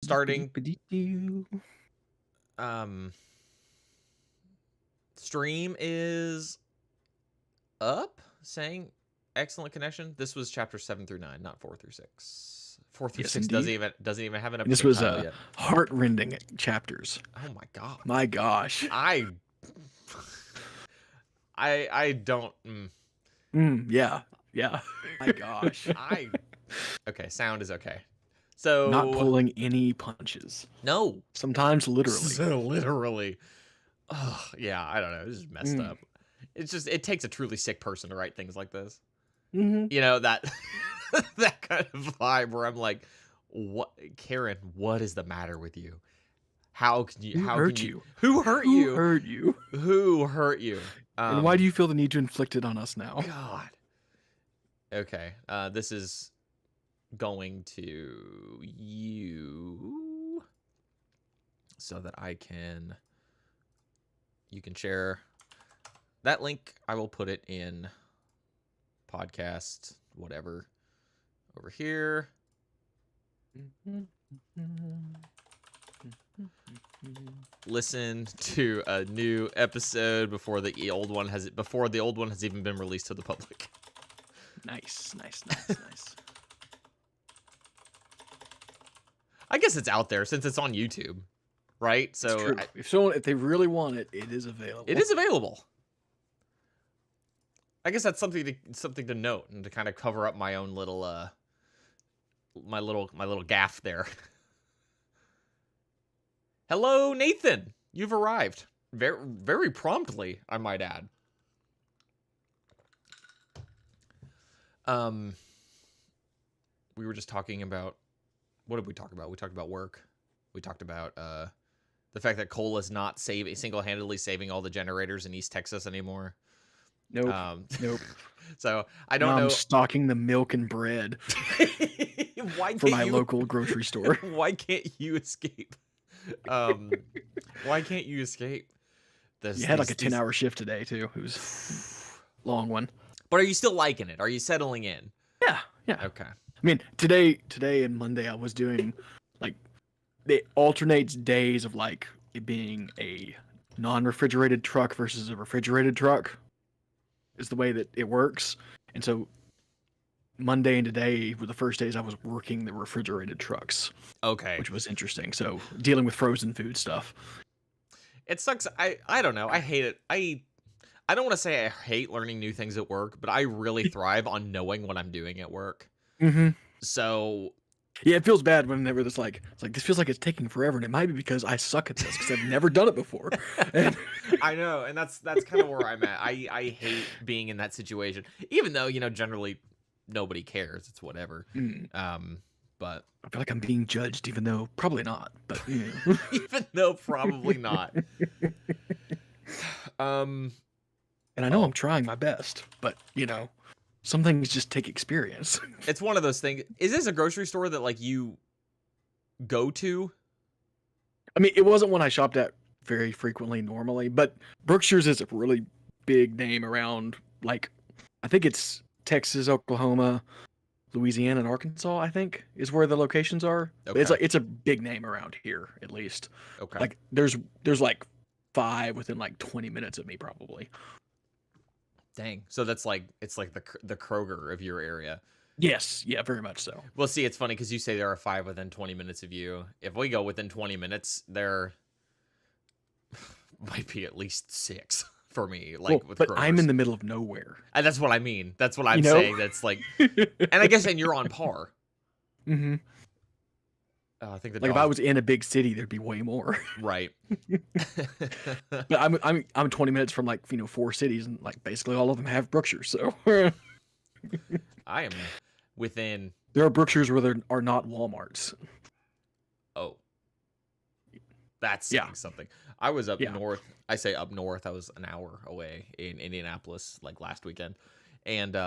starting. Stream is up, saying excellent connection. This was chapter 7 through 9, not 4 through 6. 4 through 6 doesn't even have an episode. This was title yet. Heart-rending chapters. Oh my god. My gosh. I don't. Yeah. My gosh. Okay, sound is okay. So not pulling any punches. No. Sometimes literally. Literally. Oh, yeah, I don't know. This is messed up. It's just, it takes a truly sick person to write things like this. You know, that that kind of vibe where I'm like, what, Karen, what is the matter with you? How can you, Who hurt you? Who hurt you? Who hurt you? Who hurt you? And why do you feel the need to inflict it on us now? God. Okay. This is going to you so that you can share that link. I will put it in podcast, whatever, over here. Listen to a new episode before the old one has even been released to the public. Nice. I guess it's out there since it's on YouTube, right? So if they really want it, it is available. It is available. I guess that's something to note and to kind of cover up my own little my little gaffe there. Hello, Nathan. You've arrived very, very promptly, I might add. We were just talking about, what did we talk about? We talked about work. We talked about the fact that Cole is not single-handedly saving all the generators in East Texas anymore. Nope. So I don't know. I'm stocking the milk and bread for my local grocery store. Why can't you escape? Why can't you escape? You had like a 10-hour shift today too. It was a long one. But are you still liking it? Are you settling in? Yeah. Okay. I mean, today and Monday I was doing like, it alternates days of like it being a non-refrigerated truck versus a refrigerated truck is the way that it works. And so Monday and today were the first days I was working the refrigerated trucks. Okay. Which was interesting. So dealing with frozen food stuff. It sucks. I don't know. I hate it. I don't want to say I hate learning new things at work, but I really thrive on knowing what I'm doing at work. So yeah, it feels bad whenever it's like this feels like it's taking forever, and it might be because I suck at this because I've never done it before. And I know, and that's kind of where I'm at. I hate being in that situation, even though generally nobody cares. It's whatever. But I feel like I'm being judged, even though probably not. But even though probably not. And I know I'm trying my best, but some things just take experience. It's one of those things. Is this a grocery store that like you go to? I mean, it wasn't one I shopped at very frequently normally, but Brookshire's is a really big name around, like, I think it's Texas, Oklahoma, Louisiana, and Arkansas, I think, is where the locations are. Okay. It's a big name around here, at least. Okay. Like there's like 5 within like 20 minutes of me probably. Dang. So that's like, it's like the Kroger of your area. Yes. Yeah, very much so. Well, see, it's funny because you say there are 5 within 20 minutes of you. If we go within 20 minutes, there might be at least 6 for me. Like, with but Krogers. I'm in the middle of nowhere. And that's what I mean. That's what I'm saying. That's like, and I guess, and you're on par. Mm-hmm. I think if I was in a big city, there'd be way more. Right. But I'm 20 minutes from like 4 cities, and like basically all of them have Brookshire. So I am within. There are Brookshires where there are not Walmarts. Oh, that's saying something. I was up north. I say up north. I was an hour away in Indianapolis, like last weekend, and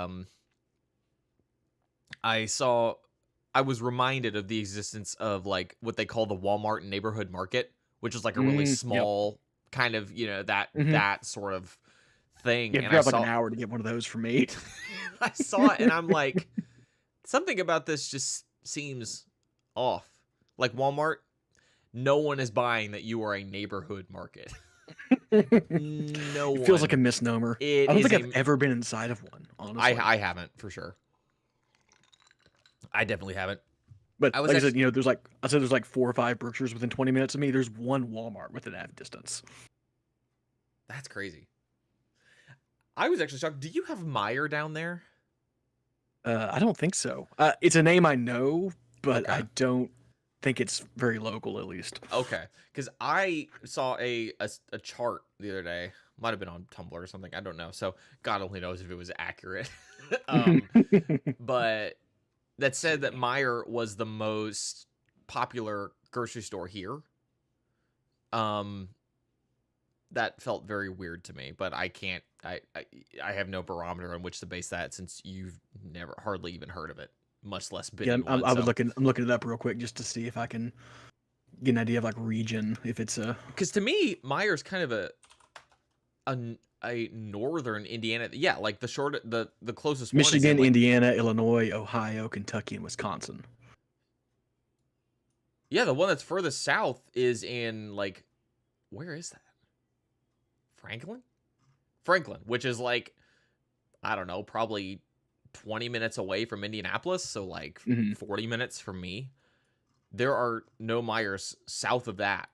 I was reminded of the existence of like what they call the Walmart neighborhood market, which is like a really small kind of, that sort of thing. You have like an hour to get one of those for me. I saw it and I'm like, something about this just seems off. Like Walmart no one is buying that you are a neighborhood market. No It feels like a one. misnomer. It I don't is think a. I've ever been inside of one, honestly. I haven't for sure. I definitely haven't. But I was like I said, actually. there's like 4 or 5 Berkshires within 20 minutes of me. There's one Walmart within that distance. That's crazy. I was actually shocked. Do you have Meyer down there? I don't think so. It's a name I know, but Okay. I don't think it's very local, at least. Okay, because I saw a chart the other day. Might have been on Tumblr or something. I don't know. So God only knows if it was accurate. um, but that said that Meyer was the most popular grocery store here. That felt very weird to me, but I can't. I have no barometer on which to base that since you've never hardly even heard of it, much less been Yeah, in one. I'm looking it up real quick just to see if I can get an idea of like region, if it's a. Because to me, Meyer's kind of a northern Indiana. Yeah, like the closest one is Michigan, in like, Indiana, Illinois, Ohio, Kentucky, and Wisconsin. yeah, the one that's furthest south is in like, where is that? Franklin, which is like, I don't know, probably 20 minutes away from Indianapolis, so like 40 minutes from me. There are no Myers south of that.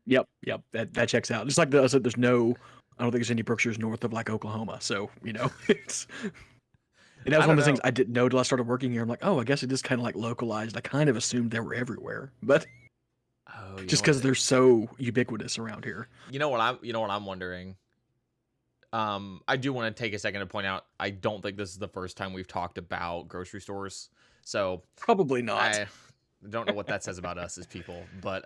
Yep, that checks out. Just like I said, I don't think there's any Berkshires north of like Oklahoma. So it's. And that was one of the things I didn't know till I started working here. I'm like, oh, I guess it is kind of like localized. I kind of assumed they were everywhere, but just because they're so ubiquitous around here. You know what I'm wondering. I do want to take a second to point out, I don't think this is the first time we've talked about grocery stores. So probably not. I don't know what that says about us as people, but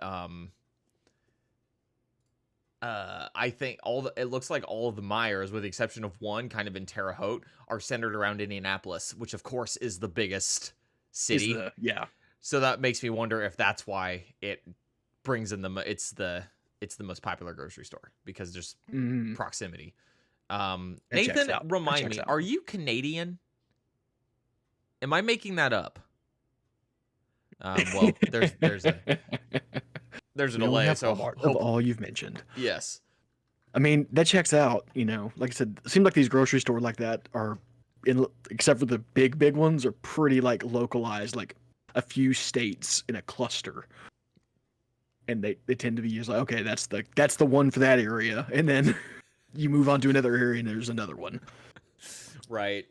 I think it looks like all of the Myers, with the exception of one kind of in Terre Haute, are centered around Indianapolis, which of course is the biggest city. Yeah. So that makes me wonder if that's why it brings in it's the most popular grocery store, because there's proximity. Nathan, remind me, are you Canadian? Am I making that up? Well, there's a delay. So of all you've mentioned, yes. I mean, that checks out. Like I said, it seemed like these grocery stores like that are, except for the big ones, are pretty like localized, like a few states in a cluster. And they tend to be used like, okay, that's the one for that area, and then you move on to another area and there's another one. Right.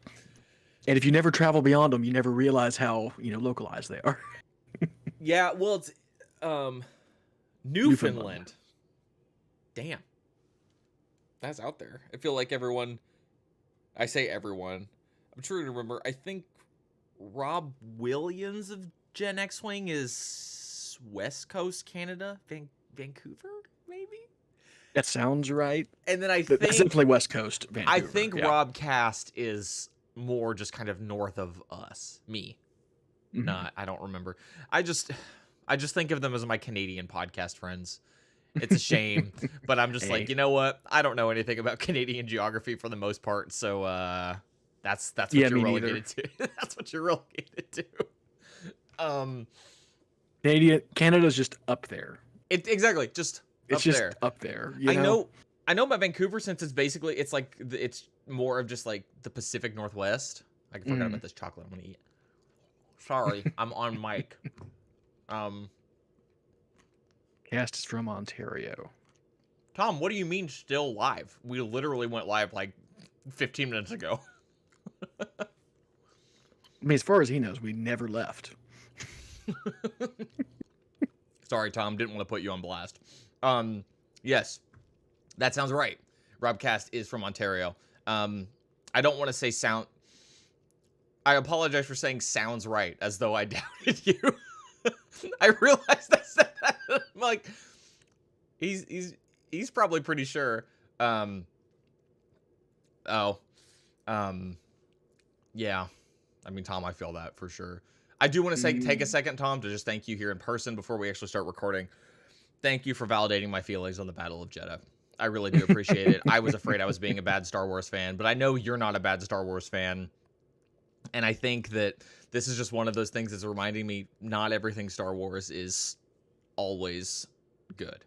And if you never travel beyond them, you never realize how localized they are. Yeah, well, it's Newfoundland. Damn. That's out there. I feel like I say everyone. I'm trying to remember. I think Rob Williams of Gen X-Wing is West Coast Canada, Vancouver, maybe? That sounds right. And then I think that's definitely West Coast, Vancouver. I think Rob Cast is more just kind of north of us. Me. Nah, I don't remember. I just think of them as my Canadian podcast friends. It's a shame, but I'm just like, you know what? I don't know anything about Canadian geography for the most part, so that's what you're relegated to. That's what you're relegated to. Canada's just up there. Exactly, just it's up just there. Up there. I know about Vancouver, since it's like it's more of just like the Pacific Northwest. I forgot about this chocolate I'm gonna eat. Sorry, I'm on mic. Cast is from Ontario. Tom, what do you mean still live? We literally went live like 15 minutes ago. I mean, as far as he knows, we never left. Sorry, Tom. Didn't want to put you on blast. Yes, that sounds right. Robcast is from Ontario. I don't want to say sound. I apologize for saying sounds right, as though I doubted you. I realized I said that. I'm like, he's probably pretty sure. Yeah. I mean, Tom, I feel that for sure. I do want to say, take a second, Tom, to just thank you here in person before we actually start recording. Thank you for validating my feelings on the Battle of Jeddah. I really do appreciate it. I was afraid I was being a bad Star Wars fan, but I know you're not a bad Star Wars fan. And I think that this is just one of those things that's reminding me not everything Star Wars is always good.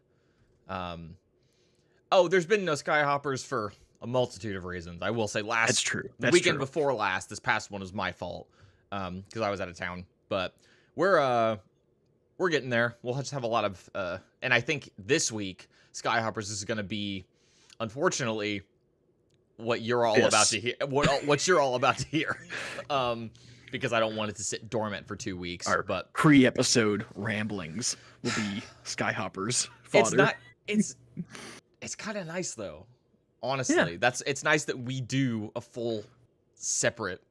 There's been no Skyhoppers for a multitude of reasons. I will say That's true. The weekend before last, this past one was my fault because I was out of town. But we're getting there. We'll just have a lot of and I think this week Skyhoppers is going to be, unfortunately, what you're all about to hear. What you're all about to hear. Because I don't want it to sit dormant for 2 weeks. But pre-episode ramblings will be Skyhoppers fodder. It's kind of nice though. Honestly, it's nice that we do a full separate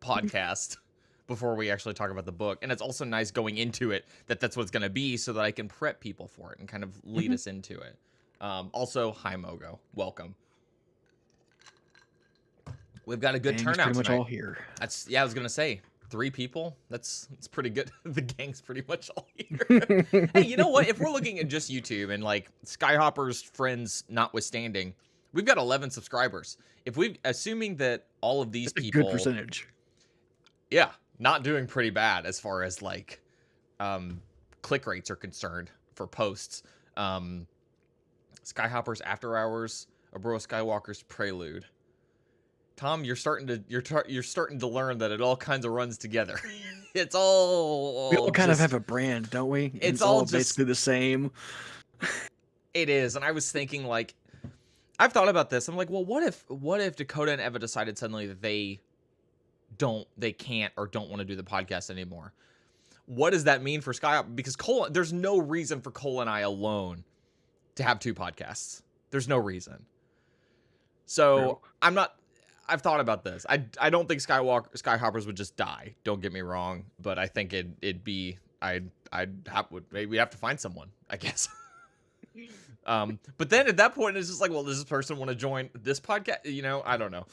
podcast before we actually talk about the book. And it's also nice going into it that's what it's going to be, so that I can prep people for it and kind of lead us into it. Also, hi Mogo, welcome. We've got a good turnout pretty much tonight. all here. I was gonna say 3 people. It's pretty good. The gang's pretty much all here. Hey, you know what? If we're looking at just YouTube and like Skyhoppers friends notwithstanding, we've got 11 subscribers. Assuming that all of these people, good percentage. Yeah, not doing pretty bad as far as like click rates are concerned for posts. Skyhoppers After Hours, Obroa-Skywalker's Prelude. Tom, you're starting to learn that it all kinds of runs together. It's all we all kind of have a brand, don't we? It's all basically the same. It is, and I was thinking like, I've thought about this. I'm like, well, what if Dakota and Eva decided suddenly that they can't or don't want to do the podcast anymore? What does that mean for Skyhopper? Because there's no reason for Cole and I alone to have 2 podcasts. There's no reason. So True. I've thought about this. I don't think Skyhoppers would just die. Don't get me wrong, but I think we'd have to find someone, I guess. But then at that point, it's just like, well, does this person want to join this podcast? You know, I don't know.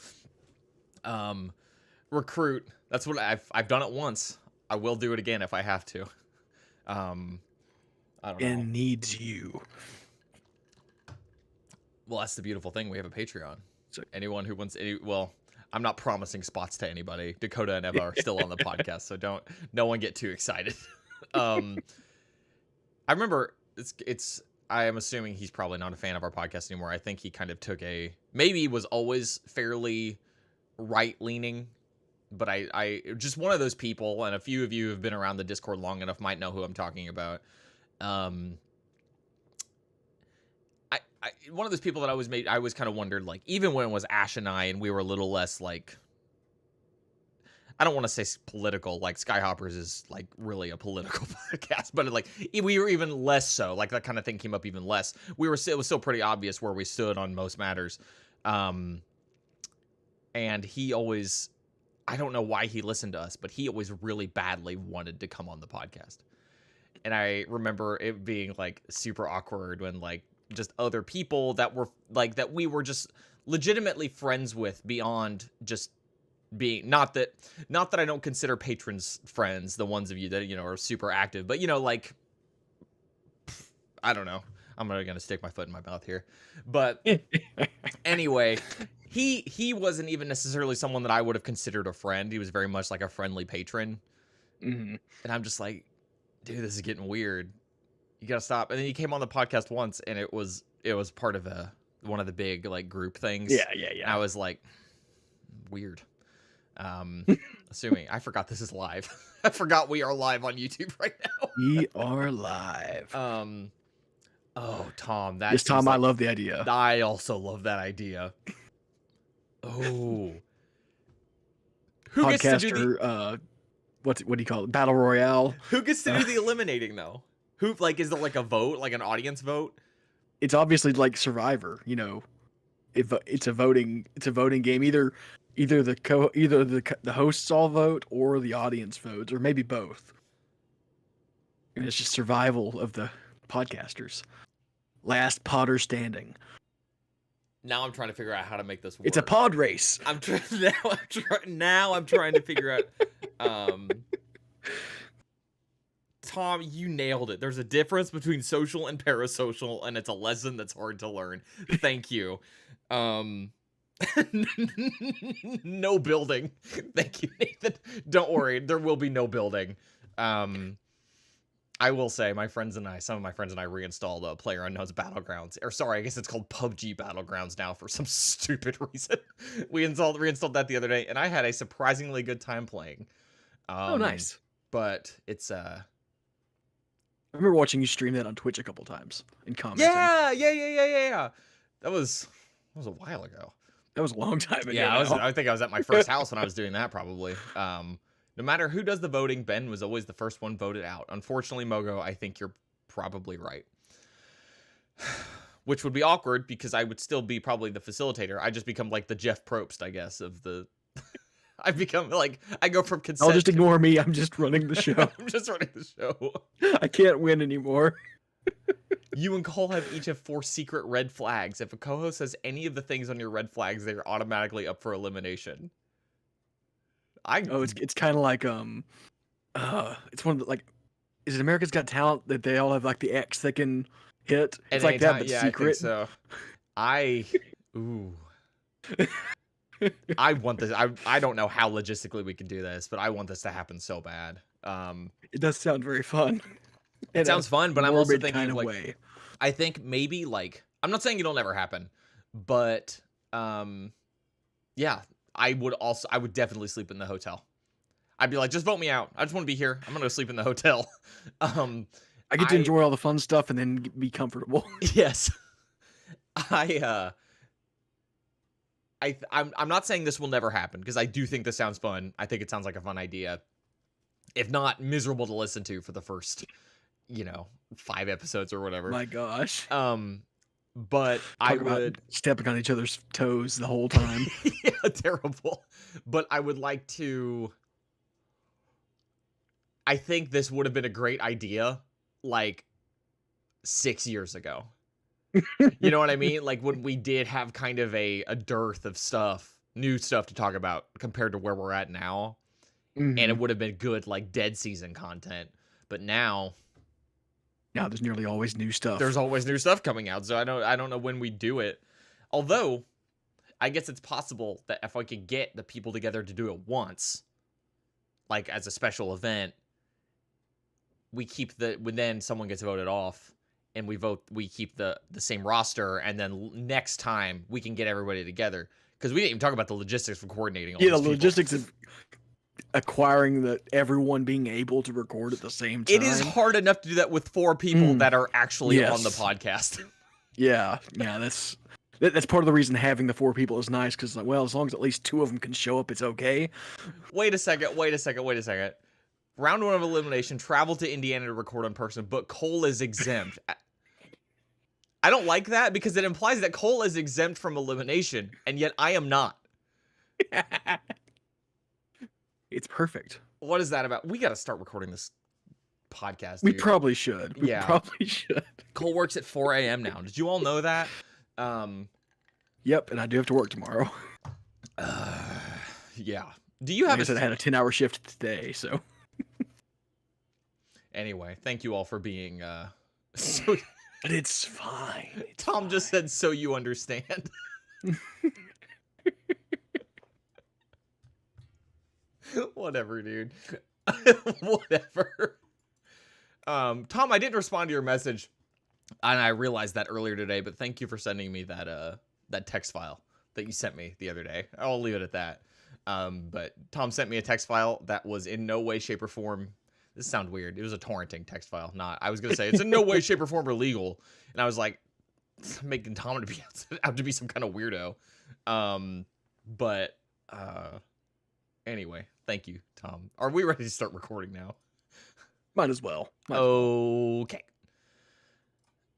Recruit. That's what I've done it once. I will do it again if I have to. I don't know. And needs you. Well, that's the beautiful thing. We have a Patreon. So anyone who wants I'm not promising spots to anybody. Dakota and Eva are still on the podcast, so no one get too excited. I remember I am assuming he's probably not a fan of our podcast anymore. I think he kind of maybe he was always fairly right-leaning, but I just one of those people, and a few of you have been around the Discord long enough might know who I'm talking about. One of those people that I was kind of wondered, like, even when it was Ash and I, and we were a little less, like, I don't want to say political, like, Skyhoppers is, like, really a political podcast, but, like, we were even less so, like, that kind of thing came up even less. It was still pretty obvious where we stood on most matters, and he always, I don't know why he listened to us, but he always really badly wanted to come on the podcast, and I remember it being, like, super awkward when, like, just other people that were like that we were just legitimately friends with beyond just being not that I don't consider patrons friends, the ones of you that, you know, are super active, but, you know, like, I don't know, I'm gonna stick my foot in my mouth here, but anyway, he wasn't even necessarily someone that I would have considered a friend. He was very much like a friendly patron. And I'm just like, dude, this is getting weird. You gotta stop. And then he came on the podcast once, and it was part of one of the big, like, group things. Yeah. And I was like, weird. Assuming I forgot this is live. I forgot we are live on YouTube right now. We are live. Oh, Tom, this time I love the idea. I also love that idea. Oh, who podcaster, gets to do the what do you call it? Battle Royale. Who gets to do the eliminating though? Who, like, is it like a vote, like an audience vote? It's obviously like Survivor, you know. It's a voting game. Either the hosts all vote or the audience votes, or maybe both. And it's just survival of the podcasters. Last Potter standing. Now I'm trying to figure out how to make this work. It's a pod race. I'm trying to figure out. Tom, you nailed it. There's a difference between social and parasocial, and it's a lesson that's hard to learn. Thank you. No building. Thank you, Nathan. Don't worry, there will be no building. I will say, some of my friends and I reinstalled PlayerUnknown's Battlegrounds. Or sorry, I guess it's called PUBG Battlegrounds now for some stupid reason. We reinstalled that the other day, and I had a surprisingly good time playing. Oh, nice. But it's I remember watching you stream that on Twitch a couple times and commenting. yeah. That was a while ago. That was a long time ago. Yeah, now. I think I was at my first house when I was doing that probably. No matter who does the voting, Ben was always the first one voted out. Unfortunately, Mogo, I think you're probably right. Which would be awkward because I would still be probably the facilitator. I just become like the Jeff Probst, I guess, of the... I've become like, I go from consent... I'll just ignore me. I'm just running the show. I'm just running the show. I can't win anymore. You and Cole each have 4 secret red flags. If a co-host says any of the things on your red flags, they're automatically up for elimination. It's kind of like it's one of the, like, is it America's Got Talent that they all have like the X they can hit? It's like that, but secret. I think so. Ooh. I want this. I don't know how logistically we can do this, but I want this to happen so bad. It does sound very fun. It sounds fun, but I'm also thinking kind of of like, way. I think maybe like, I'm not saying it'll never happen, but yeah, I would definitely sleep in the hotel. I'd be like, just vote me out. I just want to be here. I'm gonna go sleep in the hotel. I get to enjoy all the fun stuff and then be comfortable. Yes. I'm not saying this will never happen because I do think this sounds fun. I think it sounds like a fun idea. If not miserable to listen to for the first, 5 episodes or whatever. My gosh. But I would stepping on each other's toes the whole time. Yeah, terrible. But I would like to. I think this would have been a great idea, like 6 years ago. You know what I mean? Like when we did have kind of a dearth of new stuff to talk about compared to where we're at now. Mm-hmm. And it would have been good, like dead season content. But now there's nearly always new stuff. There's always new stuff coming out. So I don't know when we do it. Although, I guess it's possible that if I could get the people together to do it once, like as a special event, we keep when then someone gets voted off and we keep the same roster, and then next time we can get everybody together. Because we didn't even talk about the logistics for coordinating all these people. Logistics of acquiring everyone being able to record at the same time. It is hard enough to do that with 4 people that are actually on the podcast. Yeah, that's part of the reason having the 4 people is nice, because as long as at least 2 of them can show up, it's okay. Wait a second. Round 1 of elimination, travel to Indiana to record in person, but Cole is exempt. I don't like that because it implies that Cole is exempt from elimination, and yet I am not. It's perfect. What is that about? We got to start recording this podcast. We probably should. We probably should. Cole works at 4 a.m. now. Did you all know that? Yep, and I do have to work tomorrow. Yeah. Do you have? I said I had a 10-hour shift today, so. Anyway, thank you all for being so. But it's fine. Tom just said, "So you understand." Whatever, dude. Whatever. Tom, I didn't respond to your message, and I realized that earlier today. But thank you for sending me that text file that you sent me the other day. I'll leave it at that. But Tom sent me a text file that was in no way, shape, or form. This sounds weird. It was a torrenting text file. I was gonna say it's in no way, shape, or form illegal, and I was like making Tom to be out to be some kind of weirdo. But anyway, thank you, Tom. Are we ready to start recording now? Might as well. Okay.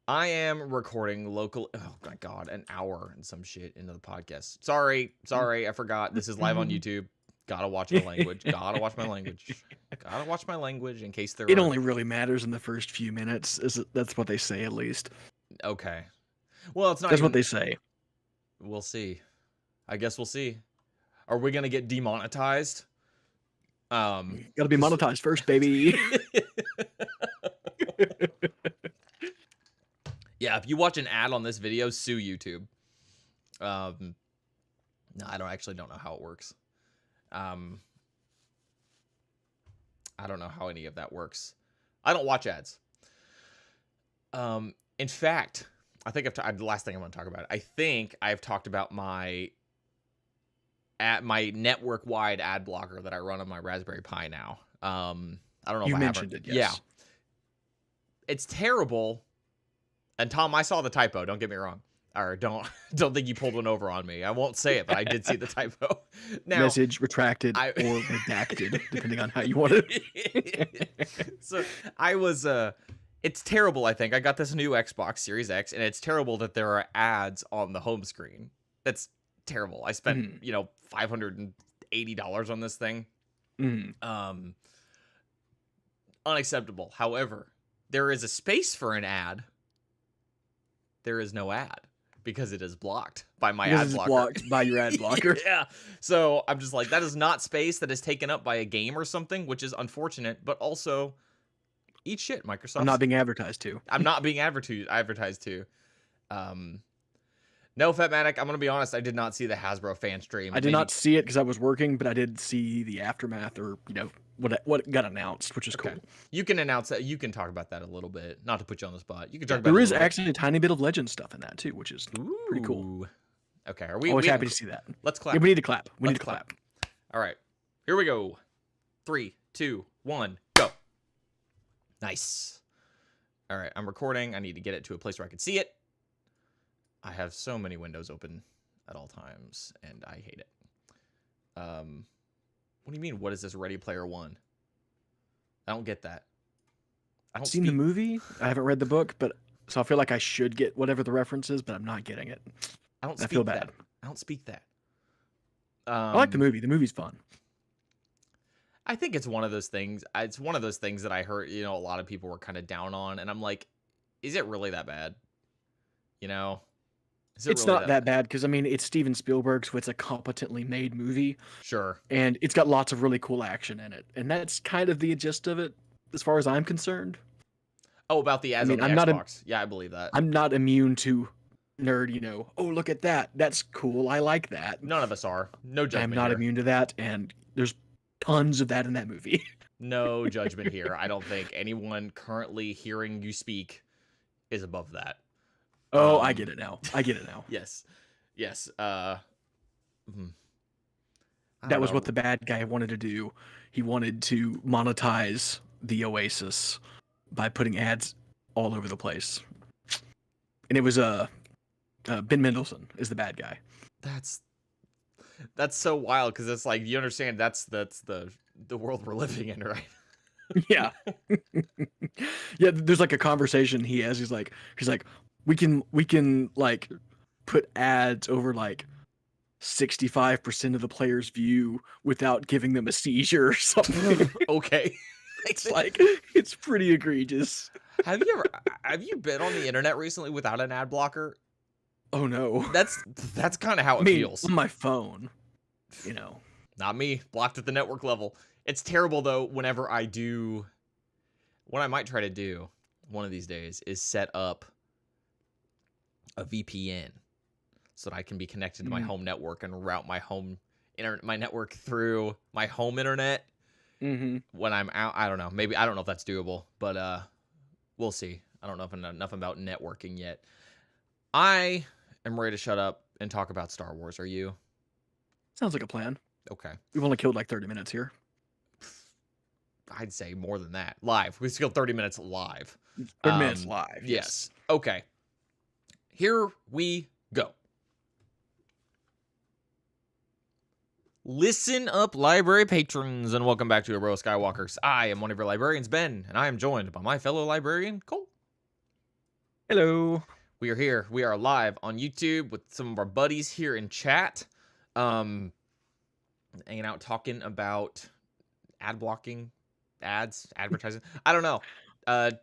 I am recording local. Oh my god, an hour and some shit into the podcast. Sorry, I forgot. This is live on YouTube. Gotta watch my language. Gotta watch my language in case there. It only really matters in the first few minutes. That's what they say, at least. Okay. Well, it's not. That's what they say. We'll see. I guess we'll see. Are we gonna get demonetized? Gotta be monetized first, baby. Yeah, if you watch an ad on this video, sue YouTube. No, I don't know how it works. I don't know how any of that works. I don't watch ads. In fact, I think the last thing I'm going to talk about. I think I've talked about my network-wide ad blocker that I run on my Raspberry Pi now. I don't know You if I mentioned haven't. it, Yeah, yes. it's terrible. And Tom, I saw the typo. Don't get me wrong. Or don't think you pulled one over on me. I won't say it, but I did see the typo. Now, Message retracted or redacted, depending on how you want it. So I was it's terrible. I think I got this new Xbox Series X, and it's terrible that there are ads on the home screen. That's terrible. I spent $580 on this thing. Unacceptable. However, there is a space for an ad. There is no ad because it is blocked by my ad blocker. Blocked by your ad blocker. Yeah. So I'm just like, that is not space that is taken up by a game or something, which is unfortunate, but also eat shit, Microsoft. I'm not being advertised to. I'm not being advertised to. No, Fatmatic, I'm going to be honest, I did not see the Hasbro fan stream. I did not see it because I was working, but I did see the aftermath, or, what got announced, which is cool. You can announce that. You can talk about that a little bit. Not to put you on the spot. You can talk about there is actually a tiny bit of legend stuff in that too, which is pretty cool. Ooh. Okay, are we always happy to see that. Let's clap. Yeah, we need to clap. We need to clap. All right, here we go. 3, 2, 1, go. Nice. All right, I'm recording. I need to get it to a place where I can see it. I have so many windows open at all times, and I hate it. What do you mean, what is this Ready Player One? I don't get that. I don't seen the movie. I haven't read the book, so I feel like I should get whatever the reference is, but I'm not getting it. I feel bad. I don't speak that. I like the movie. The movie's fun. I think it's one of those things. It's one of those things that I heard, a lot of people were kind of down on, and I'm like, is it really that bad? It's really not that bad because, it's Steven Spielberg, so it's a competently made movie. Sure. And it's got lots of really cool action in it. And that's kind of the gist of it, as far as I'm concerned. Oh, about the ads on the Xbox. Yeah, I believe that. I'm not immune to nerd, oh, look at that. That's cool. I like that. None of us are. No judgment I'm not here. immune to that, and there's tons of that in that movie. No judgment here. I don't think anyone currently hearing you speak is above that. Oh, I get it now. Yes. That was what the bad guy wanted to do. He wanted to monetize the Oasis by putting ads all over the place. And it was Ben Mendelsohn is the bad guy. That's so wild, because it's like, you understand that's the world we're living in, right? Yeah. Yeah, there's like a conversation he has. He's like, we can like put ads over like 65% of the player's view without giving them a seizure or something. Okay. It's pretty egregious. Have you been on the internet recently without an ad blocker? Oh no. That's kind of how it feels. On my phone, Not me. Blocked at the network level. It's terrible though. Whenever I do, what I might try to do one of these days is set up a VPN so that I can be connected to my home network and route my my network through my home internet when I'm out. I don't know. Maybe, I don't know if that's doable, but we'll see. I don't know if I know enough about networking yet. I am ready to shut up and talk about Star Wars. Are you? Sounds like a plan. Okay. We've only killed like 30 minutes here. I'd say more than that. Live. We killed 30 minutes live. 30 minutes live. Yes. Okay. Here we go. Listen up, library patrons, and welcome back to Obroa-Skai Walkers. I am one of your librarians, Ben, and I am joined by my fellow librarian, Cole. Hello. We are here. We are live on YouTube with some of our buddies here in chat. Hanging out, talking about ad blocking, ads, advertising. I don't know.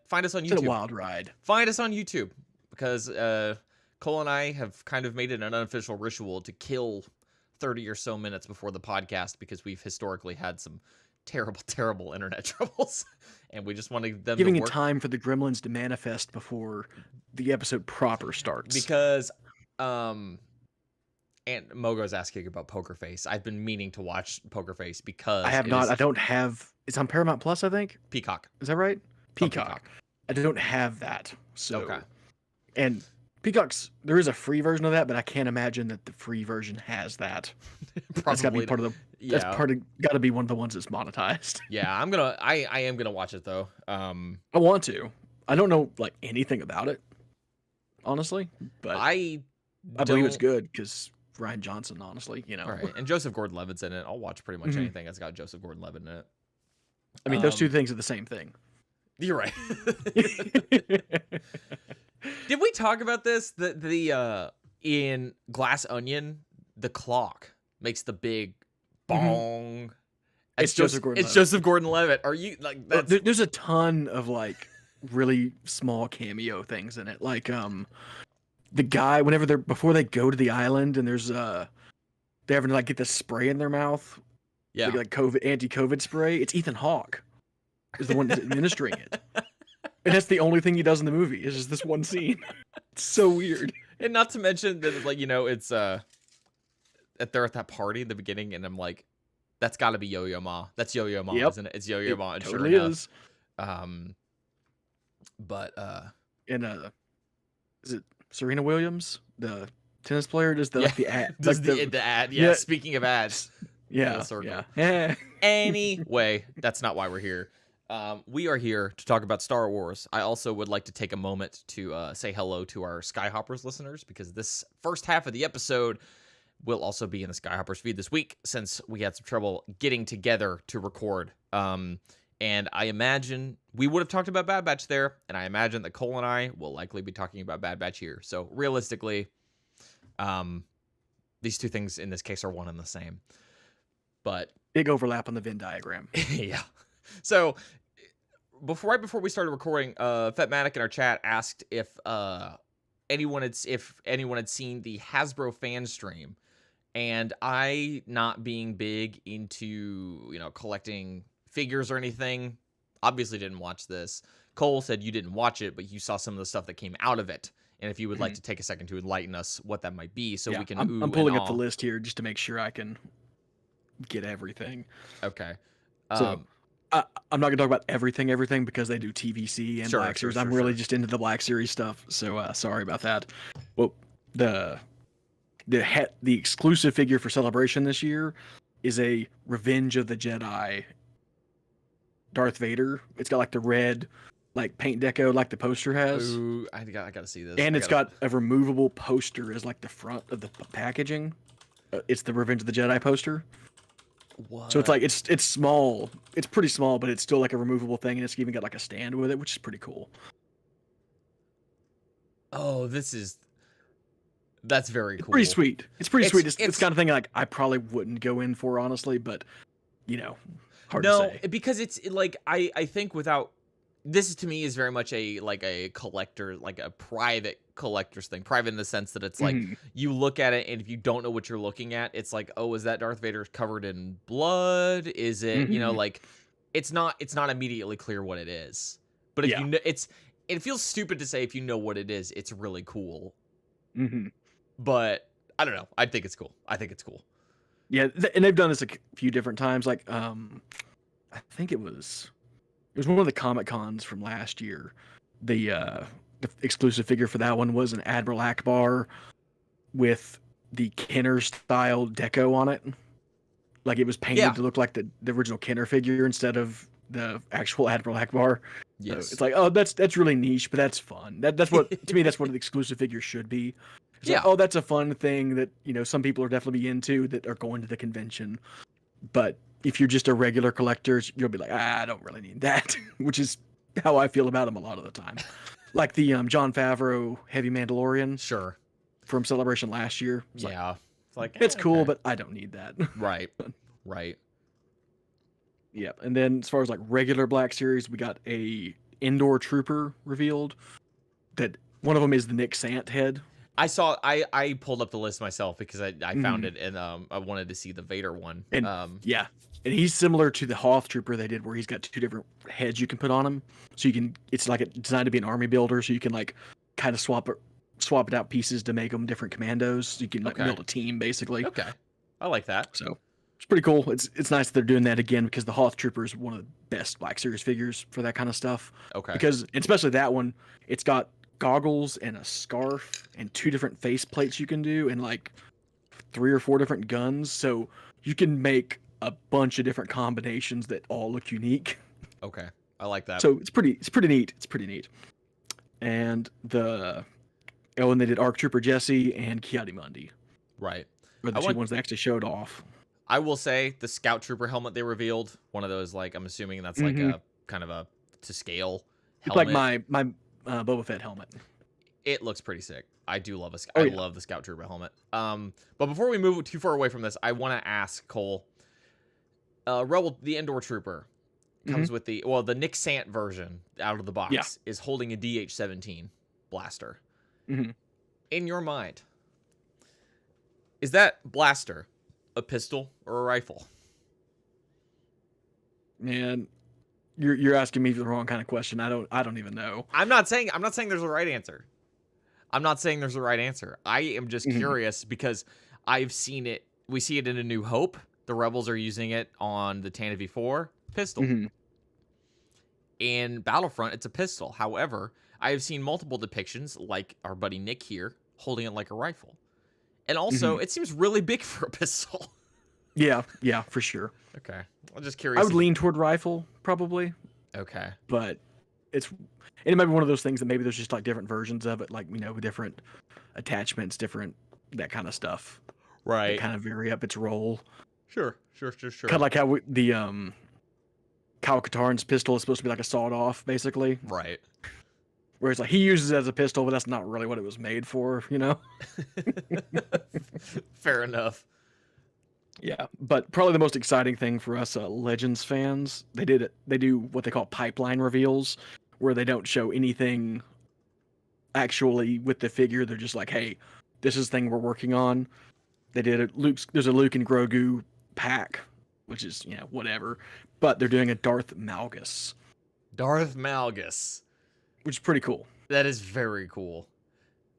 Find us on YouTube. It's a wild ride. Find us on YouTube, because Cole and I have kind of made it an unofficial ritual to kill 30 or so minutes before the podcast, because we've historically had some terrible internet troubles, and we just wanted them giving to it work. Time for the gremlins to manifest before the episode proper starts. Because and Mogo's asking about Poker Face. I've been meaning to watch Poker Face because I have not. I don't have. It's on Paramount Plus, I think. Peacock. Is that right? Peacock. I don't have that, so Okay. and Peacock's there is a free version of that, but I can't imagine that the free version has that. That's got to be Probably. part of the. That's Yeah. got to be one of the ones that's monetized. Yeah. I am gonna watch it though. I want to. I don't know like anything about it, honestly, but I believe it's don't. good because Ryan Johnson, honestly, All right. And Joseph Gordon-Levitt's in it. I'll watch pretty much Mhm. anything that's got Joseph Gordon-Levitt in it. I mean, those two things are the same thing. You're right. Did we talk about this? The in Glass Onion, the clock makes the big bong. It's Joseph Gordon-Levitt. It's Joseph Gordon-Levitt. Are you like that's There's a ton of like really small cameo things in it. Like the guy whenever they're before they go to the island and there's they're having to like get the spray in their mouth. yeah. Like COVID anti-COVID spray. It's Ethan Hawke is the one that's administering it. And that's the only thing he does in the movie. Is just this one scene. It's so weird. And not to mention that it's like, it's they're at that party in the beginning and I'm like, that's gotta be Yo-Yo Ma. That's Yo-Yo Ma, Yep. isn't it? It's Yo-Yo Ma, and Totally sure enough. is. But And is it Serena Williams, the tennis player, does the yeah. like the ad? Does like the ad, yeah, yeah. speaking of ads. Yeah, circle. yeah. Anyway, that's not why we're here. We are here to talk about Star Wars. I also would like to take a moment to say hello to our Skyhoppers listeners because this first half of the episode will also be in the Skyhoppers feed this week since we had some trouble getting together to record. And I imagine we would have talked about Bad Batch there, and I imagine that Cole and I will likely be talking about Bad Batch here. So realistically, these two things in this case are one and the same. But Big overlap on the Venn diagram. yeah. So right before we started recording, Fetmatic in our chat asked if anyone had seen the Hasbro fan stream, and I, not being big into collecting figures or anything, obviously didn't watch this. Cole said you didn't watch it, but you saw some of the stuff that came out of it. And if you would like to take a second to enlighten us what that might be, so we can. I'm pulling up the list here just to make sure I can get everything. Okay. So I'm not gonna talk about everything because they do TVC and Black Series. I'm really just into the Black Series stuff, so sorry about that. Well, the exclusive figure for Celebration this year is a Revenge of the Jedi Darth Vader. It's got like the red like paint deco like the poster has. Ooh, I gotta see this. And it's got a removable poster as like the front of the packaging. It's the Revenge of the Jedi poster. What? So it's like it's small. It's pretty small, but it's still like a removable thing, and it's even got like a stand with it, which is pretty cool. Oh, that's very cool. Pretty sweet. It's pretty sweet. It's kind of thing like I probably wouldn't go in for honestly, but hard to say. Because it's like I think without this to me is very much a collector, like a private collector's thing. Private in the sense that it's like you look at it and if you don't know what you're looking at, it's like, oh, is that Darth Vader covered in blood? Is it like it's not immediately clear what it is. But if you know, it feels stupid to say if you know what it is, it's really cool. But I don't know. I think it's cool. Yeah, and they've done this a few different times. Like I think it was one of the Comic Cons from last year. The exclusive figure for that one was an Admiral Akbar with the Kenner style deco on it. Like it was painted to look like the original Kenner figure instead of the actual Admiral Akbar. Yes. So it's like, oh, that's really niche, but that's fun. That's what to me that's what an exclusive figure should be. It's like, oh, that's a fun thing that some people are definitely into that are going to the convention. But if you're just a regular collector, you'll be like, I don't really need that, which is how I feel about them a lot of the time. Like the Jon Favreau Heavy Mandalorian, Sure, from Celebration last year. It's like it's cool, but I don't need that. Right. Yeah, and then as far as like regular Black Series, we got a Indoor Trooper revealed. That one of them is the Nick Sant head. I saw. I pulled up the list myself because I found it and I wanted to see the Vader one. And yeah, and he's similar to the Hoth Trooper they did, where he's got two different heads you can put on him. So you can. It's like designed to be an army builder, so you can like kind of swap it out pieces to make them different commandos. So you can like build a team basically. Okay, I like that. So It's pretty cool. It's nice that they're doing that again because the Hoth Trooper is one of the best Black Series figures for that kind of stuff. Okay. Because especially that one, it's got goggles and a scarf and 2 different face plates you can do and like 3 or 4 different guns. So you can make a bunch of different combinations that all look unique. Okay. I like that. So it's pretty neat. It's pretty neat. And and they did ARC Trooper Jesse and Kiadi-Mundi. Right. Were the 2 ones they actually showed off. I will say the Scout Trooper helmet they revealed, one of those, like, I'm assuming that's like a kind of a to scale helmet. It's like my Boba Fett helmet. It looks pretty sick. I do love Oh, I yeah. love the Scout Trooper helmet. But before we move too far away from this, I want to ask Cole. Rebel, the Endor Trooper, comes with the Nick Sant version out of the box is holding a DH-17 blaster. In your mind, is that blaster a pistol or a rifle? Man, you're asking me the wrong kind of question. I don't even know. I'm not saying there's a right answer. I'm not saying there's a right answer. I am just curious because I've seen it. We see it in A New Hope. The Rebels are using it on the Tantive V4 pistol. In Battlefront, it's a pistol. However, I have seen multiple depictions, like our buddy Nick here, holding it like a rifle. And also, it seems really big for a pistol. Yeah, for sure. Okay. I'm just curious. I would lean toward rifle, probably. Okay. But it might be one of those things that maybe there's just like different versions of it, like, different attachments, different, that kind of stuff. Right. Kind of vary up its role. Sure. Kind of like how the Kyle Katarn's pistol is supposed to be like a sawed-off, basically. Right. Whereas like he uses it as a pistol, but that's not really what it was made for, Fair enough. Yeah, but probably the most exciting thing for us Legends fans, they do what they call pipeline reveals, where they don't show anything actually with the figure. They're just like, hey, this is the thing we're working on. They did there's a Luke and Grogu pack, which is, whatever. But they're doing a Darth Malgus. Darth Malgus. Which is pretty cool. That is very cool.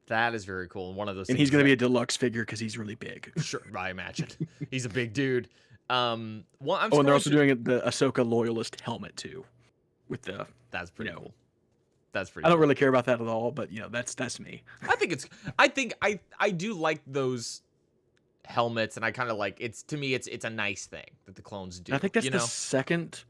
That is very cool. One of those And he's going to be a deluxe figure because he's really big. Sure, I imagine. He's a big dude. And they're also doing the Ahsoka Loyalist helmet, too. With the... That's pretty cool. That's pretty I don't really care about that at all, but, that's me. I do like those helmets, and I kind of like it's a nice thing that the clones do. I think that's the second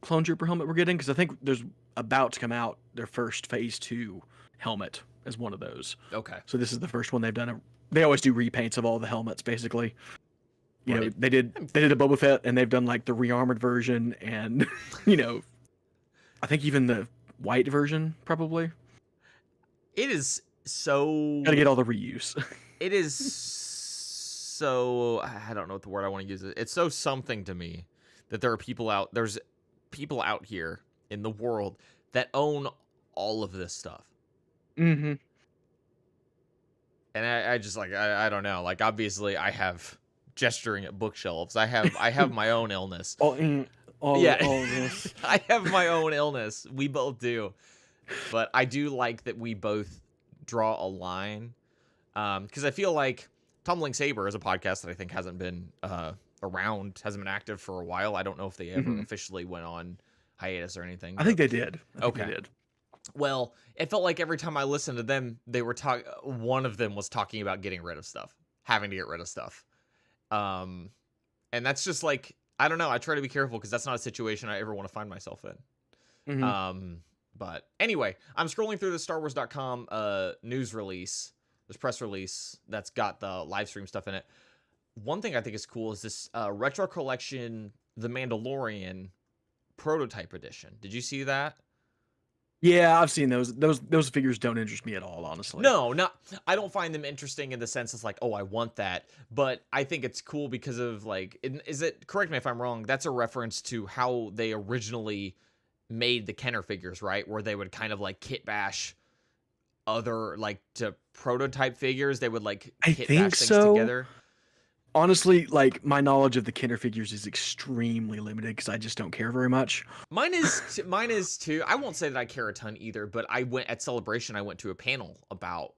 clone trooper helmet we're getting, because I think there's about to come out their first phase 2 helmet as one of those. Okay. So this is the first one they've done. They always do repaints of all the helmets, basically. They did a Boba Fett, and they've done like the rearmored version, and I think even the white version probably. It is so gotta get all the reuse. It is so, I don't know what the word I want to use. It's so something to me that there's people out here in the world that own all of this stuff. And I just like, I don't know. Like, obviously I have gesturing at bookshelves. I have my own illness. All this. I have my own illness. We both do. But I do like that we both draw a line. Because I feel like Tumbling Saber is a podcast that I think hasn't been around, hasn't been active for a while. I don't know if they ever officially went on hiatus or anything. I think they did. They did. Well, it felt like every time I listened to them, they were one of them was talking about getting rid of stuff, having to get rid of stuff. And that's just like, I don't know. I try to be careful because that's not a situation I ever want to find myself in. But anyway, I'm scrolling through the StarWars.com news release, this press release that's got the live stream stuff in it. One thing I think is cool is this retro collection, The Mandalorian prototype edition. Did you see that? Yeah, I've seen those. Those figures don't interest me at all, honestly. No, I don't find them interesting in the sense it's like, oh, I want that. But I think it's cool because of like, correct me if I'm wrong, that's a reference to how they originally made the Kenner figures, right? Where they would kind of like kit bash other like to prototype figures. They would like kit bash things together. Honestly, like, my knowledge of the Kenner figures is extremely limited because I just don't care very much. Mine is too. I won't say that I care a ton either, but at Celebration, I went to a panel about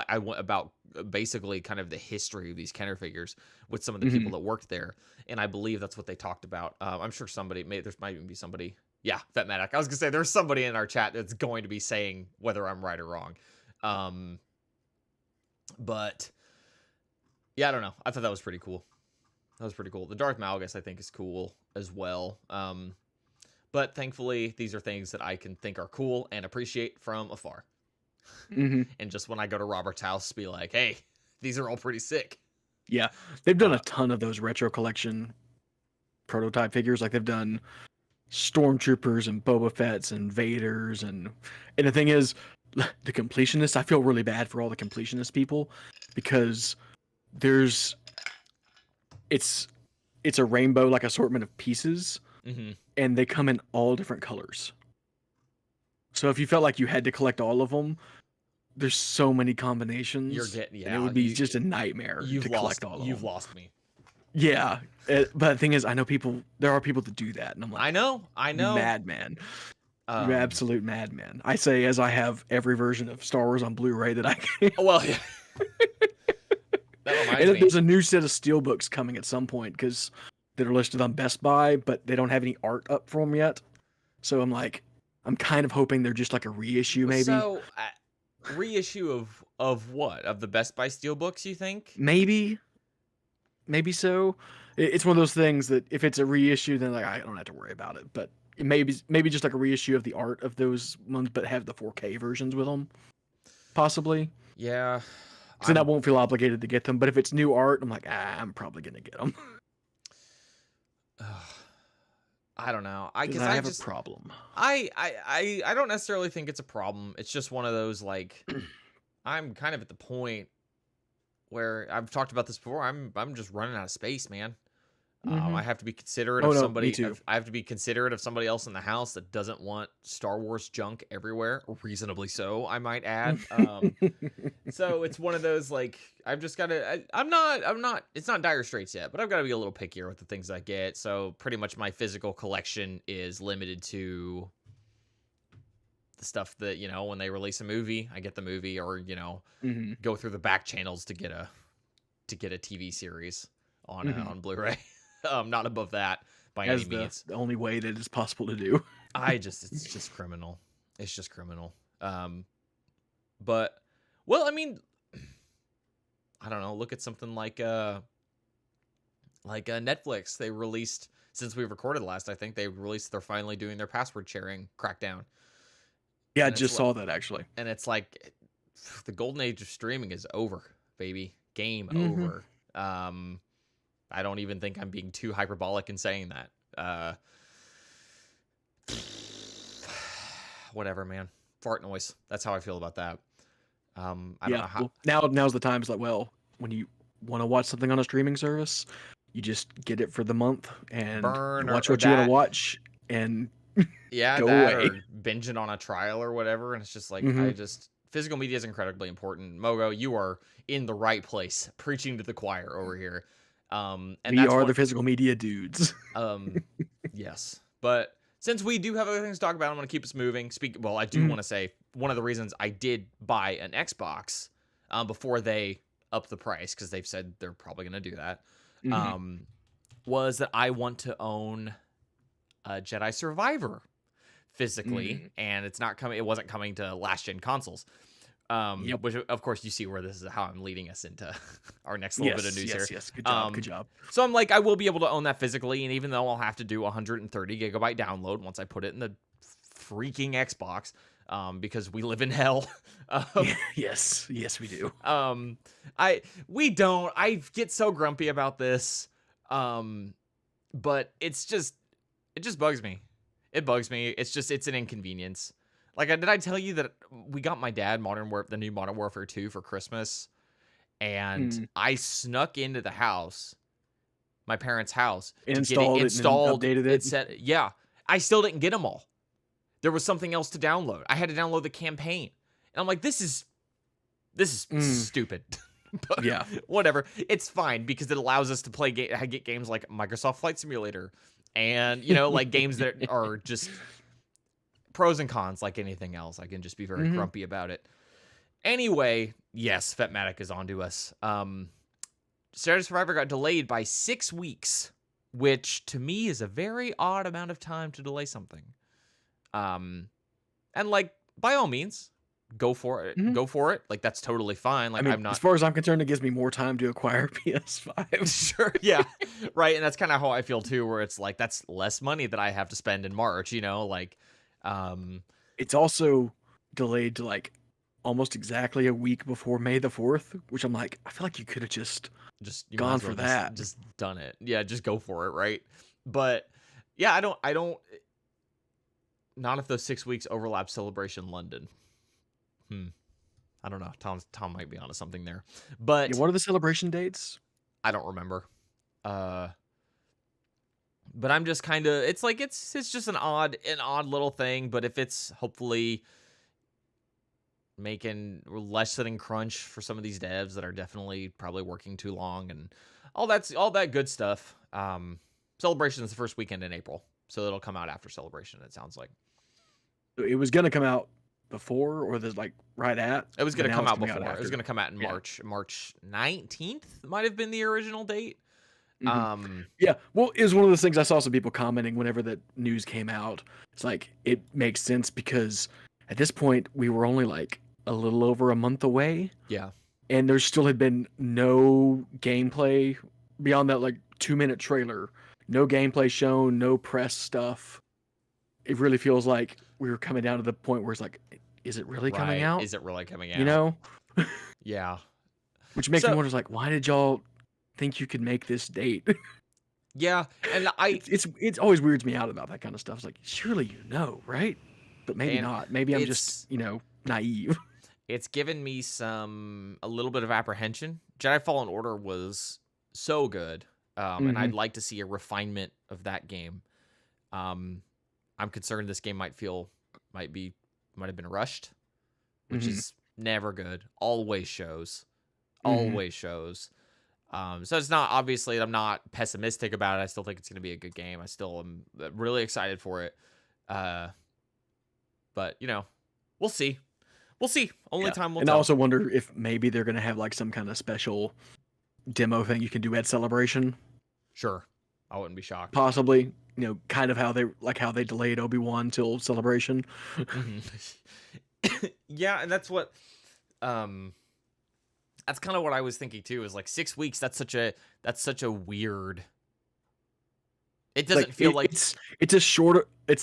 I went about basically kind of the history of these Kenner figures with some of the people that worked there, and I believe that's what they talked about. I'm sure there might even be somebody. Yeah, Vetmatic. I was gonna say there's somebody in our chat that's going to be saying whether I'm right or wrong. But yeah, I don't know. I thought that was pretty cool. That was pretty cool. The Darth Malgus, I think, is cool as well. But thankfully, these are things that I can think are cool and appreciate from afar. And just when I go to Robert's house, be like, hey, these are all pretty sick. Yeah, they've done a ton of those retro collection prototype figures. Like they've done Stormtroopers and Boba Fett's and Vader's, and the thing is, the completionists. I feel really bad for all the completionist people because it's a rainbow like assortment of pieces, and they come in all different colors. So if you felt like you had to collect all of them, there's so many combinations. And it would be just a nightmare to collect all of them. You've lost me. Yeah, but the thing is, I know there are people that do that, and I'm like, I know, madman, you absolute madman. I say as I have every version of Star Wars on Blu-ray that I can. Well, yeah. That reminds me. There's a new set of steelbooks coming at some point because that are listed on Best Buy, but they don't have any art up for them yet. So I'm kind of hoping they're just like a reissue, maybe. So, reissue of what? Of the Best Buy steelbooks, you think? Maybe so. It's one of those things that if it's a reissue, then I don't have to worry about it. But maybe just like a reissue of the art of those ones, but have the 4K versions with them, possibly. Yeah. So then I won't feel obligated to get them. But if it's new art, I'm like, I'm probably gonna get them. I don't know. I have a problem. I don't necessarily think it's a problem. It's just one of those I'm kind of at the point where I've talked about this before. I'm just running out of space, man. I have to be considerate of somebody. I have to be considerate of somebody else in the house that doesn't want Star Wars junk everywhere. Reasonably so, I might add. So it's one of those I've just got to. I'm not. It's not dire straits yet, but I've got to be a little pickier with the things I get. So pretty much my physical collection is limited to the stuff that when they release a movie, I get the movie, or go through the back channels to get a TV series on Blu-ray. Not above that by any means. The only way that it's possible to do. It's just criminal. It's just criminal. But well, I mean, I don't know. Look at something like Netflix. They released, since we've recorded last, I think they're finally doing their password sharing crackdown. Yeah, I just saw that actually. And it's like the golden age of streaming is over, baby. Game over. I don't even think I'm being too hyperbolic in saying that. Whatever, man. Fart noise. That's how I feel about that. I don't know how. Well, now's the time. It's like, well, when you want to watch something on a streaming service, you just get it for the month and watch what you want to watch, and go away. Or binge it on a trial or whatever. And it's just like physical media is incredibly important. Mogo, you are in the right place, preaching to the choir over here. And we are the physical media dudes. Yes, but since we do have other things to talk about, I'm going to keep us moving. I do want to say one of the reasons I did buy an Xbox before they upped the price, because they've said they're probably going to do that, was that I want to own a Jedi Survivor physically, and it's not coming. It wasn't coming to last gen consoles. Which of course you see where this is how I'm leading us into our next little bit of news here. Yes, good job. So I'm like, I will be able to own that physically, and even though I'll have to do 130 gigabyte download once I put it in the freaking Xbox, because we live in hell. Yes, we do. I get so grumpy about this, but it just bugs me. It bugs me. It's an inconvenience. Did I tell you that we got my dad the new Modern Warfare 2 for Christmas, and I snuck into the house, my parents' house, to get it installed. And updated it. Yeah, I still didn't get them all. There was something else to download. I had to download the campaign, and I'm like, this is stupid. But yeah, whatever. It's fine because it allows us to get games like Microsoft Flight Simulator, and games that are just pros and cons like anything else. I can just be very grumpy about it. Anyway, yes, Vetmatic is onto us. Star Survivor got delayed by 6 weeks, which to me is a very odd amount of time to delay something. And like, by all means, go for it. Mhm. Go for it. Like, that's totally fine. Like, I mean, I'm not. as far as I'm concerned, it gives me more time to acquire a PS5. Sure, yeah, right. And that's kind of how I feel too, where it's like that's less money that I have to spend in March. Like, It's also delayed to like almost exactly a week before May the 4th, which I'm like, I feel like you could have just you might gone as well for that. just done it. Yeah, just go for it, right? But yeah, I don't. Not if those 6 weeks overlap Celebration London. I don't know. Tom might be onto something there, but Yeah, what are the celebration dates? I don't remember. But I'm just kind of. It's like it's just an odd little thing. But if it's hopefully making lessening crunch for some of these devs that are definitely probably working too long and all that good stuff. Celebration is the first weekend in April, so it'll come out after Celebration. It sounds like It was gonna come out before, or the like right at. it was going to come out before. It After. was going to come out in March. March 19th might have been the original date. Yeah, well, it was one of those things I saw some people commenting whenever that news came out. It's like it makes sense because at this point we were only like a little over a month away. Yeah. And there still had been no gameplay beyond that like 2-minute trailer. No gameplay shown, no press stuff. It really feels like we were coming down to the point where it's like, is it really coming out? Is it really coming out? You know? Yeah. Which makes me wonder, like, why did y'all think you could make this date? Yeah, and it's always weirds me out about that kind of stuff. It's like, surely you know, right? But maybe not. Maybe I'm just, naive. It's given me a little bit of apprehension. Jedi Fallen Order was so good, and I'd like to see a refinement of that game. I'm concerned this game might have been rushed, which is never good. Always shows. So it's not, obviously, I'm not pessimistic about it. I still think it's going to be a good game. I still am really excited for it. But, we'll see. We'll see. Only time will tell. And I also wonder if maybe they're going to have like some kind of special demo thing you can do at Celebration. Sure. I wouldn't be shocked. Possibly, kind of how they delayed Obi-Wan till Celebration. Yeah, and that's what that's kind of what I was thinking too, is like 6 weeks, that's such a weird. It doesn't feel like it's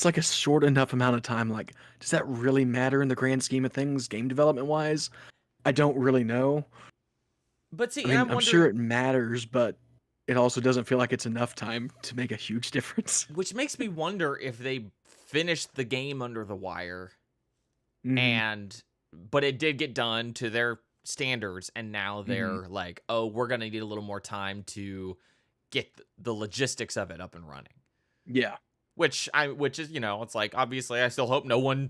like a short enough amount of time. Like, does that really matter in the grand scheme of things, game development wise? I don't really know. But see, I mean, I'm sure it matters, but it also doesn't feel like it's enough time to make a huge difference. Which makes me wonder if they finished the game under the wire, but it did get done to their standards, and now they're like, oh, we're gonna need a little more time to get the logistics of it up and running. Yeah. Which is, it's like, obviously I still hope no one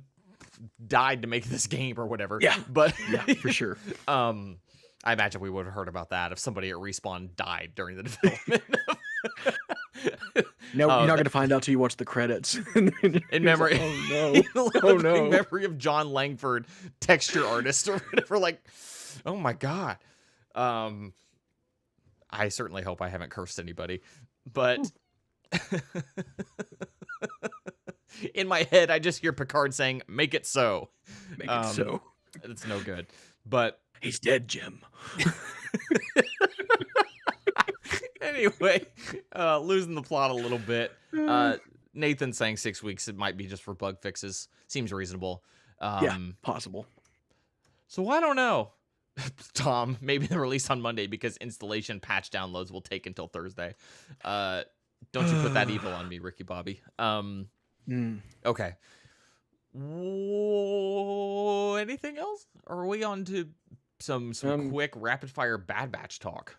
died to make this game or whatever. Yeah. But yeah, for sure. I imagine we would have heard about that if somebody at Respawn died during the development. No, you're not going to find out till you watch the credits. In memory. Like, oh no. Oh no. In memory of John Langford, texture artist or whatever. Like, oh my God. I certainly hope I haven't cursed anybody, but in my head, I just hear Picard saying, "Make it so." Make it so. It's no good, but he's dead, Jim. Anyway, losing the plot a little bit. Nathan saying 6 weeks. It might be just for bug fixes. Seems reasonable. Yeah, possible. So I don't know. Tom, maybe the release on Monday because installation patch downloads will take until Thursday. Don't you put that evil on me, Ricky Bobby. Okay. Whoa, anything else? Or are we on to some quick rapid fire Bad Batch talk?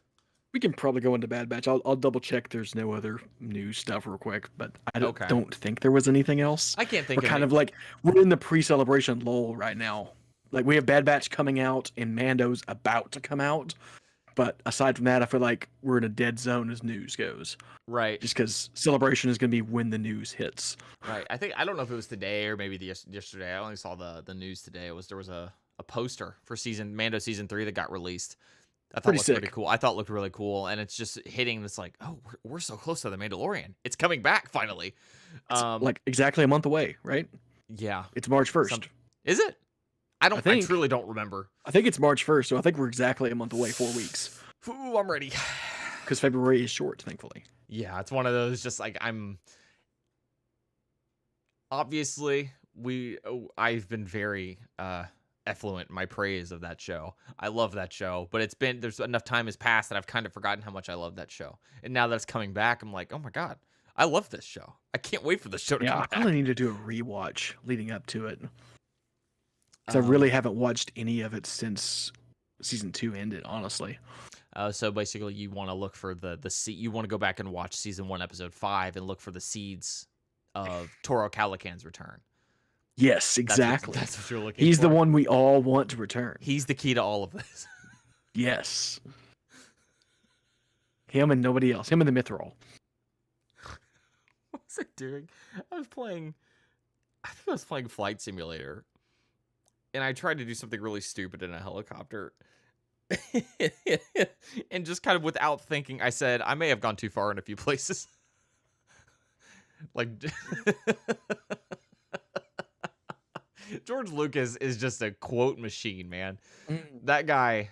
We can probably go into Bad Batch. I'll double check. There's no other new stuff real quick, but I don't think there was anything else. I can't think. We're kind of like we're in the pre-celebration lull right now. Like we have Bad Batch coming out and Mando's about to come out, but aside from that, I feel like we're in a dead zone as news goes. Right. Just because Celebration is going to be when the news hits. Right. I don't know if it was today or maybe yesterday. I only saw the news today. There was a poster for Mando season 3 that got released. I thought Pretty looked pretty sick. cool. I thought it looked really cool, and it's just hitting this like, oh, we're so close to the Mandalorian. It's coming back finally. It's like exactly a month away, right? Yeah. It's March 1st. Is it? I think. truly don't remember. I think it's March 1st, so I think we're exactly a month away, 4 weeks. Ooh, I'm ready. Because February is short, thankfully. Yeah, it's one of those just like obviously I've been very effluent in my praise of that show. I love that show, but there's enough time has passed that I've kind of forgotten how much I love that show. And now that it's coming back, I'm like, oh my God, I love this show. I can't wait for this show to come I back. probably need to do a rewatch leading up to it. Because I really haven't watched any of it since season 2 ended, honestly. So basically, you want to look for the seed. You want to go back and watch season 1, episode 5, and look for the seeds of Toro Calican's return. Yes, exactly. That's what you're looking for. He's the one we all want to return. He's the key to all of this. Yes. Him and nobody else. Him and the Mithril. What was I doing? I think I was playing Flight Simulator. And I tried to do something really stupid in a helicopter. And just kind of without thinking, I said, I may have gone too far in a few places. Like, George Lucas is just a quote machine, man. That guy.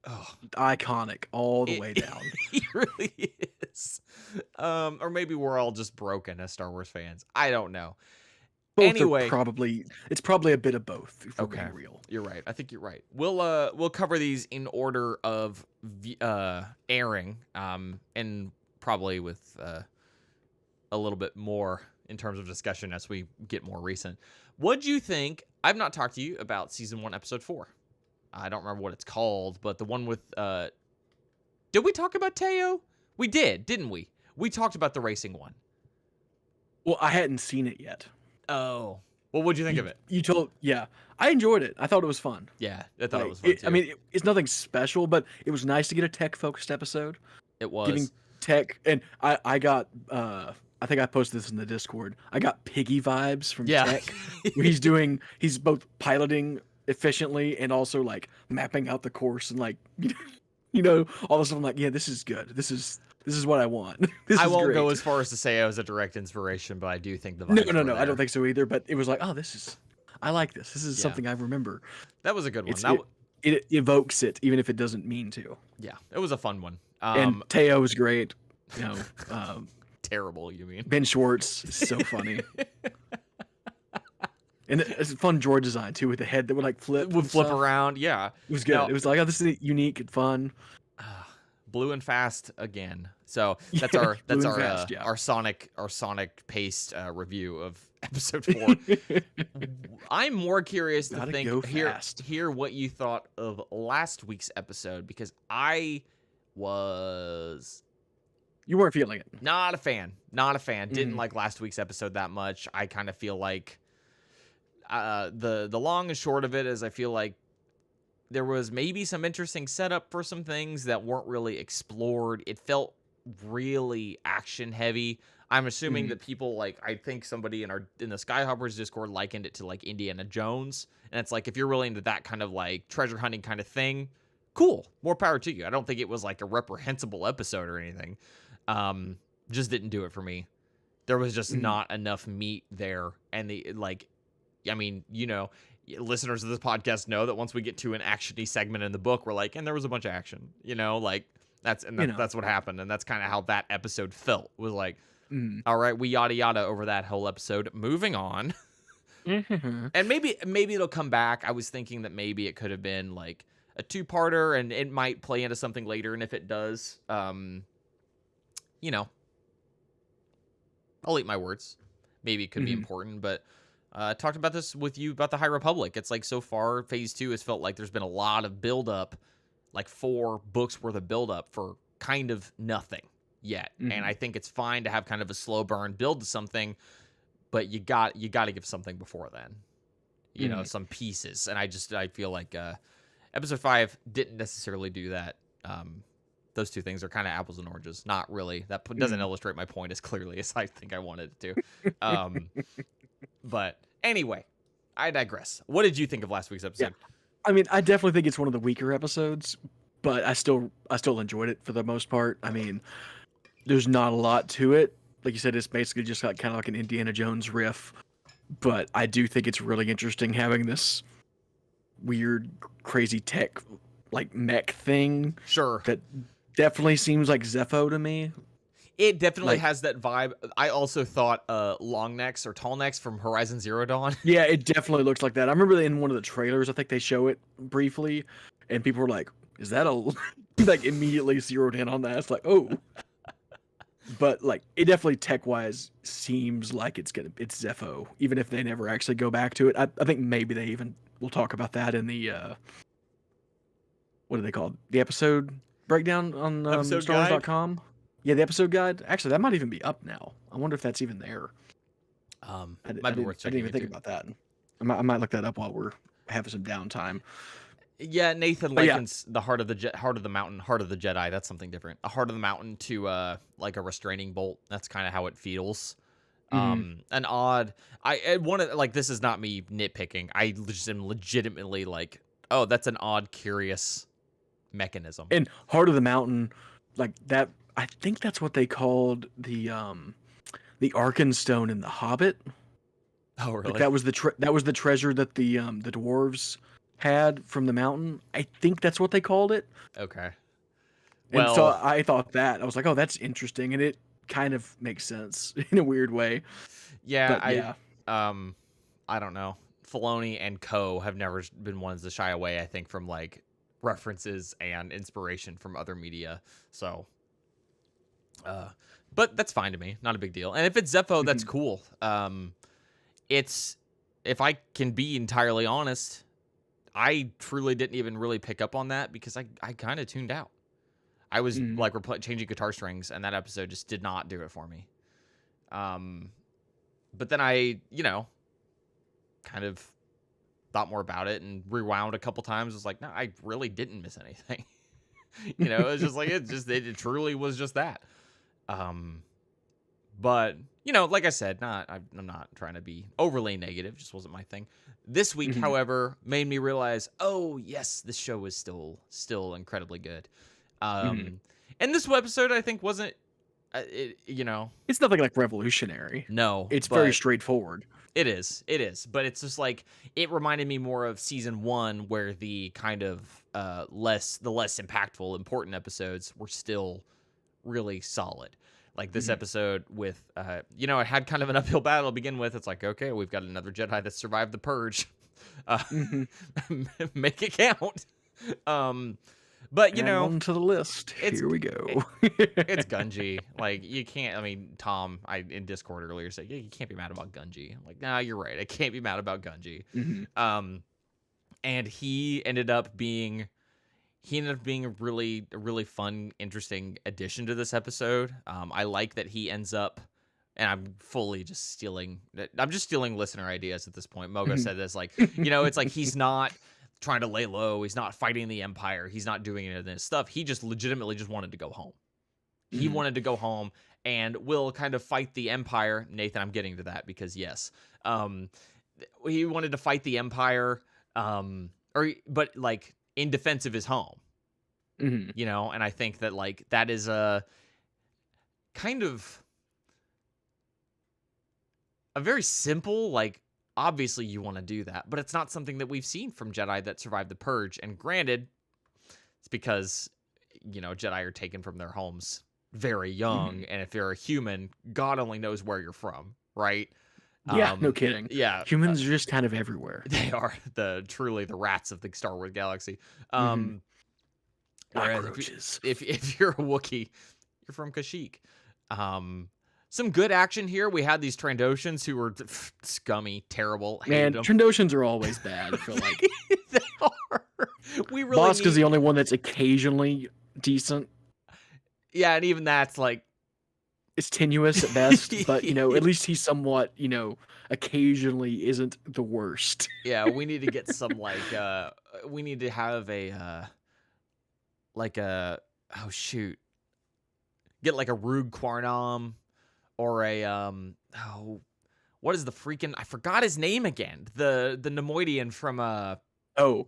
Oh, iconic all the way down. He really is. Or maybe we're all just broken as Star Wars fans. I don't know. Both Anyway, it's probably a bit of both. If we're being real. You're right. I think you're right. We'll cover these in order of airing, and probably with a little bit more in terms of discussion as we get more recent. What'd you think? I've not talked to you about season 1, episode 4. I don't remember what it's called, but the one with did we talk about Teo? We did, didn't we? We talked about the racing one. Well, I hadn't seen it yet. Oh. Well, what'd you think of it? Yeah. I enjoyed it. I thought it was fun. Yeah, I thought it was fun too. I mean, it's nothing special, but it was nice to get a tech-focused episode. It was. Getting tech, and I got, I think I posted this in the Discord. I got Piggy vibes from tech. Where he's both piloting efficiently and also like mapping out the course and like, all this stuff. I'm like, yeah, this is good. This is what I want. I won't go as far as to say it was a direct inspiration, but I do think the vibes No. I don't think so either. But it was like, oh, I like this. This is something I remember. That was a good one. It evokes it, even if it doesn't mean to. Yeah, it was a fun one. And Teo was great. Terrible, you mean? Ben Schwartz is so funny. And it's a fun droid design too, with the head that would like flip around. Yeah, it was good. It was like, oh, this is unique and fun. Blue and fast again. So that's our Sonic paced review of episode 4. I'm more curious to hear what you thought of last week's episode, because you weren't feeling it. Not a fan. Didn't like last week's episode that much. I kind of feel like the long and short of it is I feel like there was maybe some interesting setup for some things that weren't really explored. It felt really action heavy. I'm assuming that people I think somebody in the Skyhoppers Discord likened it to like Indiana Jones. And it's like, if you're really into that kind of like treasure hunting kind of thing, cool, more power to you. I don't think it was like a reprehensible episode or anything. Just didn't do it for me. There was just not enough meat there. And listeners of this podcast know that once we get to an action-y segment in the book, we're like, and there was a bunch of action, that's what happened. And that's kind of how that episode felt. It was like, all right, we yada yada over that whole episode. Moving on. And maybe it'll come back. I was thinking that maybe it could have been like a 2-parter, and it might play into something later. And if it does, I'll eat my words. Maybe it could be important, but I talked about this with you about the High Republic. It's like, so far, Phase 2 has felt like there's been a lot of build-up, like 4 books worth of build-up for kind of nothing yet. And I think it's fine to have kind of a slow burn build to something, but you got to give something before then, some pieces. And I feel like episode 5 didn't necessarily do that. Those two things are kind of apples and oranges. Not really. That doesn't illustrate my point as clearly as I think I wanted it to. But anyway, I digress. What did you think of last week's episode? I mean, I definitely think it's one of the weaker episodes, but I still enjoyed it for the most part. I mean, there's not a lot to it. Like you said, it's basically just like kind of like an Indiana Jones riff. But I do think it's really interesting having this weird, crazy tech, like mech thing. Sure. That definitely seems like Zepho to me. It definitely Like- has that vibe. I also thought long necks or tall necks from Horizon Zero Dawn. Yeah, it definitely looks like that. I remember in one of the trailers, I think they show it briefly, and people were like, "Is that a?" Like immediately zeroed in on that. It's like, oh. But like, it definitely tech-wise seems like it's Zepho, even if they never actually go back to it. I think maybe they even will talk about that in the what are they called? The episode breakdown on Episode StarWars.com. Yeah, the episode guide. Actually, that might even be up now. I wonder if that's even there. Might be worth I checking. didn't even think about that. I might look that up while we're having some downtime. Yeah, Nathan But yeah. likens the heart of the mountain, heart of the Jedi. That's something different. A heart of the mountain to like a restraining bolt. That's kind of how it feels. An odd. I want to like. This is not me nitpicking. I just am legitimately like, oh, that's an odd, curious mechanism. And Heart of the Mountain, like that. I think that's what they called the Arkenstone in the Hobbit. Oh, really? Like that was the treasure that the dwarves had from the mountain. I think that's what they called it. Okay. And so I thought that. I was like, oh, that's interesting, and it kind of makes sense in a weird way. Yeah, But, yeah. I don't know. Filoni and co have never been ones to shy away, I think, from like references and inspiration from other media. So, but that's fine to me. Not a big deal. And if it's Zepho, that's cool. It's, if I can be entirely honest, I truly didn't even really pick up on that because I kind of tuned out. I was like changing guitar strings, and that episode just did not do it for me. But then I, kind of thought more about it and rewound a couple times. I was like, no, I really didn't miss anything. It was just like, it truly was just that. But like I said, I'm not trying to be overly negative. Just wasn't my thing. This week, however, made me realize, oh yes, this show is still incredibly good. And this episode, I think, wasn't. It's nothing like revolutionary. No, it's very straightforward. It is, but it's just like it reminded me more of season 1, where the kind of less impactful, important episodes were still really solid. Like this episode with, it had kind of an uphill battle to begin with. It's like, okay, we've got another Jedi that survived the purge. Make it count. But on to the list. Here we go. It's Gunji. Like you can't. I mean, Tom, in Discord earlier said, yeah, you can't be mad about Gunji. I'm like, nah, you're right. I can't be mad about Gunji. And he ended up being a really fun, interesting addition to this episode. I like that he ends up, and I'm fully just stealing. I'm just stealing listener ideas at this point. Mogo said this, like, it's like he's not trying to lay low. He's not fighting the Empire. He's not doing any of this stuff. He just legitimately just wanted to go home. He wanted to go home and will kind of fight the Empire. Nathan, I'm getting to that because yes, he wanted to fight the Empire, but like in defense of his home, and I think that like that is a kind of a very simple, like, obviously you want to do that, but it's not something that we've seen from Jedi that survived the purge. And granted, it's because, Jedi are taken from their homes very young. And if you're a human, God only knows where you're from, right? Yeah, no kidding. Yeah. Humans are just kind of everywhere. They are truly the rats of the Star Wars galaxy. Cockroaches. If you're a Wookiee, you're from Kashyyyk. Some good action here. We had these Trandoshans who were scummy, terrible. Man, Trandoshans are always bad, I feel like. They are. We really Bosca's the only one that's occasionally decent. Yeah, and even that's like... It's tenuous at best, but, at least he's somewhat, occasionally isn't the worst. Yeah, we need to get some, like, we need to have a, oh, shoot. Get, like, a Roog Quarnam. Or a what is the freaking, I forgot his name again. The Nemoidian from Oh,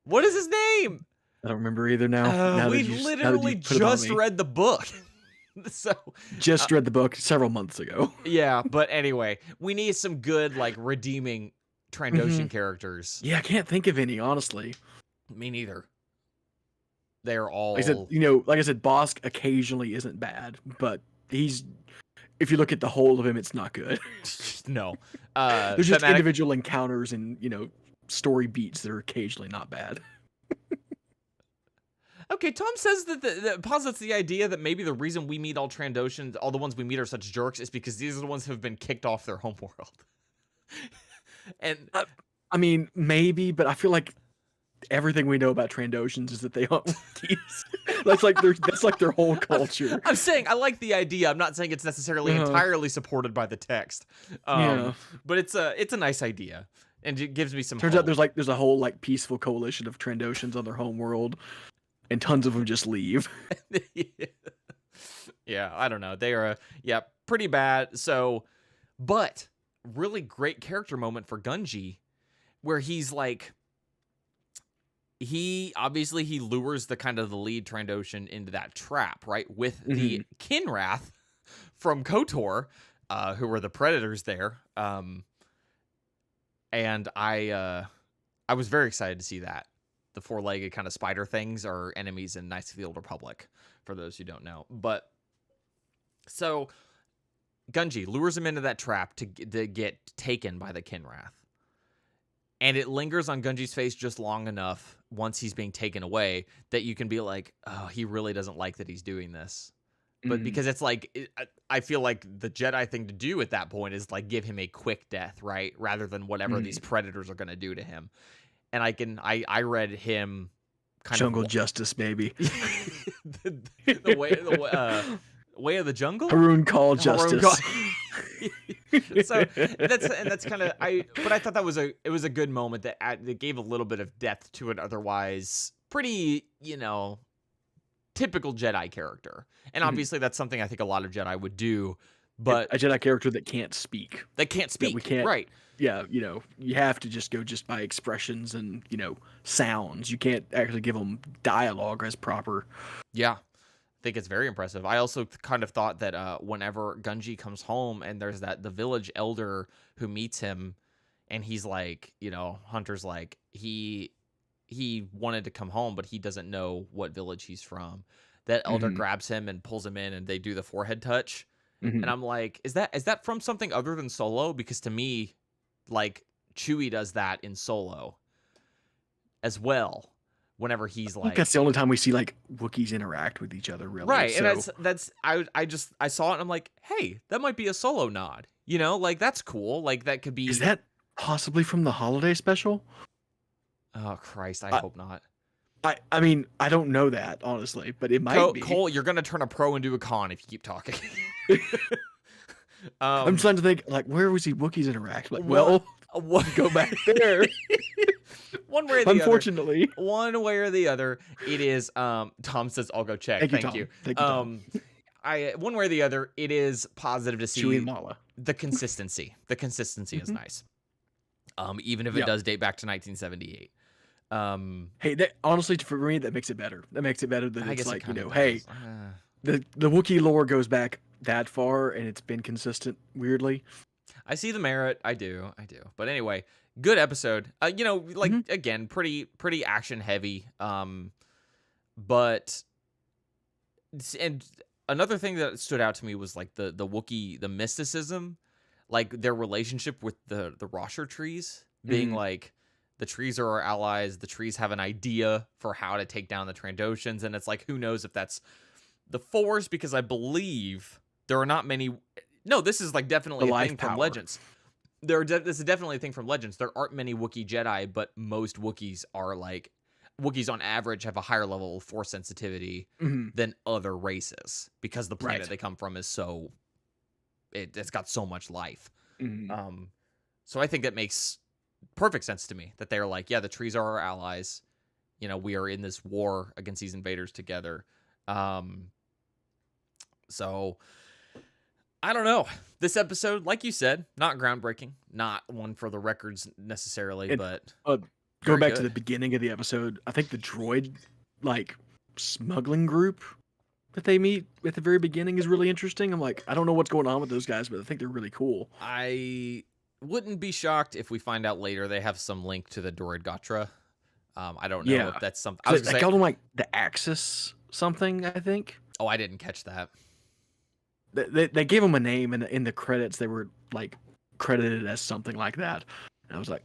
what is his name? I don't remember either now. We literally just read the book. So just read the book several months ago. Yeah, but anyway, we need some good like redeeming Trandoshan characters. Yeah, I can't think of any, honestly. Me neither. They're all Like I said, like I said, Bosk occasionally isn't bad, but if you look at the whole of him, it's not good. No. There's just individual encounters and, story beats that are occasionally not bad. Okay, Tom says that posits the idea that maybe the reason we meet all Trandoshans, all the ones we meet are such jerks, is because these are the ones who have been kicked off their homeworld. And I mean, maybe, but I feel like everything we know about Trandoshans is that they hunt Wookiees. that's like their whole culture. I'm saying I like the idea. I'm not saying it's necessarily entirely supported by the text. But it's a nice idea, and it gives me some. Turns out there's a whole like peaceful coalition of Trandoshans on their homeworld. And tons of them just leave. Yeah, I don't know. They are, pretty bad. So, but really great character moment for Gunji, where he's like, he lures the kind of the lead Trandoshan into that trap, right? With the Kinrath from KOTOR, who were the predators there. And I was very excited to see that. The four-legged kind of spider things are enemies in Knights of the Old Republic, for those who don't know. But so Gunji lures him into that trap to get taken by the Kinrath. And it lingers on Gunji's face just long enough once he's being taken away that you can be like, oh, he really doesn't like that he's doing this. But because it's like, I feel like the Jedi thing to do at that point is like give him a quick death, right? Rather than whatever these predators are going to do to him. And I read him kind Jungle Justice, baby. the way of the jungle. Harun Call Justice. So that's kind of but I thought it was a good moment that gave a little bit of depth to an otherwise pretty typical Jedi character, and obviously that's something I think a lot of Jedi would do. But a Jedi character that can't speak. We can't. Right. Yeah, you have to just go just by expressions and, sounds. You can't actually give them dialogue as proper. Yeah. I think it's very impressive. I also kind of thought that whenever Gunji comes home and there's the village elder who meets him and he's like, Hunter's like, he wanted to come home, but he doesn't know what village he's from. That elder grabs him and pulls him in and they do the forehead touch. And I'm like, is that from something other than Solo? Because to me, like Chewie does that in Solo as well. Whenever he's like, I think that's the only time we see like Wookiees interact with each other, really. Right, so. And that's I saw it and I'm like, hey, that might be a Solo nod. Like that's cool. Like that could be. Is that possibly from the holiday special? Oh Christ, I hope not. I mean, I don't know that honestly, but it might be. Cole, you're gonna turn a pro into a con if you keep talking. I'm trying to think, like, where we see Wookiees interact. Like, go back there. One way or the Unfortunately. other. One way or the other, it is. Tom says, "I'll go check." Thank you. Thank you, Tom. One way or the other, it is positive to see Chewie and Mala. The consistency. The consistency is nice. Even if it does date back to 1978. Hey, honestly, for me, that makes it better. That makes it better than it's like, hey, the Wookiee lore goes back that far and it's been consistent weirdly. I see the merit. I do. But anyway, good episode. Again, pretty action heavy. But and another thing that stood out to me was like the Wookiee, the mysticism, like their relationship with the Rosher trees being like, the trees are our allies. The trees have an idea for how to take down the Trandoshans. And it's like, who knows if that's the Force, because I believe there are not many. No, this is like definitely a thing from Legends. This is definitely a thing from Legends. There aren't many Wookiee Jedi, but most Wookiees are like, Wookiees on average have a higher level of Force sensitivity than other races because the planet they come from is so, it's got so much life. So I think that makes perfect sense to me that they're like, yeah, the trees are our allies. We are in this war against these invaders together. So I don't know. This episode, like you said, not groundbreaking, not one for the records necessarily, And but uh, very going back to the good. beginning of the episode, I think the droid like smuggling group that they meet at the very beginning is really interesting. I'm like, I don't know what's going on with those guys, but I think they're really cool. I wouldn't be shocked if we find out later they have some link to the droid Gatra. I don't know if that's something. I was They gonna say, called them like the Axis something, I think. oh, I didn't catch that. They gave them a name, and in the credits they were like credited as something like that. And I was like,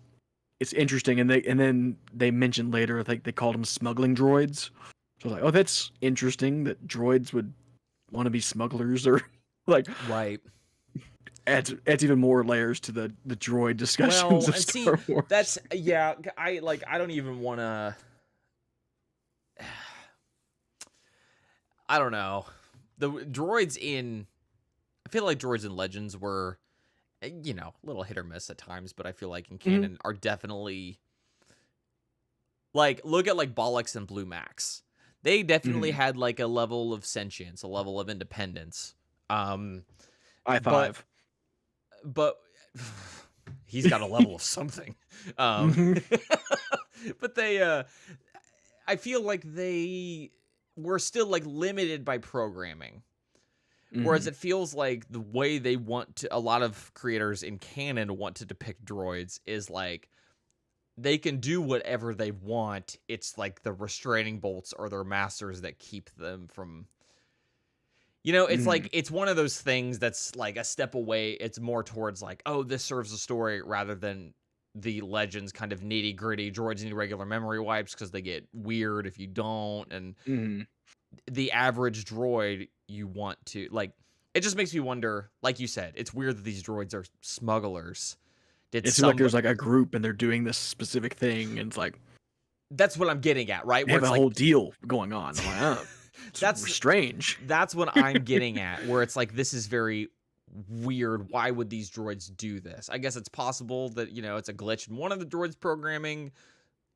it's interesting. And then they mentioned later, I think they called them smuggling droids. So I was like, oh, that's interesting that droids would want to be smugglers, or like Right. adds even more layers to the droid discussions of Star Wars. That's I don't even want to. I don't know. The droids in. I feel like droids in Legends were, a little hit or miss at times, but I feel like in canon are definitely. Like, look at like Bollocks and Blue Max. They definitely had like a level of sentience, a level of independence. I5. But he's got a level of something. But they, I feel like they were still like limited by programming. Whereas it feels like the way they want to, a lot of creators in canon want to depict droids is like they can do whatever they want. It's like the restraining bolts or their masters that keep them from. It's like, it's one of those things that's like a step away. It's more towards like, oh, this serves a story rather than the Legends kind of nitty gritty. Droids need regular memory wipes because they get weird if you don't. And the average droid, you want to like, it just makes me wonder, like you said, it's weird that these droids are smugglers. It seems like there's like a group and they're doing this specific thing. And it's like, that's what I'm getting at, right? They have a whole deal going on. I'm like, oh. That's strange. That's what I'm getting at, where it's like, this is very weird. Why would these droids do this? I guess it's possible that, it's a glitch in one of the droids' programming,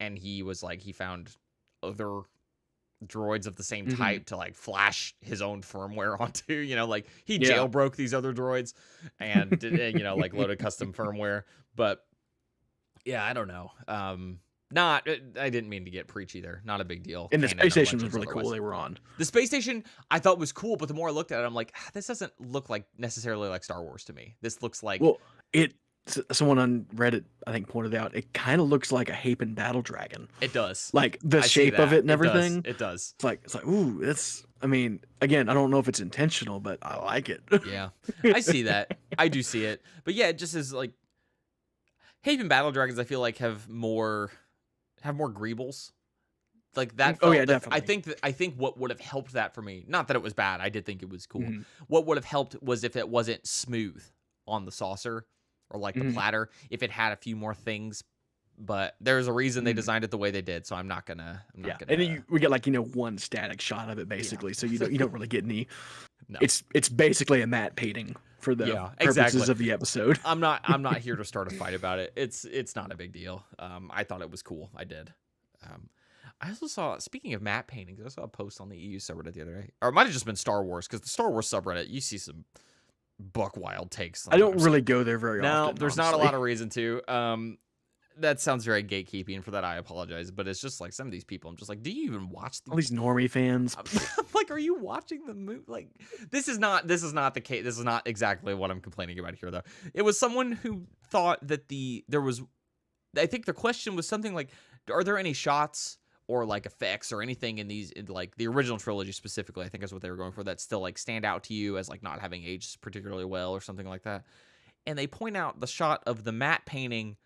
and he was like, he found other droids of the same type to like flash his own firmware onto, like he jailbroke these other droids and did, like loaded custom firmware. But yeah, I don't know. I didn't mean to get preachy there. Not a big deal. And the space station was really cool they were on. The space station I thought was cool, but the more I looked at it, I'm like, this doesn't look like necessarily like Star Wars to me. This looks like, well, someone on Reddit I think pointed out it kind of looks like a Hapen battle dragon. It does. Like the shape of it and everything. It does. It's like ooh, I mean, again, I don't know if it's intentional, but I like it. Yeah. I see that. I do see it. But yeah, it just is like Haven battle dragons I feel like have more greebles. Like that Oh yeah, definitely. I think what would have helped that for me, not that it was bad, I did think it was cool. What would have helped was if it wasn't smooth on the saucer or like the platter, if it had a few more things. But there's a reason they designed it the way they did, so I'm not gonna. And then we get like one static shot of it basically, so you don't really get any. No. It's basically a matte painting for the purposes of the episode. I'm not here to start a fight about it. It's not a big deal. I thought it was cool. I did. I also saw, speaking of matte paintings, I saw a post on the EU subreddit the other day, or it might have just been Star Wars, because the Star Wars subreddit, you see some buck wild takes. Sometimes. I don't really go there very often. No, there's not a lot of reason to. That sounds very gatekeeping. For that, I apologize. But it's just like some of these people, I'm just like, do you even watch all these normie fans? I'm like, are you watching the movie? Like, this is not the case. This is not exactly what I'm complaining about here, though. It was someone who thought that I think the question was something like, are there any shots or like effects or anything in like the original trilogy specifically, I think is what they were going for, that still like stand out to you as like not having aged particularly well or something like that. And they point out the shot of the matte painting.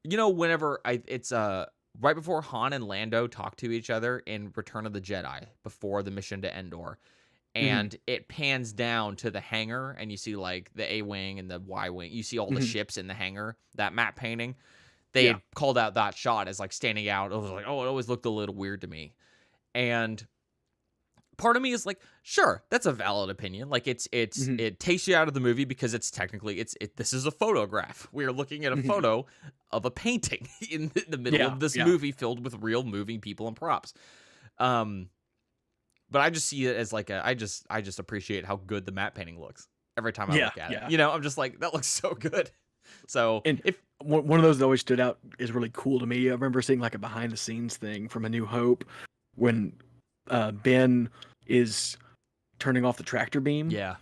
Whenever it's right before Han and Lando talk to each other in Return of the Jedi before the mission to Endor, and it pans down to the hangar, and you see like the A-wing and the Y-wing. You see all the ships in the hangar. That matte painting, they had called out that shot as like standing out. It was like, oh, it always looked a little weird to me, and part of me is like, sure, that's a valid opinion. Like it takes you out of the movie because it's technically this is a photograph. We are looking at a photo of a painting in the middle of this movie filled with real moving people and props. But I just see it as like I just appreciate how good the matte painting looks. every time I Yeah, look at it. yeah. You know, I'm just like, that looks so good. So And if one of those that always stood out is really cool to me. I remember seeing like a behind the scenes thing from A New Hope when Ben is turning off the tractor beam. yeah,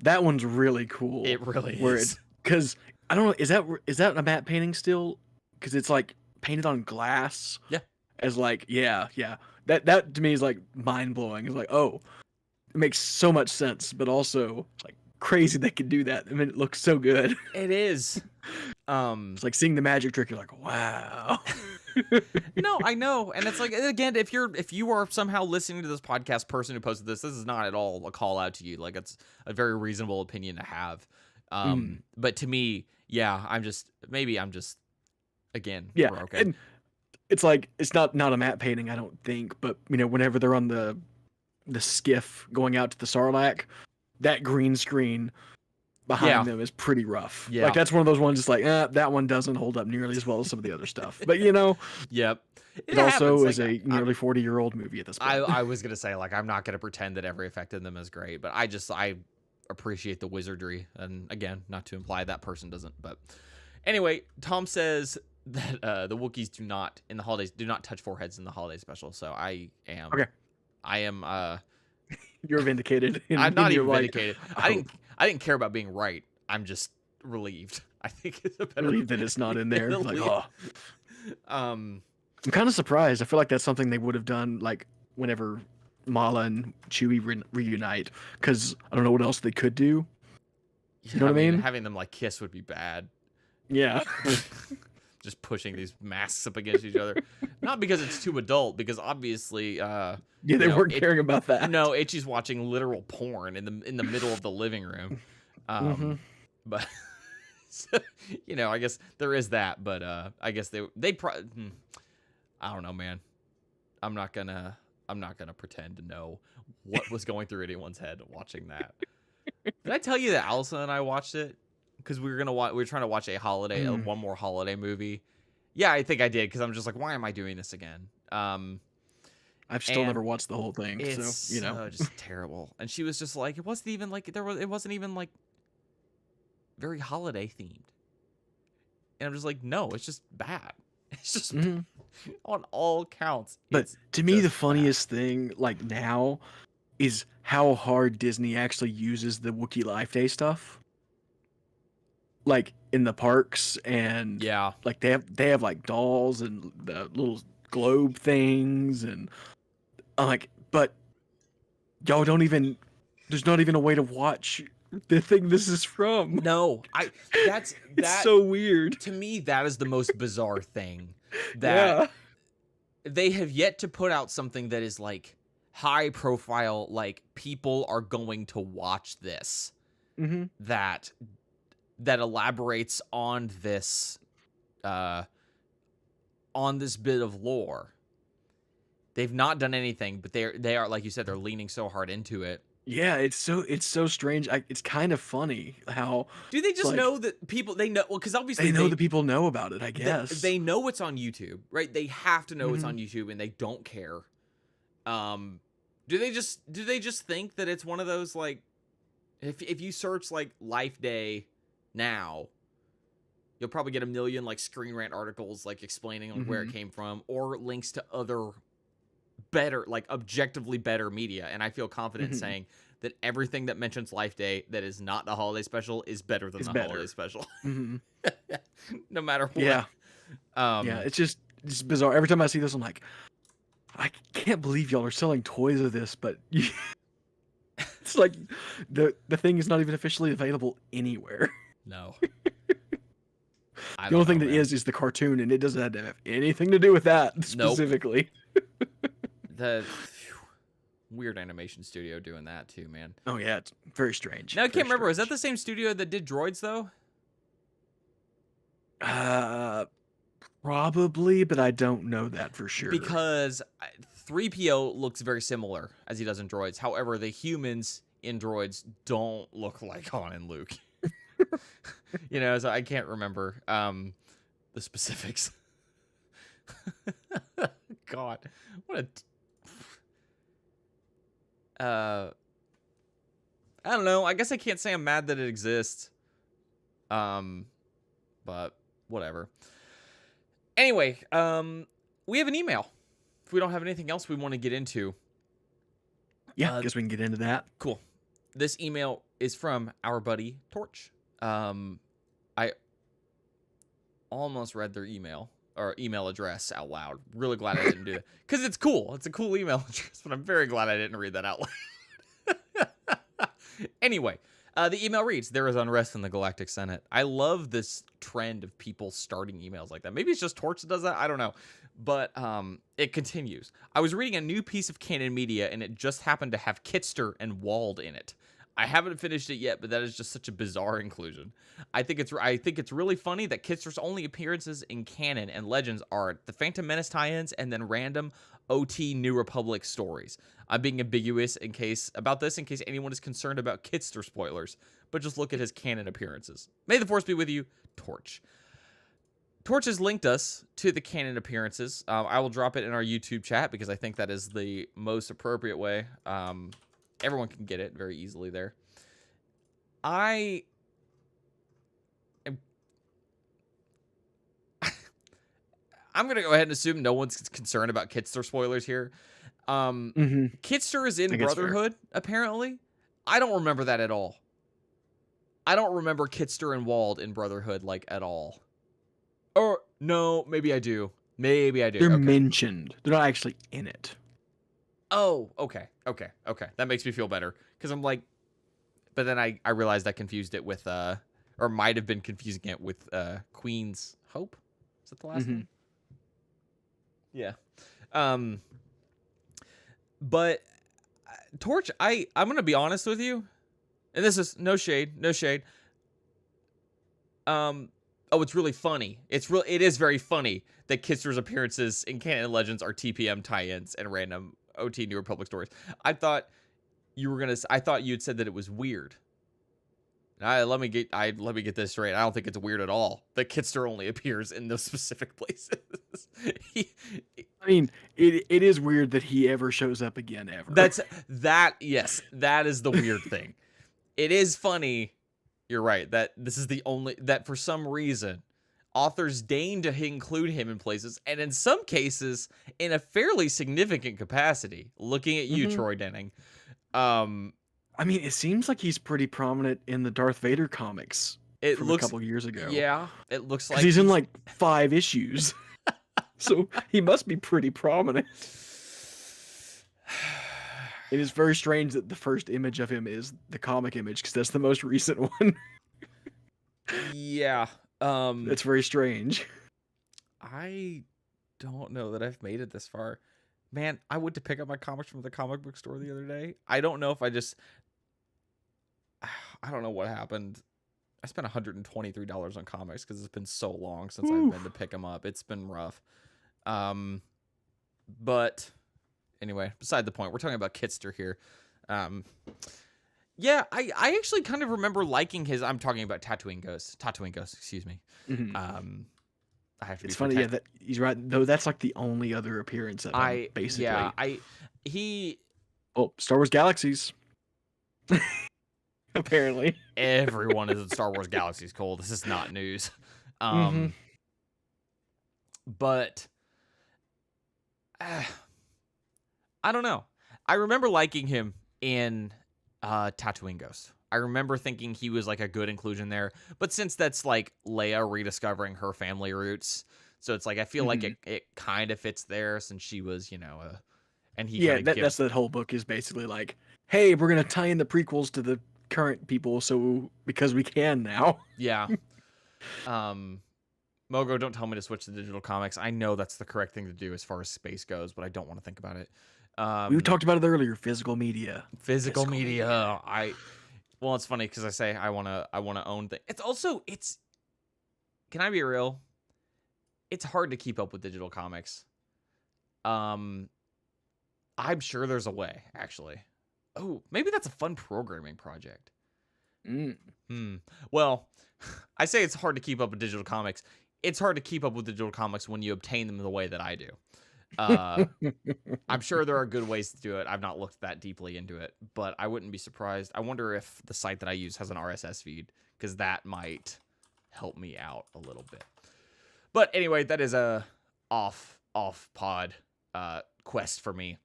That one's really cool. it really Where is. because I don't know, is that a matte painting still? Because it's like painted on glass. Yeah. As like yeah. That to me is like mind blowing. It's like, oh, it makes so much sense, but also like crazy they could do that. I mean, it looks so good. It is. It's like seeing the magic trick. You're like, wow. No, I know. And it's like, again, if you are somehow listening to this podcast, person who posted this is not at all a call out to you. Like, it's a very reasonable opinion to have. But to me, yeah, I'm just again, Yeah, broken. and it's like it's not a matte painting, I don't think, but you know, whenever they're on the skiff going out to the Sarlacc, that green screen behind Yeah. them is pretty rough. Yeah. Like that's one of those ones. It's like that one doesn't hold up nearly as well as some of the other stuff. But you know, Yep. it also happens. is a nearly 40-year-old movie at this point. I was gonna say, like, I'm not gonna pretend that every effect in them is great, but I appreciate the wizardry. And again, not to imply that person doesn't, but anyway, Tom says that the Wookiees do not touch foreheads in the holiday special. So I am Okay. You're vindicated. I'm not even like, vindicated. I didn't care about being right. I'm just relieved. I think it's a better relieved that it's not in there. Like, oh. Um, I'm kind of surprised. I feel like that's something they would have done like whenever Mala and Chewie reunite, because I don't know what else they could do. You know what I mean? Having them like kiss would be bad. Yeah. Just pushing these masks up against each other. Not because it's too adult, because obviously yeah, they weren't caring about that. No, Itchy's watching literal porn in the middle of the living room. But so, you know, I guess there is that, but I guess they probably I don't know, man. I'm not gonna pretend to know what was going through anyone's head watching that. Did I tell you that Allison and I watched it? Because we were trying to watch one more holiday movie. Yeah, I think I did, because I'm just like, why am I doing this again? I've still never watched the whole thing, it's so you know, just terrible. And she was just like, it wasn't even like very holiday themed. And I'm just like, no, it's just bad. It's just on all counts. But to me, the funniest thing like now is how hard Disney actually uses the Wookiee Life Day stuff. Like in the parks, and yeah, like they have like dolls and the little globe things, and I'm like, but y'all don't even. There's not even a way to watch the thing this is from. No, it's so weird. To me, that is the most bizarre thing. That they have yet to put out something that is like high profile, like people are going to watch this. That elaborates on this bit of lore. They've not done anything, but they are, like you said, they're leaning so hard into it. Yeah, it's so strange. It's kind of funny how. Do they just know that people they know? Well, because obviously they know that people know about it. I guess they know it's on YouTube, right? They have to know it's on YouTube, and they don't care. Do they just think that it's one of those, like, if you search like Life Day now, you'll probably get a million like Screen Rant articles like explaining like where it came from, or links to other better, like objectively better media. And I feel confident saying that everything that mentions Life Day that is not the holiday special is better than holiday special. No matter what. Yeah. It's bizarre. Every time I see this, I'm like, I can't believe y'all are selling toys of this, but it's like the thing is not even officially available anywhere. No. The only thing that is the cartoon, and it doesn't have to have anything to do with that specifically. The weird animation studio doing that too, man. Oh yeah, it's very strange. Now I can't remember. Is that the same studio that did Droids though? Probably, but I don't know that for sure. Because 3PO looks very similar as he does in Droids. However, the humans in Droids don't look like Han and Luke. You know, so I can't remember the specifics. God, what a I don't know. I guess I can't say I'm mad that it exists. But whatever. Anyway, we have an email. If we don't have anything else we want to get into. Yeah, I guess we can get into that. Cool. This email is from our buddy Torch. I almost read their email or email address out loud. Really glad I didn't do that because it's cool. It's a cool email address, but I'm very glad I didn't read that out loud. Anyway, the email reads, "There is unrest in the Galactic Senate." I love this trend of people starting emails like that. Maybe it's just Torch that does that. I don't know. But it continues. "I was reading a new piece of canon media, and it just happened to have Kitster and Wald in it. I haven't finished it yet, but that is just such a bizarre inclusion. I think it's really funny that Kitster's only appearances in canon and Legends are the Phantom Menace tie-ins and then random OT New Republic stories. I'm being ambiguous in case anyone is concerned about Kitster spoilers, but just look at his canon appearances. May the Force be with you, Torch." Torch has linked us to the canon appearances. I will drop it in our YouTube chat because I think that is the most appropriate way. Everyone can get it very easily there. I'm going to go ahead and assume no one's concerned about Kitster spoilers here. Kitster is in Brotherhood, apparently. I don't remember that at all. I don't remember Kitster and Wald in Brotherhood, like, at all. Or, no, maybe I do. Maybe I do. They're mentioned. They're not actually in it. Oh, okay. That makes me feel better. Because I'm like, but then I realized I confused it with, or might have been confusing it with Queen's Hope. Is that the last name? Yeah. But Torch, I'm going to be honest with you. And this is no shade. Oh, it's really funny. It is very funny that Kitster's appearances in canon and Legends are TPM tie-ins and random OT New Republic stories. I thought you had said that it was weird. Let me get this straight. I don't think it's weird at all that Kitster only appears in those specific places. I mean, it is weird that he ever shows up again ever. Yes, that is the weird thing. It is funny. You're right that this is the only that for some reason authors deign to include him in places, and in some cases in a fairly significant capacity. Looking at you, Troy Denning. I mean, it seems like he's pretty prominent in the Darth Vader comics from a couple years ago. Yeah, it looks like he's in like 5 issues, so he must be pretty prominent. It is very strange that the first image of him is the comic image, because that's the most recent one. Yeah. That's very strange. I don't know that I've made it this far. Man, I went to pick up my comics from the comic book store the other day. I don't know if I don't know what happened. I spent $123 on comics because it's been so long since I've been to pick them up. It's been rough. But anyway, beside the point, we're talking about Kitster here. Yeah, I actually kind of remember liking his. I'm talking about Tatooine Ghost, excuse me. I have to. It's funny, yeah, that he's right. Though that's like the only other appearance of him, basically. Yeah, Star Wars Galaxies. Apparently, everyone is in Star Wars Galaxies. Cole, this is not news. But I don't know. I remember liking him in Tatooine Ghost. I remember thinking he was like a good inclusion there. But since that's like Leia rediscovering her family roots, so it's like I feel like it kind of fits there since she was, and he that's the whole book is basically like, hey, we're gonna tie in the prequels to the current people, so because we can now. Yeah. Mogo, don't tell me to switch to digital comics. I know that's the correct thing to do as far as space goes, but I don't want to think about it. We talked about it earlier. Physical media. Physical media. Well, it's funny because I say I want to own things. Can I be real? It's hard to keep up with digital comics. I'm sure there's a way, actually. Oh, maybe that's a fun programming project. Well, I say it's hard to keep up with digital comics. It's hard to keep up with digital comics when you obtain them the way that I do. I'm sure there are good ways to do it. I've not looked that deeply into it, but I wouldn't be surprised. I wonder if the site that I use has an RSS feed, because that might help me out a little bit. But anyway, that is a off pod quest for me.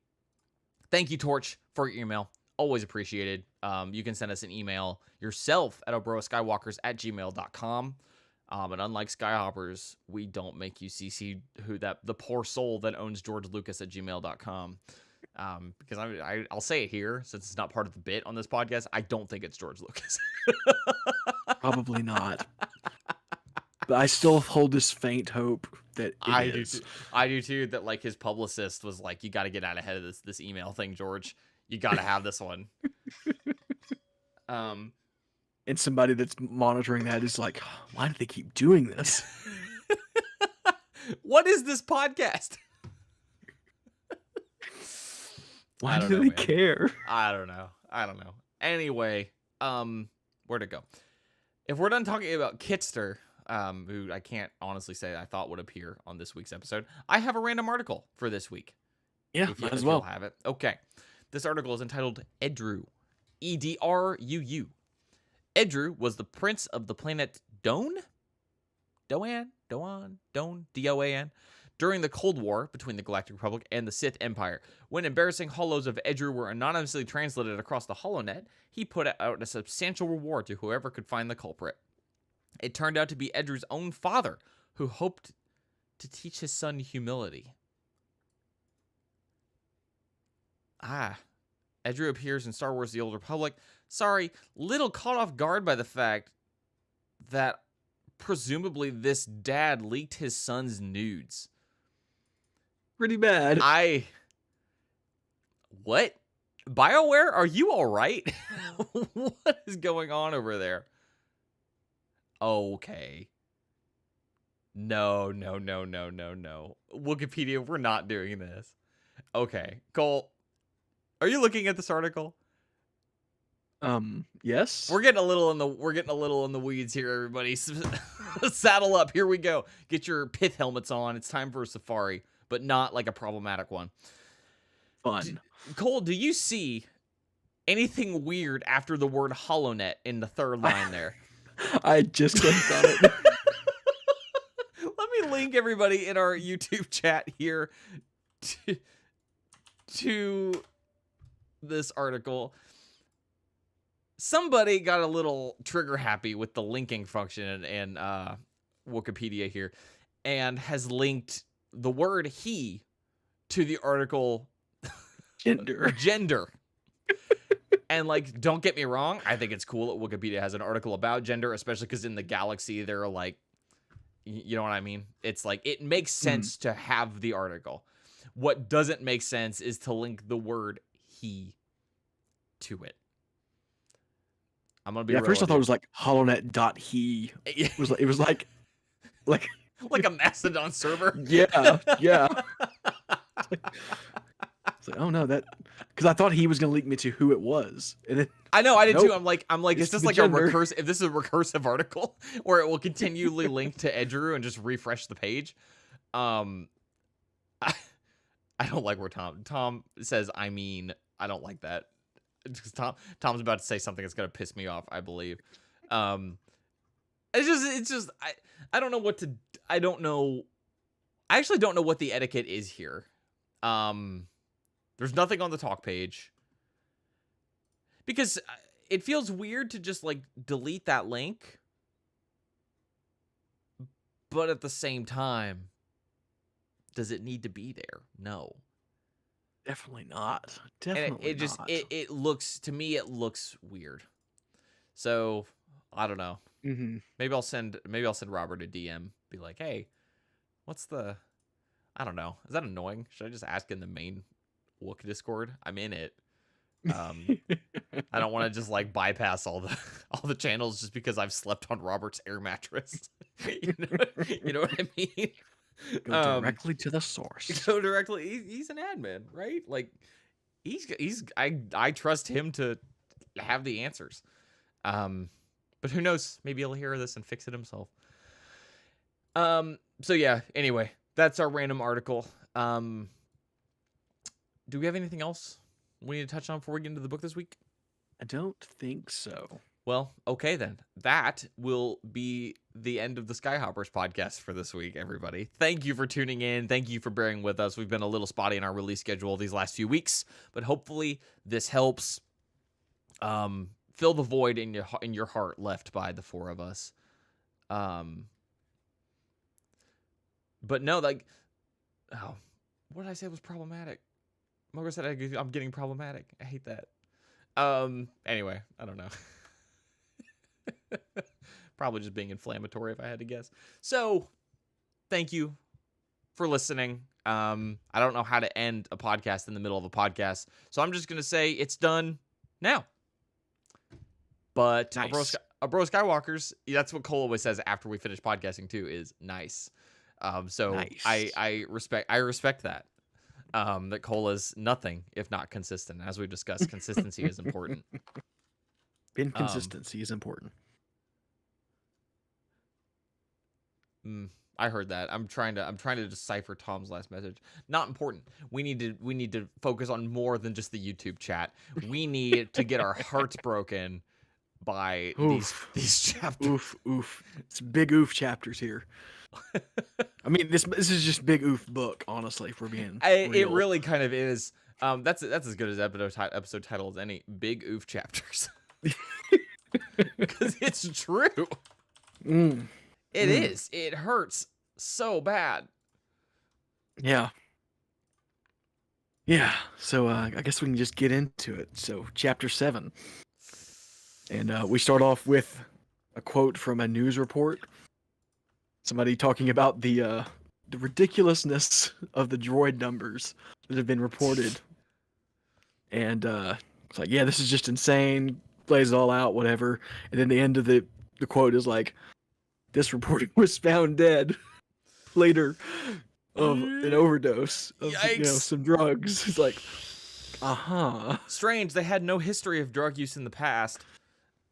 Thank you, Torch, for your email. Always appreciated. You can send us an email yourself at obroa-skywalkers@gmail.com. And unlike Skyhoppers, we don't make you CC the poor soul that owns George Lucas at gmail.com. Because I'll say it here, since it's not part of the bit on this podcast, I don't think it's George Lucas. Probably not. But I still hold this faint hope that it is. I do too, that like his publicist was like, you got to get out ahead of this email thing, George. You got to have this one. And somebody that's monitoring that is like, why do they keep doing this? What is this podcast? Why do they care? I don't know. Anyway, where'd it go? If we're done talking about Kitster, who I can't honestly say I thought would appear on this week's episode, I have a random article for this week. Yeah, if you as well have it. Okay. This article is entitled Edru. Edruu. Edru was the prince of the planet Doan, during the Cold War between the Galactic Republic and the Sith Empire. When embarrassing hollows of Edru were anonymously translated across the HoloNet, he put out a substantial reward to whoever could find the culprit. It turned out to be Edru's own father, who hoped to teach his son humility. Edru appears in Star Wars The Old Republic. Sorry, little caught off guard by the fact that presumably this dad leaked his son's nudes. Pretty bad. What? BioWare, are you all right? What is going on over there? Okay. No. Wikipedia, we're not doing this. Okay, Cole, are you looking at this article? Yes. We're getting a little in the weeds here, everybody. Saddle up. Here we go. Get your pith helmets on. It's time for a safari, but not like a problematic one. Fun. Cole, do you see anything weird after the word HoloNet in the third line there? I just clicked on it. Let me link everybody in our YouTube chat here to this article. Somebody got a little trigger happy with the linking function in Wikipedia here, and has linked the word he to the article gender. And like, don't get me wrong, I think it's cool that Wikipedia has an article about gender, especially because in the galaxy they're like, you know what I mean? It's like, it makes sense to have the article. What doesn't make sense is to link the word he to it. I'm gonna be at first I thought it was like holonet.he. It was like like a Mastodon server. Yeah. It's like, oh no, that, because I thought he was gonna link me to who it was, and then I know I did nope, too. I'm like, is this like gender. If this is a recursive article where it will continually link to Edru and just refresh the page. I don't like where Tom says. I mean, I don't like that. Because Tom's about to say something that's gonna piss me off, I believe. It's just I don't know what to. I actually don't know what the etiquette is here. There's nothing on the talk page, because it feels weird to just like delete that link, but at the same time, does it need to be there? No. Definitely not. Definitely not. It looks, to me, it looks weird. So I don't know. Maybe I'll send Robert a DM. Be like, hey, what's the? I don't know. Is that annoying? Should I just ask in the main Wook Discord? I'm in it. I don't want to just like bypass all the channels just because I've slept on Robert's air mattress. you know what I mean? Go directly to the source. Go directly. He's an admin, right? Like I trust him to have the answers. But who knows? Maybe he'll hear this and fix it himself. So yeah. Anyway, that's our random article. Do we have anything else we need to touch on before we get into the book this week? I don't think so. Well, okay then. That will be the end of the Skyhoppers podcast for this week, everybody. Thank you for tuning in. Thank you for bearing with us. We've been a little spotty in our release schedule these last few weeks, but hopefully this helps fill the void in your heart left by the four of us. But no, like, oh, what did I say was problematic? Mogo said I'm getting problematic. I hate that. Anyway, I don't know. Probably just being inflammatory if I had to guess. So, thank you for listening. I don't know how to end a podcast in the middle of a podcast, so I'm just gonna say it's done now. But Nice. Obroa-Skywalkers, that's what Cole always says after we finish podcasting too, is nice. So Nice. I respect that. That Cole is nothing if not consistent. As we discussed, consistency is important. Inconsistency is important. I heard that. I'm trying to decipher Tom's last message. Not important. We need to focus on more than just the YouTube chat. We need to get our hearts broken by these chapters. Oof. It's big oof chapters here. I mean, this is just big oof book, honestly, if we're being real. It really kind of is. That's as good as episode title as any. Big oof chapters. Because it's true. It is. It hurts so bad. Yeah. So I guess we can just get into it. So chapter 7. And we start off with a quote from a news report. Somebody talking about the ridiculousness of the droid numbers that have been reported. And it's like, yeah, this is just insane. Plays it all out, whatever. And then the end of the quote is like, this reporter was found dead later of an overdose of some drugs. It's like, Strange. They had no history of drug use in the past.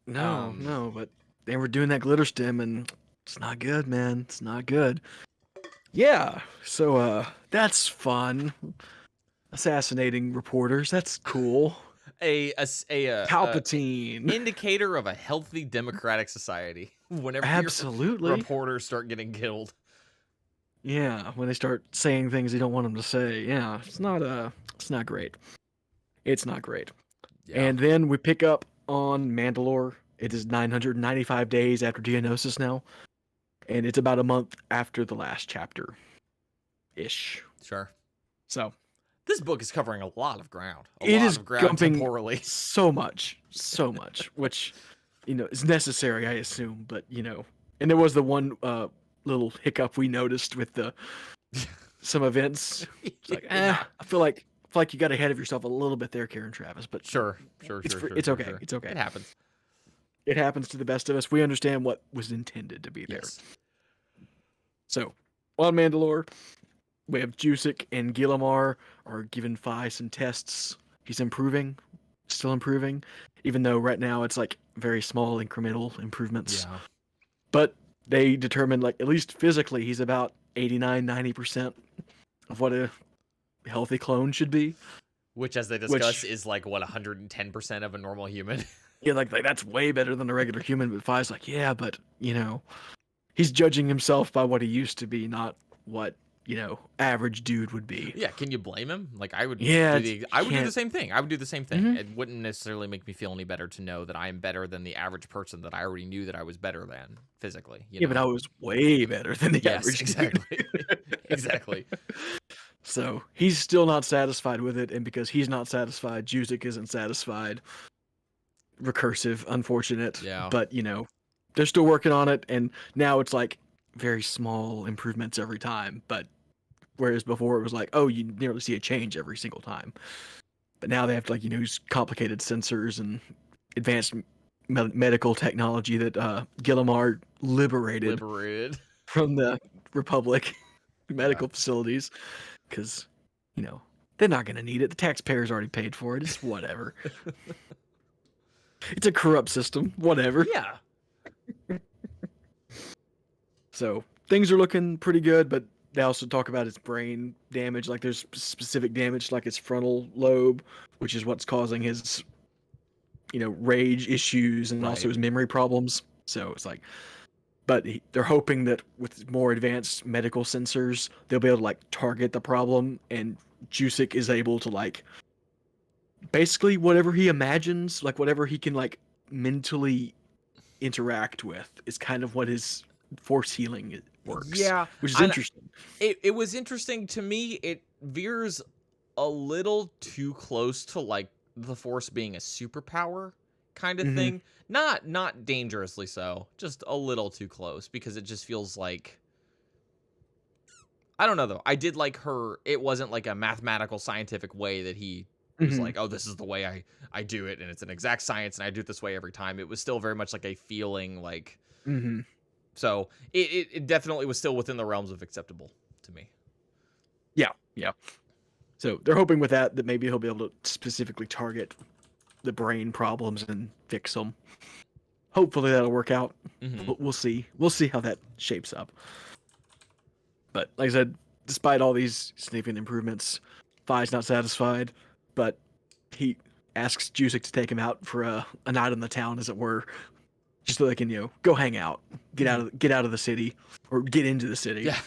No, but they were doing that glitter stem, and it's not good, man. It's not good. Yeah, so that's fun. Assassinating reporters, that's cool. A Palpatine. Indicator of a healthy democratic society. Whenever absolutely reporters start getting killed. Yeah, when they start saying things they don't want them to say. Yeah, it's not great. It's not great. Yeah. And then we pick up on Mandalore. It is 995 days after Geonosis now, and it's about a month after the last chapter ish. Sure. So this book is covering a lot of ground. It is jumping temporally. so much, which is necessary, I assume. But and there was the one little hiccup we noticed with some events. It's like, I feel like you got ahead of yourself a little bit there, Karen Travis. But sure. It's okay. Sure. It's okay. It happens. It happens to the best of us. We understand what was intended to be there. Yes. So on Mandalore, we have Jusik and Gillamar are giving Fi some tests. He's still improving, even though right now it's like very small incremental improvements. Yeah. But they determine, like, at least physically, he's about 89-90% of what a healthy clone should be. Which, as they discuss, is like, what, 110% of a normal human? Yeah, like that's way better than a regular human. But Fi's like, yeah, but he's judging himself by what he used to be, not what average dude would be. Yeah, can you blame him? Like, I would. Yeah, I would do the same thing. I would do the same thing. Mm-hmm. It wouldn't necessarily make me feel any better to know that I am better than the average person that I already knew that I was better than physically. Yeah, but I was way better than the average. Exactly. Exactly. So he's still not satisfied with it, and because he's not satisfied, Jusik isn't satisfied. Recursive, unfortunate. Yeah. But they're still working on it, and now it's like very small improvements every time. But whereas before it was like, oh, you nearly see a change every single time. But now they have to use complicated sensors and advanced medical technology that Gillamar liberated from the Republic medical facilities, because they're not going to need it. The taxpayers already paid for it. It's whatever. It's a corrupt system. Whatever. Yeah. So things are looking pretty good, but they also talk about his brain damage. Like there's specific damage, to, like his frontal lobe, which is what's causing his, rage issues and also Right. his memory problems. So it's like, but they're hoping that with more advanced medical sensors, they'll be able to like target the problem, and Jusik is able to like basically whatever he imagines, like whatever he can like mentally interact with, is kind of what his force healing works, Yeah, which is and interesting. it was interesting to me. It veers a little too close to like the Force being a superpower kind of Hmm. thing. Not dangerously so, just a little too close because it just feels like I don't know though. I did like her. It wasn't like a mathematical scientific way that he was Hmm. like, "Oh, this is the way I do it and it's an exact science and I do it this way every time." It was still very much like a feeling like Hmm. so it definitely was still within the realms of acceptable to me. Yeah, yeah. So they're hoping with that maybe he'll be able to specifically target the brain problems and fix them. Hopefully that'll work out. Mhm. We'll see. We'll see how that shapes up. But like I said, despite all these significant improvements, Fi's not satisfied. But he asks Jusik to take him out for a night in the town, as it were, just so they can go hang out, Mhm. get out of the city, or get into the city, Yeah.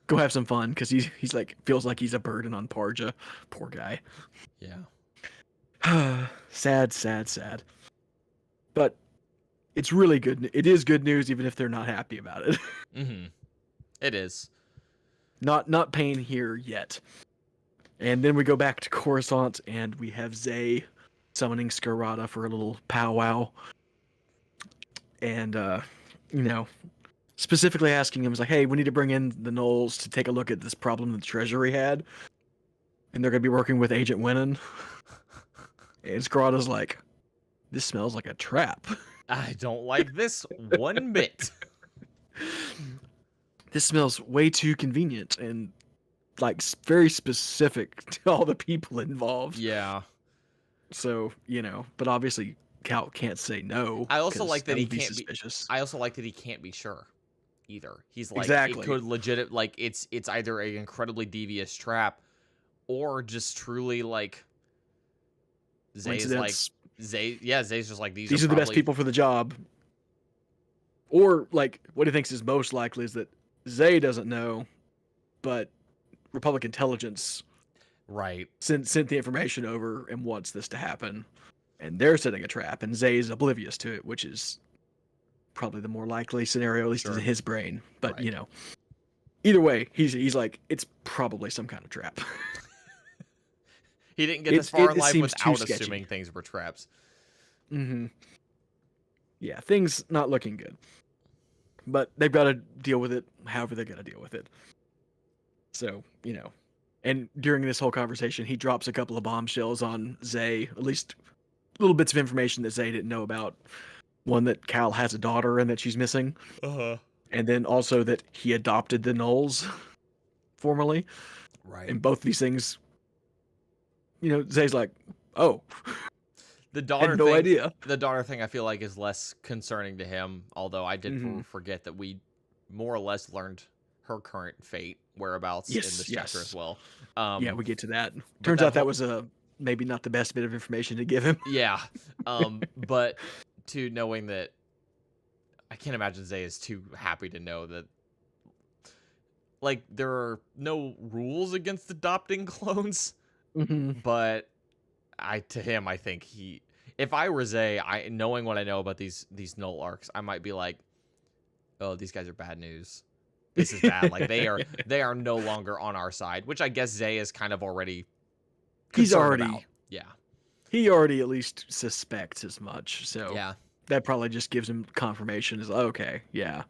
go have some fun, because he's like feels like he's a burden on Parja. Poor guy. Yeah. Sad, sad, sad. But it's really good. It is good news, even if they're not happy about it. Mhm. It is. Not pain here yet. And then we go back to Coruscant, and we have Zay summoning Scarada for a little powwow, and you know, specifically asking him, is like, "Hey, we need to bring in the Knolls to take a look at this problem the Treasury had, and they're gonna be working with Agent Winnan." And Scarada's like, "This smells like a trap. I don't like this one bit. This smells way too convenient and like very specific to all the people involved." Yeah. So, but obviously Cal can't say no I also because like that that he would be can't be suspicious. I also like that he can't be sure either. He's like it Exactly. could legit like it's either a incredibly devious trap or just truly like Zay's like Coincidence. Zay's just like these are These are the best probably people for the job. Or like what he thinks is most likely is that Zay doesn't know, but Republic intelligence right. sent the information over and wants this to happen. And they're setting a trap, and Zay is oblivious to it, which is probably the more likely scenario, at least in Sure. his brain. But Right. either way, he's like, it's probably some kind of trap. He didn't get this far in It life seems too without sketchy. assuming things were traps. Mm-hmm. Yeah, things not looking good. But they've got to deal with it however they're going to deal with it. So, and during this whole conversation, he drops a couple of bombshells on Zay, at least little bits of information that Zay didn't know about. One, that Cal has a daughter and that she's missing. Uh-huh. And then also that he adopted the Knolls formerly. Right. And both these things, Zay's like, oh, The had daughter no thing, idea. the daughter thing, I feel like is less concerning to him. Although I did Mhm. forget that we more or less learned her current fate, whereabouts in this chapter as Yes. well. Yeah, we get to that. But Turns that out that whole was maybe not the best bit of information to give him. yeah, but to knowing that, I can't imagine Zay is too happy to know that. Like there are no rules against adopting clones, Hmm. but to him, I think if I were Zay, knowing what I know about these null arcs, I might be like, oh, these guys are bad news. This is bad. Like they are no longer on our side, which I guess Zay is kind of already He's concerned already about. Yeah. he already at least suspects as much. So Yeah. that probably just gives him confirmation. Is okay, yeah.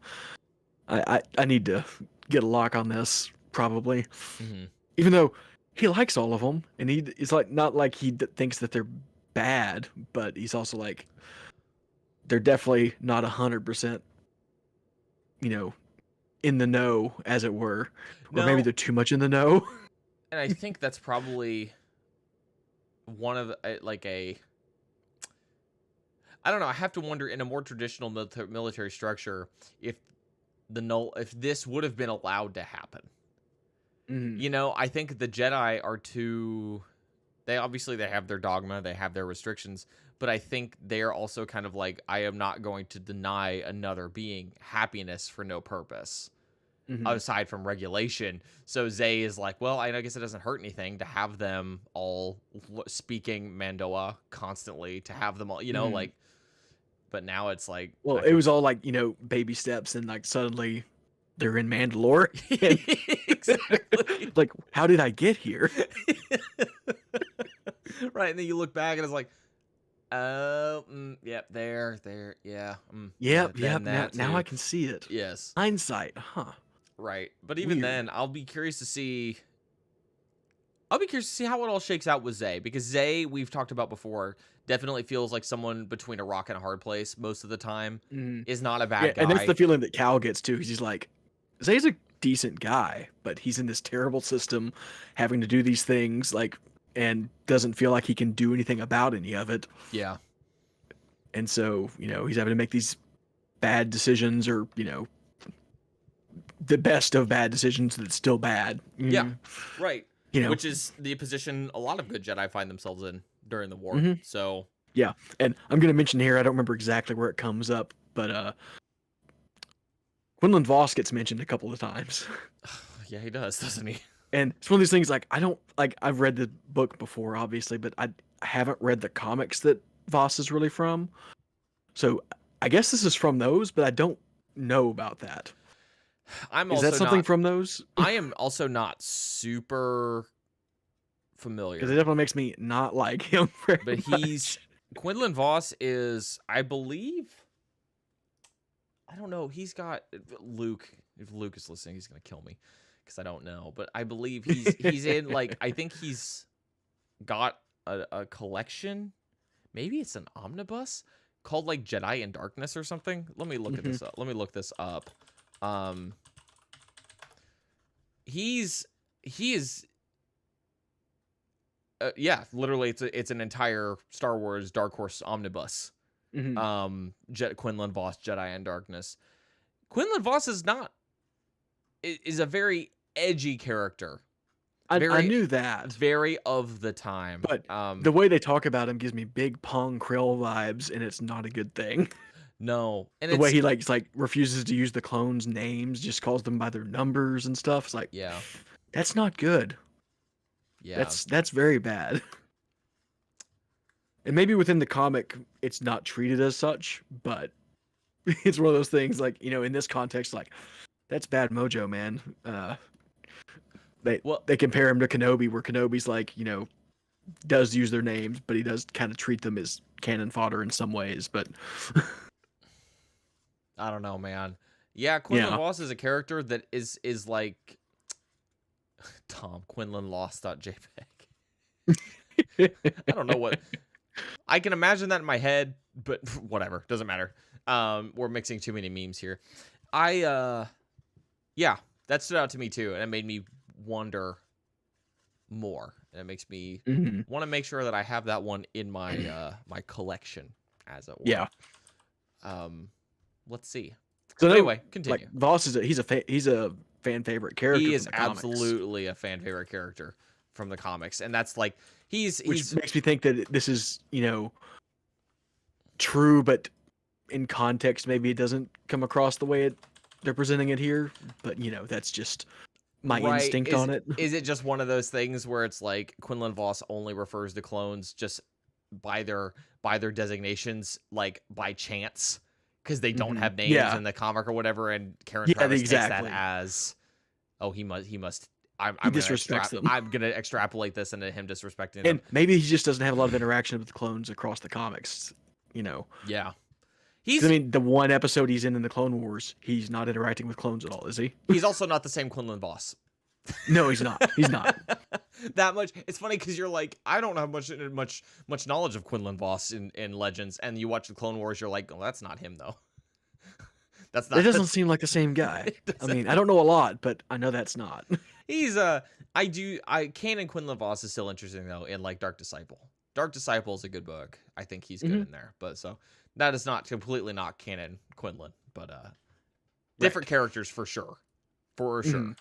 I need to get a lock on this probably, Hmm. even though he likes all of them, and it's like not like he thinks that they're bad, but he's also like they're definitely not 100%, in the know, as it were, or maybe No, they're too much in the know. and I think that's probably one of like a. I don't know. I have to wonder in a more traditional military structure if if this would have been allowed to happen. Mhm. You know, I think the Jedi are too. They have their dogma, they have their restrictions, but I think they're also kind of like, I am not going to deny another being happiness for no purpose Mhm. aside from regulation. So Zay is like, well, I guess it doesn't hurt anything to have them all speaking Mandoa constantly, to have them all, Mhm. like. But now it's like, Well, I it feel. was all like, baby steps, and like suddenly they're in Mandalore. And Exactly. like, how did I get here? Right, and then you look back and it's like, oh, yep, there, yeah, yeah, Yep, then yep. Now, that now too. I can see it. Yes, Hindsight, huh? right. But even Weird. then, I'll be curious to see. I'll be curious to see how it all shakes out with Zay, because Zay, we've talked about before, definitely feels like someone between a rock and a hard place most of the time. Mhm. Is not a Yeah, bad and that's the guy. feeling that Cal gets too. 'Cause he's like, Zay's a decent guy, but he's in this terrible system, having to do these things, like, and doesn't feel like he can do anything about any of it. Yeah, And so, he's having to make these bad decisions, or the best of bad decisions that's still bad. yeah, right. You know. Which is the position a lot of good Jedi find themselves in during the war. hmm So, Yeah, and I'm gonna mention here, I don't remember exactly where it comes up, but Quinlan Voss gets mentioned a couple of times. yeah, he does, doesn't he? And it's one of these things, like, I don't like, I've read the book before, obviously, but I haven't read the comics that Voss is really from. So I guess this is from those, but I don't know about that. I'm Is that also something not. from those? I am also not super Because it familiar, definitely makes me not like him very but much. Quinlan Voss is, I believe. I don't know. He's got Luke. If Luke is listening, he's gonna kill me because I don't know. But I believe he's in, like, I think he's got a collection. Maybe it's an omnibus called like Jedi in Darkness or something. Let me look at Mhm. this up. Let me look this up. Um, he's he is yeah, literally it's an entire Star Wars Dark Horse omnibus. Mhm. Quinlan Voss, Jedi in Darkness. Quinlan Voss is a very edgy character. I Very, knew that, very of the time. but the way they talk about him gives me big Pong Krill vibes, and it's not a good thing. No. And The way it's, he like refuses to use the clones' names, just calls them by their numbers and stuff. It's like, yeah. that's not good. Yeah. That's very bad. And maybe within the comic, it's not treated as such, but it's one of those things, like, in this context, like, that's bad mojo, man. They Well, they compare him to Kenobi, where Kenobi's like, does use their names, but he does kind of treat them as cannon fodder in some ways. But I don't know, man. Yeah, Quinlan yeah, Voss is a character that is like Tom Quinlan Lost.jpg. I don't know what, I can imagine that in my head, but whatever, doesn't matter. We're mixing too many memes here. Yeah, that stood out to me too, and it made me wonder more, and it makes me hmm want to make sure that I have that one in my my collection, as it were. yeah. Let's see. So But no, anyway, like, continue. Voss he's a fan favorite character He from is the comics, absolutely a fan favorite character from the comics, and that's like, which he's makes me think that this is, true, but in context, maybe it doesn't come across the way they're presenting it here. But that's just my right. instinct on it. Is it just one of those things where it's like Quinlan Voss only refers to clones just by their designations, like by chance, because they don't have names Yeah, in the comic or whatever, and Karen yeah, Travis takes that exactly. as, oh, he must. He disrespects them, I'm gonna extrapolate this into him disrespecting them. and maybe he just doesn't have a lot of interaction with the clones across the comics. Yeah, 'Cause, I mean, the one episode he's in the Clone Wars, he's not interacting with clones at all, is he? he's also not the same Quinlan Voss. No, he's not. He's not. That much. It's funny because you're like, I don't have much knowledge of Quinlan Voss in Legends, and you watch the Clone Wars, you're like, oh, that's not him though. That's It not. doesn't seem like the same guy. It I doesn't. mean, I don't know a lot, but I know that's not. He's Canon Quinlan Voss is still interesting though in like Dark Disciple. Dark Disciple is a good book. I think he's good hmm in there. But so that is not completely not canon Quinlan, but Different characters for sure. For sure.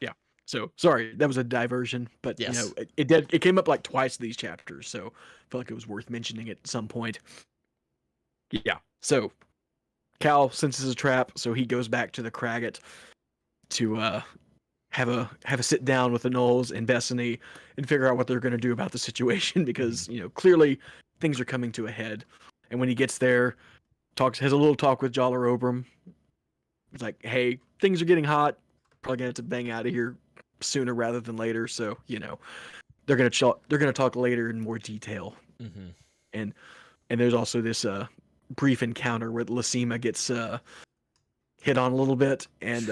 Yeah. So sorry, that was a diversion, but Yes. it came up like twice these chapters, so I felt like it was worth mentioning at some point. Yeah. So Cal senses a trap, so he goes back to the Cragget to have a sit down with the Knowles and Bethany and figure out what they're going to do about the situation because clearly things are coming to a head. And when he gets there, has a little talk with Jollar Obram. It's like, hey, things are getting hot. Probably gonna have to bang out of here sooner rather than later. So they're gonna talk later in more detail. Mm-hmm. And there's also this brief encounter where Lasima gets hit on a little bit and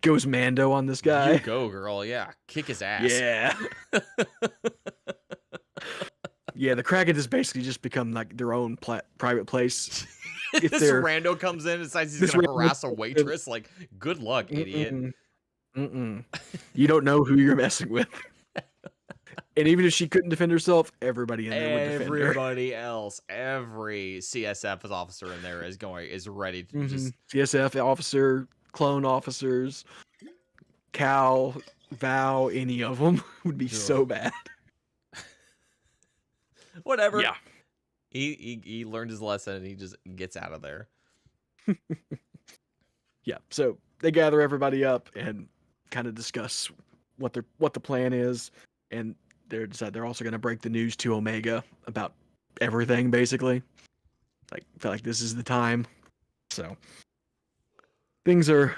goes Mando on this guy. You go, girl. Yeah, kick his ass. Yeah. Yeah, the Kraken has basically just become like their own private place. This rando comes in and decides he's gonna harass a waitress. Like, good luck, idiot. You don't know who you're messing with. And even if she couldn't defend herself, everybody in there would defend her. Everybody else, every CSF officer in there is ready to just CSF officer, clone officers, Cal, Val, any of them would be so bad. Whatever. Yeah. He learned his lesson and he just gets out of there. Yeah. So they gather everybody up and kind of discuss what the plan is, and they're also going to break the news to Omega about everything basically. Like, feel like this is the time. So things are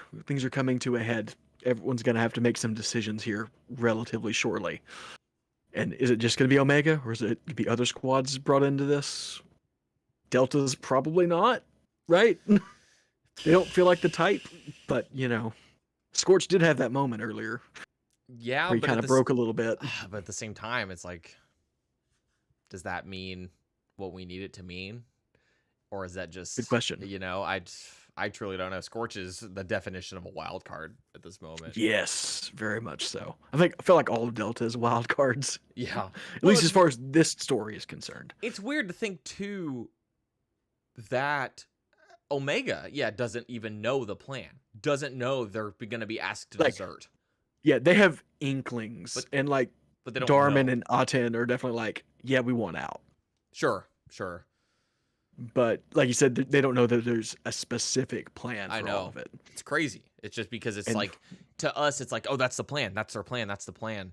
coming to a head. Everyone's going to have to make some decisions here relatively shortly. And is it just going to be Omega, or is it going to be other squads brought into this? Delta's probably not, right? They don't feel like the type, but Scorch did have that moment earlier. Yeah, where he kind of broke a little bit. But at the same time, it's like, does that mean what we need it to mean, or is that just good question? I truly don't know. Scorch is the definition of a wild card at this moment. Yes, very much so. I feel like all of Delta is wild cards. Yeah, at least as far as this story is concerned. It's weird to think too that Omega, doesn't even know the plan. Doesn't know they're going to be asked to desert. Yeah, they have inklings, but they don't Darman know. And Aten are definitely like, yeah, we want out. Sure. But like you said, they don't know that there's a specific plan for all of it. It's crazy. It's just because it's like, to us, it's like, oh, that's the plan. That's our plan. That's the plan.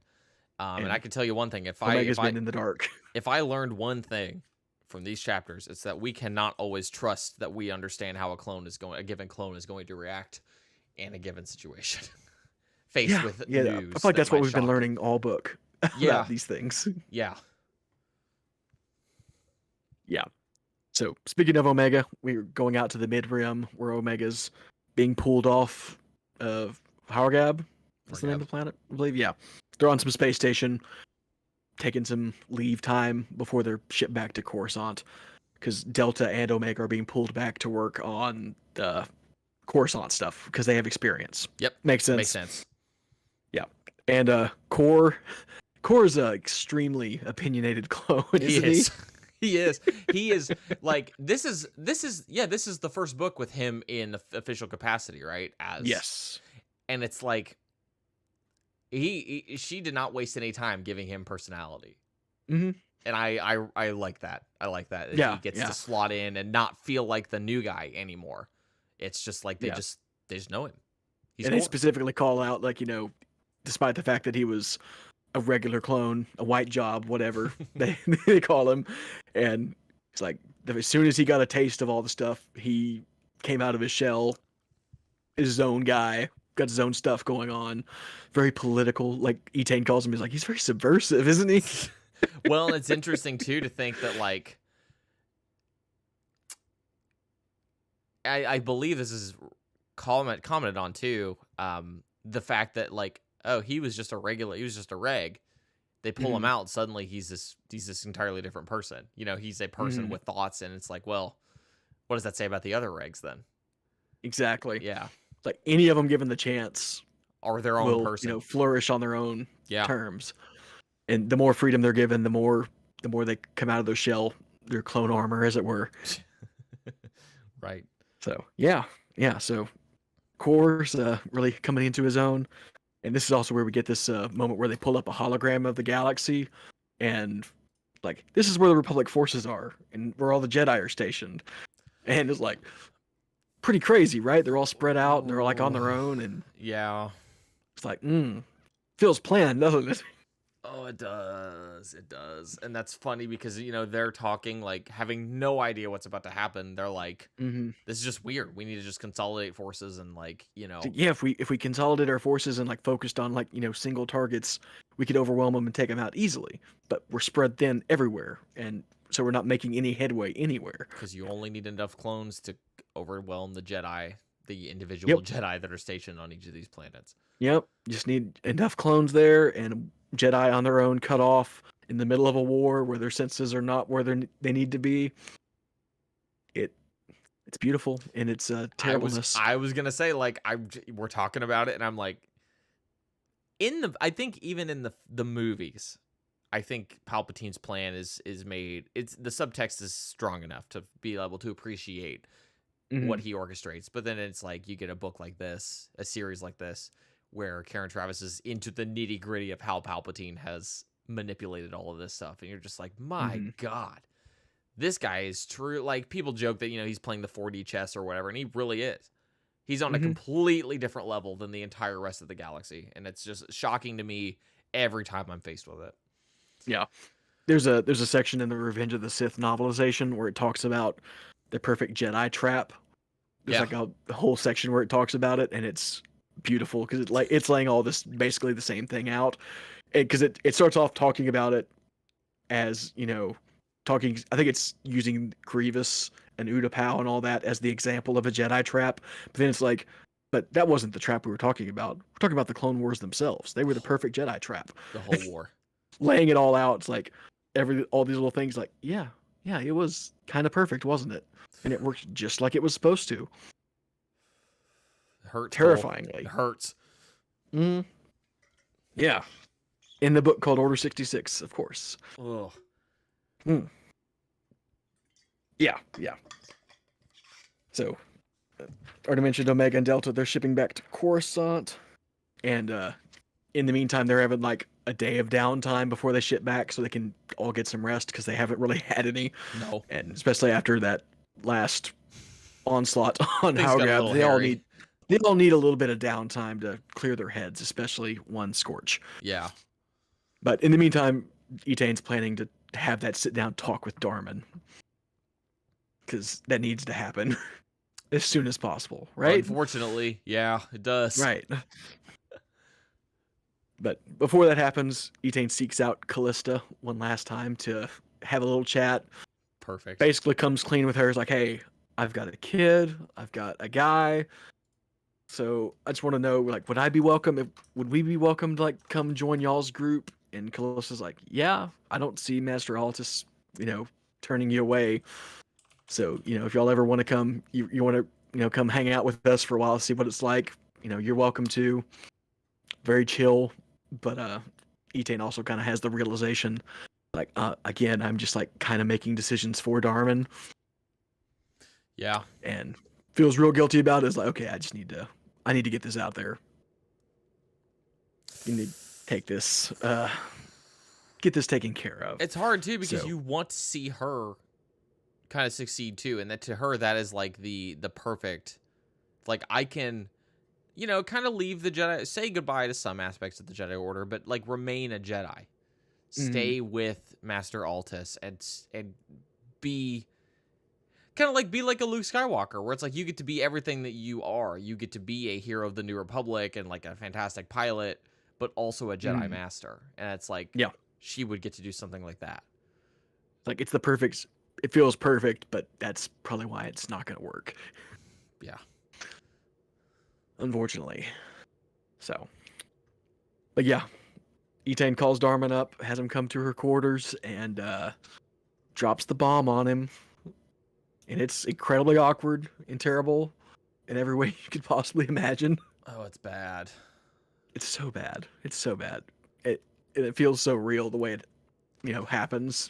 And I can tell you one thing. Omega's been in the dark. If I learned one thing from these chapters, it's that we cannot always trust that we understand how a given clone is going to react in a given situation. Faced with news. I feel like that's what we've been learning all book about these things. Yeah. Yeah. So speaking of Omega, we're going out to the mid-rim where Omega's being pulled off of Hargab. What's the name of the planet? I believe. Yeah. They're on some space station, taking some leave time before they're shipped back to Coruscant, because Delta and Omega are being pulled back to work on the Coruscant stuff because they have experience. Yep. Makes sense. Yeah. And Core's an extremely opinionated clone, isn't he? He is. He is like, this is the first book with him in official capacity, right? Yes. And it's like, she did not waste any time giving him personality. Mm-hmm. And I like that. I like that. Yeah. He gets to slot in and not feel like the new guy anymore. It's just like they just know him. They specifically call out, like, despite the fact that he was a regular clone, a white job, whatever they call him, and it's like, as soon as he got a taste of all the stuff, he came out of his shell, is his own guy, got his own stuff going on, very political. Like Etain calls him, he's very subversive, isn't he? Well, it's interesting too to think that, like, I believe this is commented on too. The fact that, like, oh, he was just a reg. They pull him out, suddenly he's this entirely different person. He's a person with thoughts, and it's like, well, what does that say about the other regs then? Exactly. Yeah. Like, any of them given the chance or their own person, flourish on their own terms. And the more freedom they're given, the more they come out of their shell, their clone armor, as it were. Right. So, yeah. yeah, so Core's really coming into his own. And this is also where we get this moment where they pull up a hologram of the galaxy, and like this is where the Republic forces are, and where all the Jedi are stationed. And it's like pretty crazy, right? They're all spread out, and they're like on Ooh, their own, and yeah. it's like, feels planned, doesn't it? Oh, it does. It does. And that's funny because, they're talking, like, having no idea what's about to happen. They're like, Mm-hmm. this is just weird. We need to just consolidate forces and, like, So, yeah, if we consolidate our forces and like focused on like single targets, we could overwhelm them and take them out easily. But we're spread thin everywhere, and so we're not making any headway anywhere. because you only need enough clones to overwhelm the Jedi, the individual Yep, Jedi that are stationed on each of these planets. yep. Just need enough clones there, and Jedi on their own, cut off in the middle of a war where their senses are not where they need to be. It it's beautiful in its terribleness. I was gonna say, like, we're talking about it, and I'm like, I think even in the movies, I think Palpatine's plan is made. It's the subtext is strong enough to be able to appreciate what Hmm. he orchestrates. But then it's like you get a book like this, a series like this, where Karen Travis is into the nitty gritty of how Palpatine has manipulated all of this stuff, and you're just like, my Hmm. God, this guy is true. Like, people joke that he's playing the 4D chess or whatever, and he really is. He's on a Hmm. completely different level than the entire rest of the galaxy, and it's just shocking to me every time I'm faced with it. Yeah. There's a section in the Revenge of the Sith novelization where it talks about the perfect Jedi trap. There's Yeah, like a whole section where it talks about it, and it's beautiful because it's laying all this basically the same thing out. Because it starts off talking about it as talking. I think it's using Grievous and Utapau and all that as the example of a Jedi trap. But then it's like, but that wasn't the trap we were talking about. We're talking about the Clone Wars themselves. They were the perfect Jedi trap. the whole war. Laying it all out. It's like all these little things. Like yeah, it was kind of perfect, wasn't it? And it worked just like it was supposed to. It hurts, Cole. It Terrifyingly. hurts. Mm, yeah. In the book called Order 66, of course. Ugh. Mm, yeah. So, already mentioned Omega and Delta. They're shipping back to Coruscant, and in the meantime, they're having like a day of downtime before they ship back, so they can all get some rest because they haven't really had any, No. and especially after that last onslaught on Things got a Howgrab, little hairy. they all need a little bit of downtime to clear their heads, especially one Scorch. Yeah. But in the meantime, Etane's planning to have that sit down talk with Darman because that needs to happen as soon as possible, right? Unfortunately, yeah, it does. Right. But before that happens, Etane seeks out Callista one last time to have a little chat. Perfect. Basically comes clean with her. Is like, hey, I've got a kid. I've got a guy. So I just want to know, like, would I be welcome? Would we be welcome to like come join y'all's group? And Callista's like, yeah, I don't see Master Altus, turning you away. So if y'all ever want to come, you want to come hang out with us for a while, see what it's like. You're welcome to. Very chill, but Etane also kind of has the realization, like, again, I'm just like kind of making decisions for Darman, Yeah. and feels real guilty about it. It's like, okay, I need to get this out there. You need to take this, get this taken care of. It's hard too because So, you want to see her kind of succeed too, and that to her that is like the perfect, like, I can kind of leave the Jedi, say goodbye to some aspects of the Jedi Order, but like remain a Jedi, mhm, stay with Master Altus, and be kind of like be like a Luke Skywalker, where it's like you get to be everything that you are. You get to be a hero of the New Republic and like a fantastic pilot, but also a Jedi mhm. Master, and it's like Yeah, she would get to do something like that. like it's the perfect. It feels perfect, but that's probably why it's not going to work, Yeah. unfortunately. So, but yeah, Etane calls Darman up, has him come to her quarters, and drops the bomb on him. And it's incredibly awkward and terrible in every way you could possibly imagine. Oh, it's bad. It's so bad. It's so bad. It feels so real the way it happens.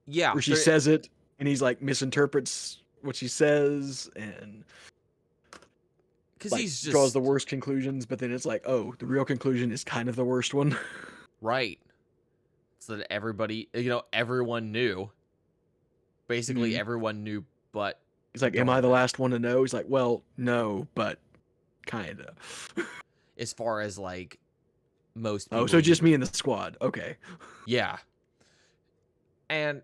Yeah. Where she says it, and he's like misinterprets what she says, and because like he's draws the just worst conclusions, but then it's like, oh, the real conclusion is kind of the worst one. right. So that everybody, everyone knew. Basically, Mhm. everyone knew, but He's like, am I the Darwin. last one to know? He's like, well, no, but kinda. As far as like most Oh, people so just knew. me and the squad. Okay. Yeah, and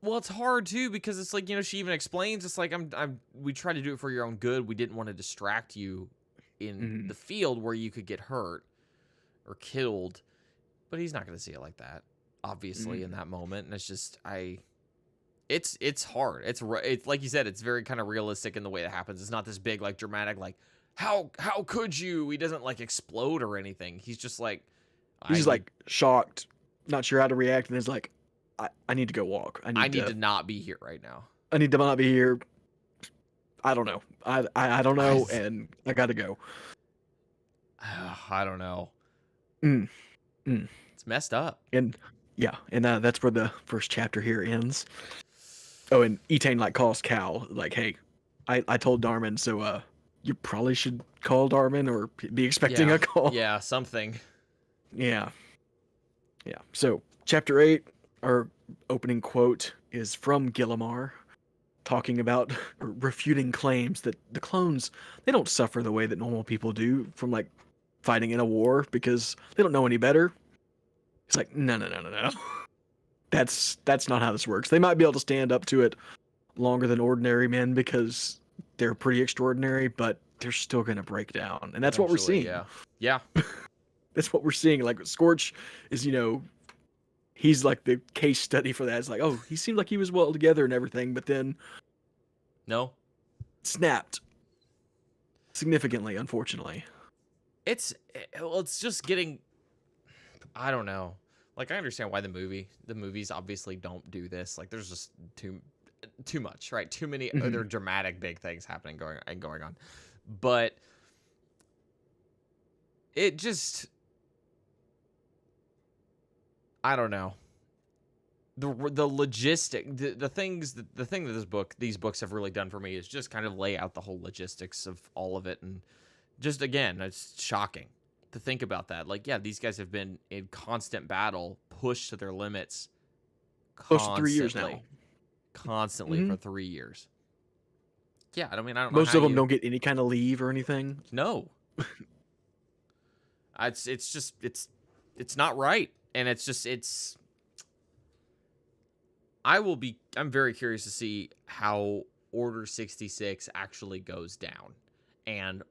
well, it's hard too because it's like she even explains it's like we tried to do it for your own good. We didn't want to distract you in Mhm. the field where you could get hurt or killed. But he's not going to see it like that, obviously, in Mhm. that moment. And it's just it's hard. It's like you said, it's very kind of realistic in the way it happens. It's not this big like dramatic like how could you? He doesn't like explode or anything. He's just like He's I just need like shocked, not sure how to react, and is like, I need to go walk. I need to not be here right now. I need to not be here. I don't know. I don't I know, and I gotta go. I don't know. Mm, mm. It's messed up. And yeah, and that's where the first chapter here ends. Oh, and Etain like calls Cal, like, hey, I told Darman, so you probably should call Darman or be expecting Yeah. a call. Yeah, something. Yeah. Yeah. So chapter 8, our opening quote is from Gillimar, talking about or refuting claims that the clones, they don't suffer the way that normal people do from like fighting in a war because they don't know any better. It's like, no, no, no, no, no. That's not how this works. They might be able to stand up to it longer than ordinary men because they're pretty extraordinary, but they're still going to break down. And that's what we're Eventually, seeing. yeah. Yeah. That's what we're seeing. Like Scorch is, he's like the case study for that. It's like, oh, he seemed like he was well together and everything, but then No. snapped significantly, unfortunately. It's just getting I don't know. Like I understand why the movies obviously don't do this. Like there's just too much, right? Too many Mhm. other dramatic big things happening going on. But it just I don't know. The logistic the things the thing that these books have really done for me is just kind of lay out the whole logistics of all of it, and just again, it's shocking to think about that. Like, yeah, these guys have been in constant battle, pushed to their limits Close to 3 years now. constantly Hmm. for 3 years. Yeah, I mean, I don't know Most how of them you don't get any kind of leave or anything. no. It's just it's not right, and it's I'm very curious to see how Order 66 actually goes down and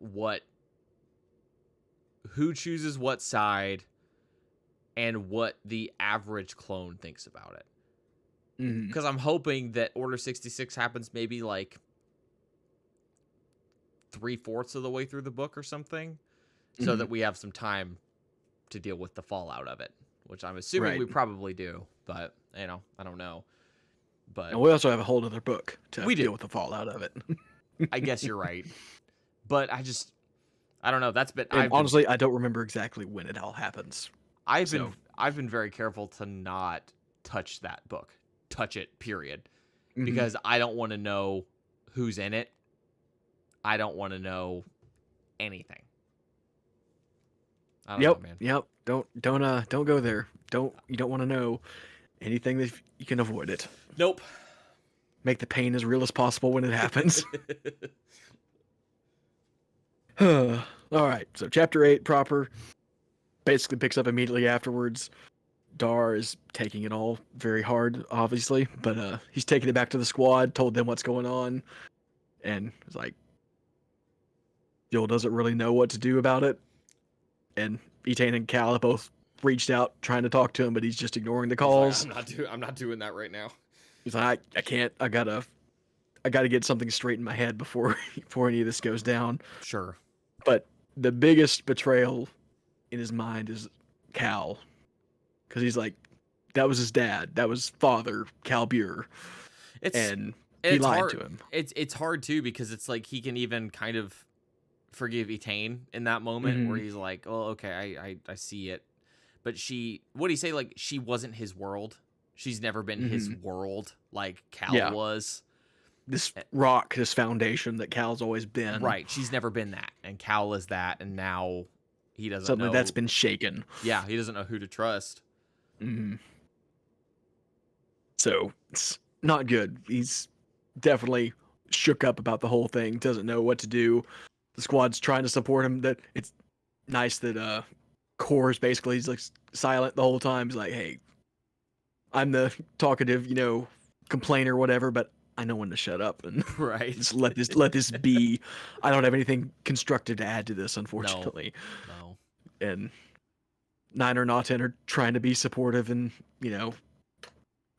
who chooses what side and what the average clone thinks about it. Hmm. Because I'm hoping that Order 66 happens maybe like 3/4 of the way through the book or something, so Hmm. that we have some time to deal with the fallout of it, which I'm assuming Right. we probably do, but I don't know. But And we also have a whole other book to we do. deal with the fallout of it. I guess you're right. But I don't know. And honestly, I don't remember exactly when it all happens. So, I've been very careful to not touch that book. Touch it, period. mhm. Because I don't want to know who's in it. I don't want to know anything. I don't Yep, know, man. yep. Don't go there. You don't want to know anything that you can avoid it. Nope. Make the pain as real as possible when it happens. All right, so chapter 8 proper basically picks up immediately afterwards. Dar is taking it all very hard, obviously, but he's taking it back to the squad, told them what's going on, and it's like Joel doesn't really know what to do about it. And Etain and Cal have both reached out trying to talk to him, but he's just ignoring the He's like, calls. I'm not doing that right now. He's like, I can't. I gotta get something straight in my head before any of this goes down. Sure. But the biggest betrayal in his mind is Cal, because he's like, that was his dad, that was father Cal Buer, and he it's lied hard. to him. It's hard too because it's like he can even kind of forgive Etain in that moment where he's like, "Oh, okay, I see it." But what do you say? Like she wasn't his world. She's never been his world like Cal was. this rock, this foundation that Cal's always been. Right. She's never been that, and Cal is that, and now he doesn't Suddenly know. that's been shaken. Yeah, he doesn't know who to trust. Mm-hmm. So it's not good. He's definitely shook up about the whole thing. Doesn't know what to do. The squad's trying to support him. That it's nice that Core's basically he's like silent the whole time. He's like, hey, I'm the talkative, complainer, whatever, but I know when to shut up and Right. just let this be. I don't have anything constructive to add to this, unfortunately. No. And Nine or Naughten are trying to be supportive and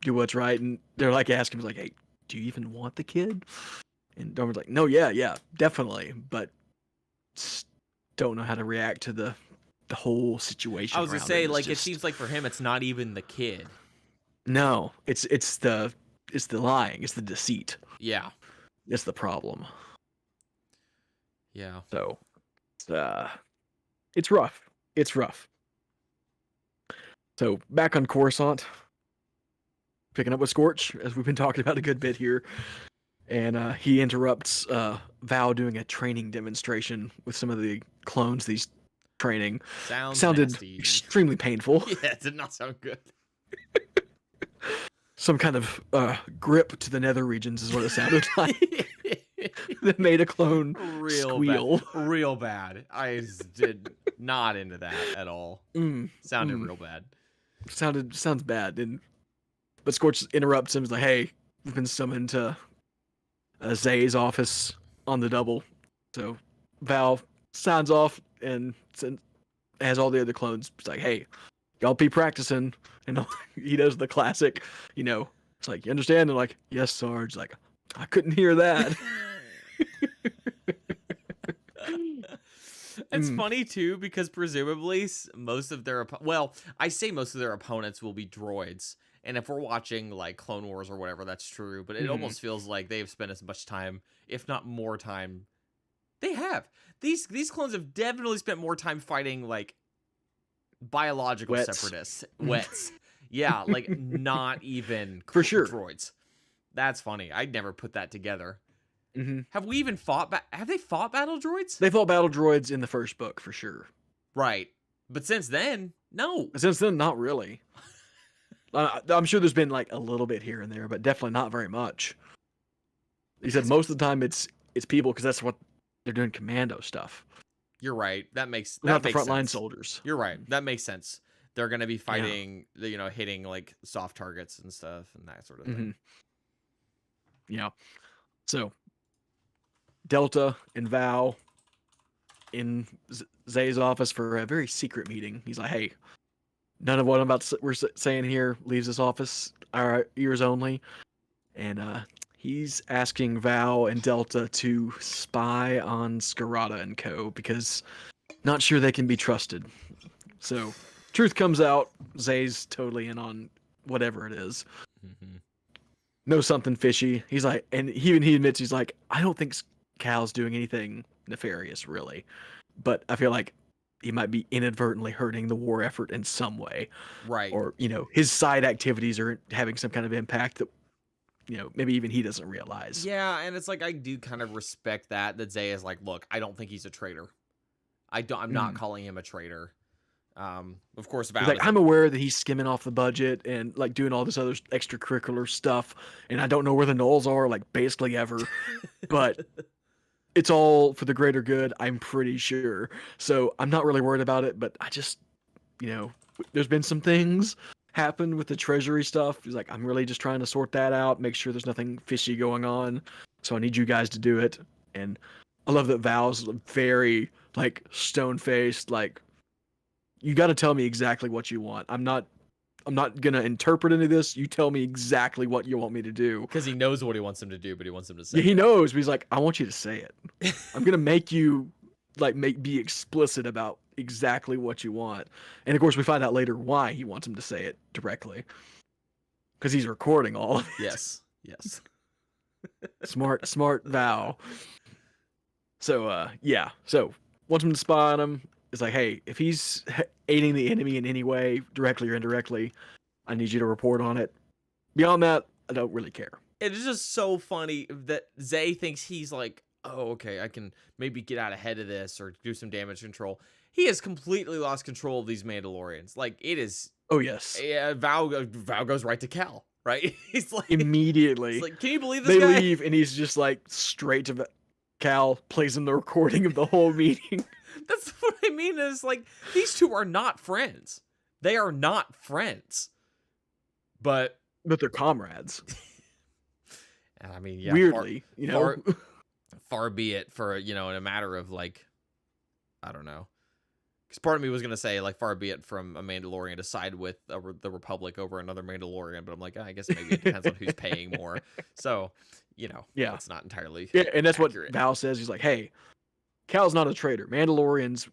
do what's right, and they're like asking him like, hey, do you even want the kid? And Dormer's like, no, yeah, definitely, but don't know how to react to the whole situation. I was gonna say, like, it seems like for him, it's not even the kid. No, it's the lying, it's the deceit. Yeah, it's the problem. Yeah. So, it's rough. It's rough. So back on Coruscant, picking up with Scorch, as we've been talking about a good bit here, and he interrupts Val doing a training demonstration with some of the clones. These training sounded nasty. Extremely painful. Yeah, it did not sound good. Some kind of grip to the nether regions is what it sounded like. That made a clone squeal. Real bad. I did not into that at all. Sounded real bad. Sounds bad. But Scorch interrupts him. He's like, hey, we've been summoned to Zay's office on the double. So Val signs off and has all the other clones. He's like, hey, y'all be practicing. And he does the classic, it's like, you understand? They're like, yes, Sarge. Like, I couldn't hear that. It's funny too, because presumably most of their most of their opponents will be droids, and if we're watching like Clone Wars or whatever, that's true, but it almost feels like they've spent as much time, if not more time. They have. These clones have definitely spent more time fighting like biological separatists. Wets. Yeah, like not even for sure droids. That's funny. I'd never put that together. Mm-hmm. Have we even have they fought battle droids? They fought battle droids in the first book, for sure. Right. But since then, no. Since then, not really. I'm sure there's been like a little bit here and there, but definitely not very much. He said most of the time it's people, because that's what they're doing, commando stuff. You're right. That makes not the makes frontline soldiers. You're right. That makes sense. They're going to be fighting, hitting like soft targets and stuff and that sort of thing. Yeah. So Delta and Val in Zay's office for a very secret meeting. He's like, hey, none of what we're saying here leaves this office. Our ears only. And he's asking Val and Delta to spy on Scarada and co, because not sure they can be trusted. So truth comes out. Zay's totally in on whatever it is. Knows something fishy. He's like, and he admits, he's like, I don't think Cal's doing anything nefarious, really, but I feel like he might be inadvertently hurting the war effort in some way, right? Or his side activities are having some kind of impact that maybe even he doesn't realize. Yeah, and it's like, I do kind of respect that Zay is like, look, I don't think he's a traitor. I'm not calling him a traitor. Of course, Val, like, I'm aware that he's skimming off the budget and like doing all this other extracurricular stuff, and I don't know where the Knolls are, like, basically ever, but it's all for the greater good, I'm pretty sure. So I'm not really worried about it, but I just, there's been some things happen with the treasury stuff. He's like, I'm really just trying to sort that out, make sure there's nothing fishy going on. So I need you guys to do it. And I love that Val's very like stone-faced, like, you got to tell me exactly what you want. I'm not gonna interpret any of this. You tell me exactly what you want me to do. Because he knows what he wants him to do, but he wants him to say. Yeah, he knows, but he's like, I want you to say it. I'm gonna make you be explicit about exactly what you want. And of course, we find out later why he wants him to say it directly, because he's recording all of it. Yes. Smart Val. So so wants him to spy on him. It's like, hey, if he's aiding the enemy in any way, directly or indirectly, I need you to report on it. Beyond that, I don't really care. It is just so funny that Zay thinks he's like, oh, okay, I can maybe get out ahead of this or do some damage control. He has completely lost control of these Mandalorians. Like, it is, Oh yes, yeah, Val goes right to Cal, right? He's immediately can you believe this they guy? leave, and he's just like straight to Cal, plays him the recording of the whole meeting. That's what I mean. Is like these two are not friends. They are not friends. But They're comrades. I mean, yeah, Weirdly, far be it for in a matter of like, I don't know. Because part of me was gonna say like, far be it from a Mandalorian to side with the Republic over another Mandalorian, but I'm like, I guess maybe it depends on who's paying more. So, yeah, it's not entirely and that's accurate. what Val says. He's like, hey, Cal's not a traitor. Mandalorians,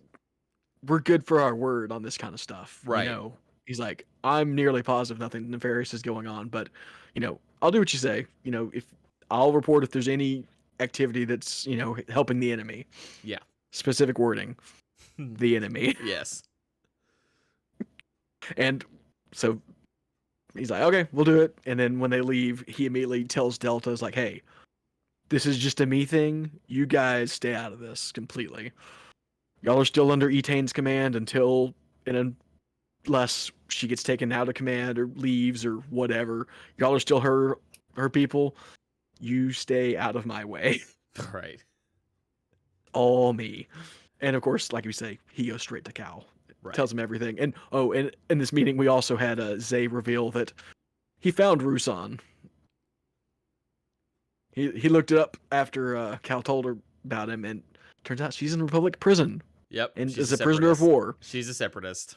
we're good for our word on this kind of stuff. Right. He's like, I'm nearly positive nothing nefarious is going on, but I'll do what you say. If I'll report if there's any activity that's helping the enemy. Yeah. Specific wording. The enemy. Yes. And so he's like, okay, we'll do it. And then when they leave, he immediately tells Delta's like, hey, this is just a me thing. You guys stay out of this completely. Y'all are still under Etane's command unless she gets taken out of command or leaves or whatever. Y'all are still her people. You stay out of my way. Right. All me. And of course, like we say, he goes straight to Cal. Right. Tells him everything. And in this meeting, we also had Zay reveal that he found Rusan. He looked it up after Cal told her about him, and turns out she's in Republic prison. Yep. And is a prisoner of war. She's a separatist.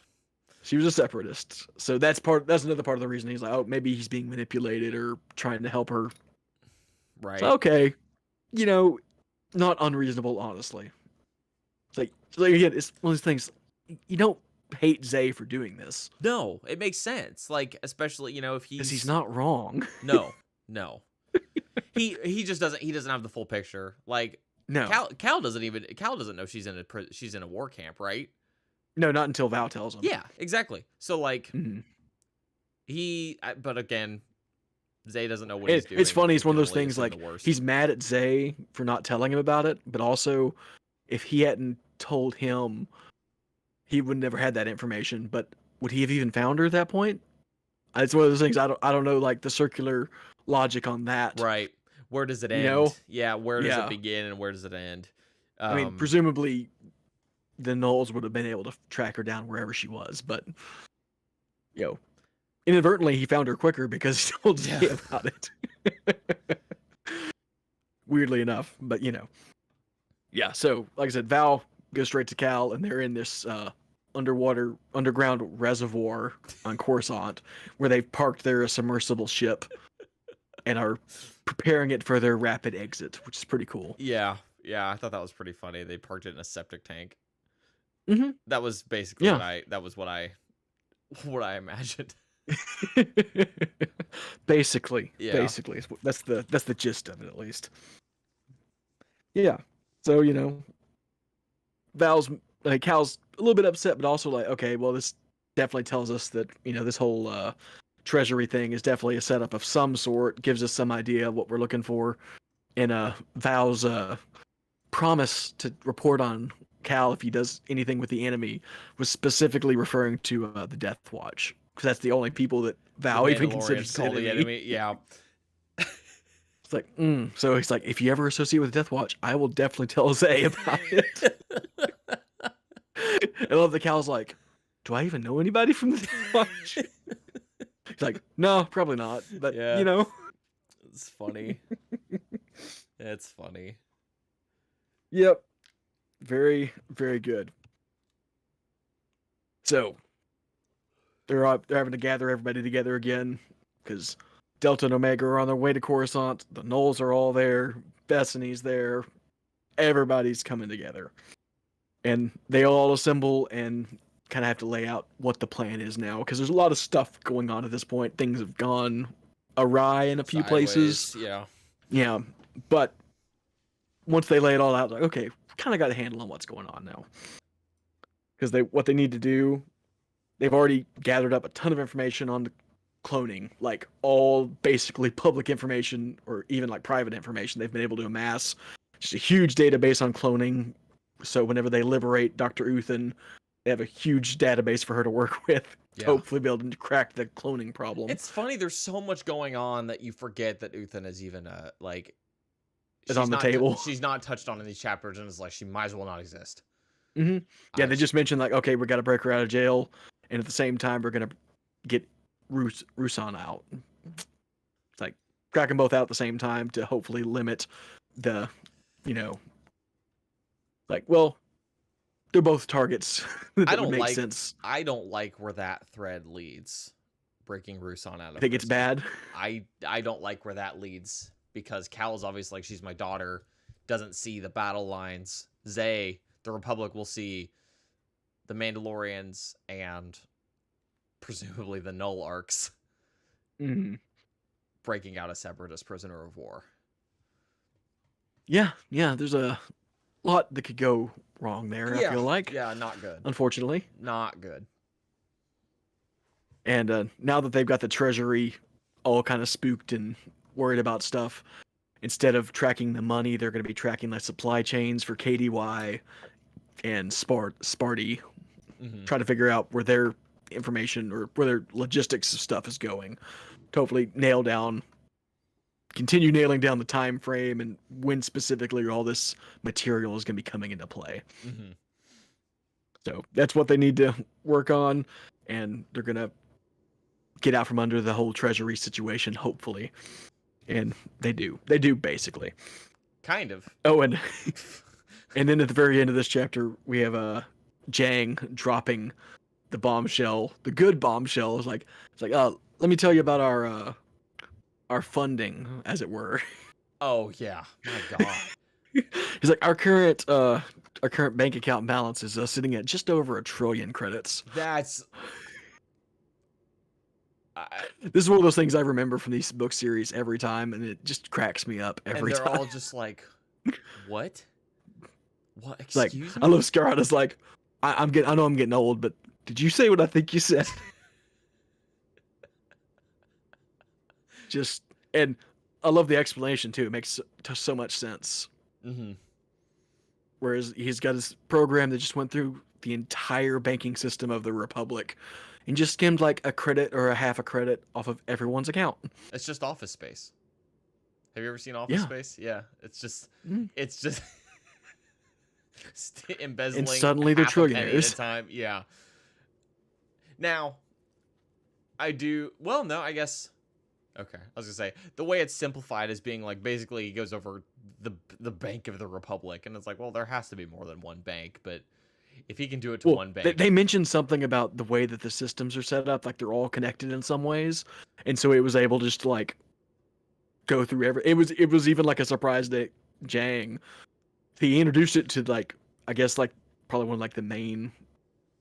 She was a separatist. So that's another part of the reason he's like, oh, maybe he's being manipulated or trying to help her. Right. So, okay. Not unreasonable, honestly. It's like again, it's one of those things. You don't hate Zay for doing this. No, it makes sense. Like, especially, if he's not wrong. No. He just doesn't. He doesn't have the full picture. Like, no, Cal doesn't know she's in a war camp, right? No, not until Val tells him. Yeah, exactly. So like, but again, Zay doesn't know what he's doing. It's funny. It's one of those things like he's mad at Zay for not telling him about it, but also if he hadn't told him, he would never had that information. But would he have even found her at that point? It's one of those things. I don't know, like the circular logic on that. Right. Where does it end? Yeah. Where does it begin and where does it end? I mean, presumably the Knowles would have been able to track her down wherever she was, but inadvertently he found her quicker because he told Zay about it. Weirdly enough, but yeah. So like I said, Val goes straight to Cal, and they're in this underground reservoir on Coruscant, where they've parked their submersible ship and are preparing it for their rapid exit, which is pretty cool. Yeah, I thought that was pretty funny. They parked it in a septic tank. Mm-hmm. That was basically what I imagined. Basically, that's the gist of it, at least. Yeah. So Cal's a little bit upset, but also like, okay, well, this definitely tells us that this whole treasury thing is definitely a setup of some sort. Gives us some idea of what we're looking for. And Val's promise to report on Cal if he does anything with the enemy was specifically referring to the Death Watch, because that's the only people that Val even considers the enemy. Yeah. It's like, so he's like, if you ever associate with Death Watch, I will definitely tell Zay about it. I love that Cal's like, do I even know anybody from the Death Watch? He's like, no, probably not. But it's funny. It's funny. Yep. Very, very good. So they're having to gather everybody together again because Delta and Omega are on their way to Coruscant. The Knowles are all there. Bethany's there. Everybody's coming together. And they all assemble and kind of have to lay out what the plan is now, because there's a lot of stuff going on at this point. Things have gone awry in a few places. Yeah. But once they lay it all out, like, okay, kind of got a handle on what's going on now. Because what they need to do, they've already gathered up a ton of information on cloning, like all basically public information or even like private information they've been able to amass. Just a huge database on cloning. So whenever they liberate Dr. Uthan, they have a huge database for her to work with to Yeah. hopefully be able to crack the cloning problem. It's funny, there's so much going on that you forget that Uthan is even It's on the table. She's not touched on in these chapters, and it's like she might as well not exist. Yeah, they just mentioned like, okay, we got to break her out of jail, and at the same time, we're gonna get Rusan out. It's like crack them both out at the same time to hopefully limit the, well, they're both targets. That would make sense. I don't like where that thread leads. Breaking Rusan out of I think it's bad. I don't like where that leads because Cal's obviously like, she's my daughter, doesn't see the battle lines. Zay, the Republic, will see the Mandalorians and presumably the Null Arcs breaking out a separatist prisoner of war. Yeah, there's a lot that could go wrong there, I feel like. Yeah, not good. Unfortunately. Not good. And now that they've got the Treasury all kind of spooked and worried about stuff, instead of tracking the money, they're going to be tracking the supply chains for KDY and Sparty, trying to figure out where their information or where their logistics of stuff is going to hopefully continue nailing down the time frame and when specifically all this material is going to be coming into play. So that's what they need to work on, and they're going to get out from under the whole Treasury situation, hopefully. And they do basically. Kind of. Oh, and then at the very end of this chapter, we have Jang dropping the bombshell, the good bombshell. It's like, oh, let me tell you about our funding, as it were. Oh yeah, my God. He's like, our current bank account balance is sitting at just over 1 trillion credits. That's. This is one of those things I remember from these book series every time, and it just cracks me up every time. And they're all just like, what? What? Like, Excuse me? I love Scarlett. Like, I know I'm getting old, but did you say what I think you said? And I love the explanation too. It makes so much sense. Whereas he's got his program that just went through the entire banking system of the Republic and just skimmed like a credit or a half a credit off of everyone's account. It's just Office Space. Have you ever seen Office Space? Yeah. It's just embezzling. And suddenly they're trillionaires. At a time. Yeah. Now, I guess. Okay, I was gonna say the way it's simplified is being like basically he goes over the Bank of the Republic, and it's like, well, there has to be more than one bank, but if he can do it to one bank, they mentioned something about the way that the systems are set up, like they're all connected in some ways, and so it was able just to like go through It was even like a surprise to Jang. He introduced it to like, I guess like probably one of like the main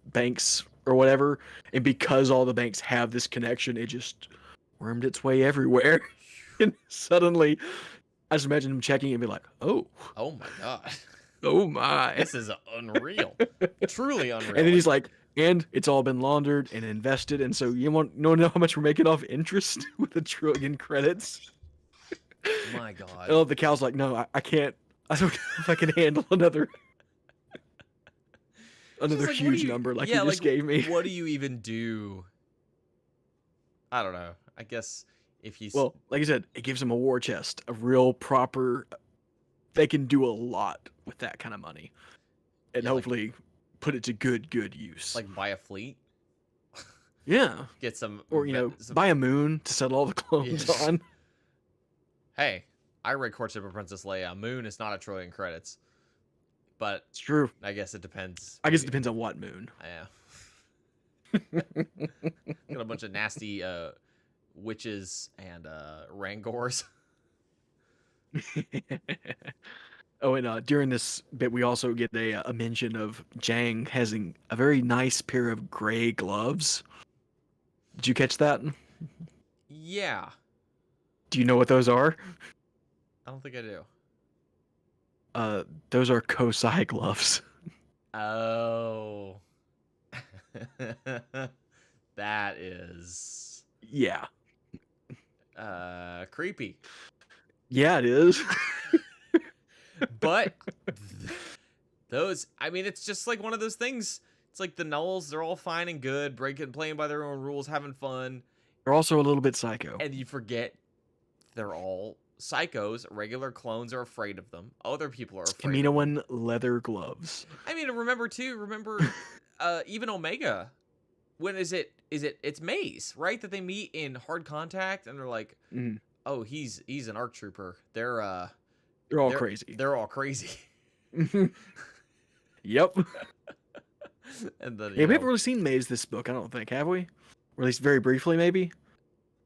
banks or whatever, and because all the banks have this connection, it just wormed its way everywhere. And suddenly I just imagine him checking and be like, oh my God, oh my, this is unreal. Truly unreal. And then he's like, and it's all been laundered and invested, and so you want to know how much we're making off interest with 1 trillion credits? My God. I love the Cal's like, no, I can't. I don't know if I can handle another like, huge number like you just gave me. What do you even do? I don't know. I guess if he's... Well, like I said, it gives him a war chest, a real proper... They can do a lot with that kind of money. And hopefully put it to good use. Like buy a fleet? Yeah. Get some... Or, buy a moon to settle all the clones on. Hey, I read Courtship of Princess Leia. Moon is not 1 trillion credits. But... It's true. I guess it depends. I guess it depends on what moon. Yeah. Got a bunch of nasty... witches and Rangors. Oh, and during this bit, we also get a mention of Jang having a very nice pair of gray gloves. Did you catch that? Yeah. Do you know what those are? I don't think I do. Those are Kosai gloves. Oh. That is... Yeah. Creepy. Yeah, it is. But those, I mean, it's just like one of those things. It's like the Knolls, they're all fine and good, playing by their own rules, having fun. They're also a little bit psycho. And you forget they're all psychos. Regular clones are afraid of them. Other people are afraid of them. Kaminoan leather gloves. I mean, remember, even Omega. When it's Maze, right? That they meet in Hard Contact, and they're like, oh, he's an ARC trooper. They're all crazy. They're all crazy. Yep. And then we haven't really seen Maze this book, I don't think, have we? Or at least very briefly, maybe.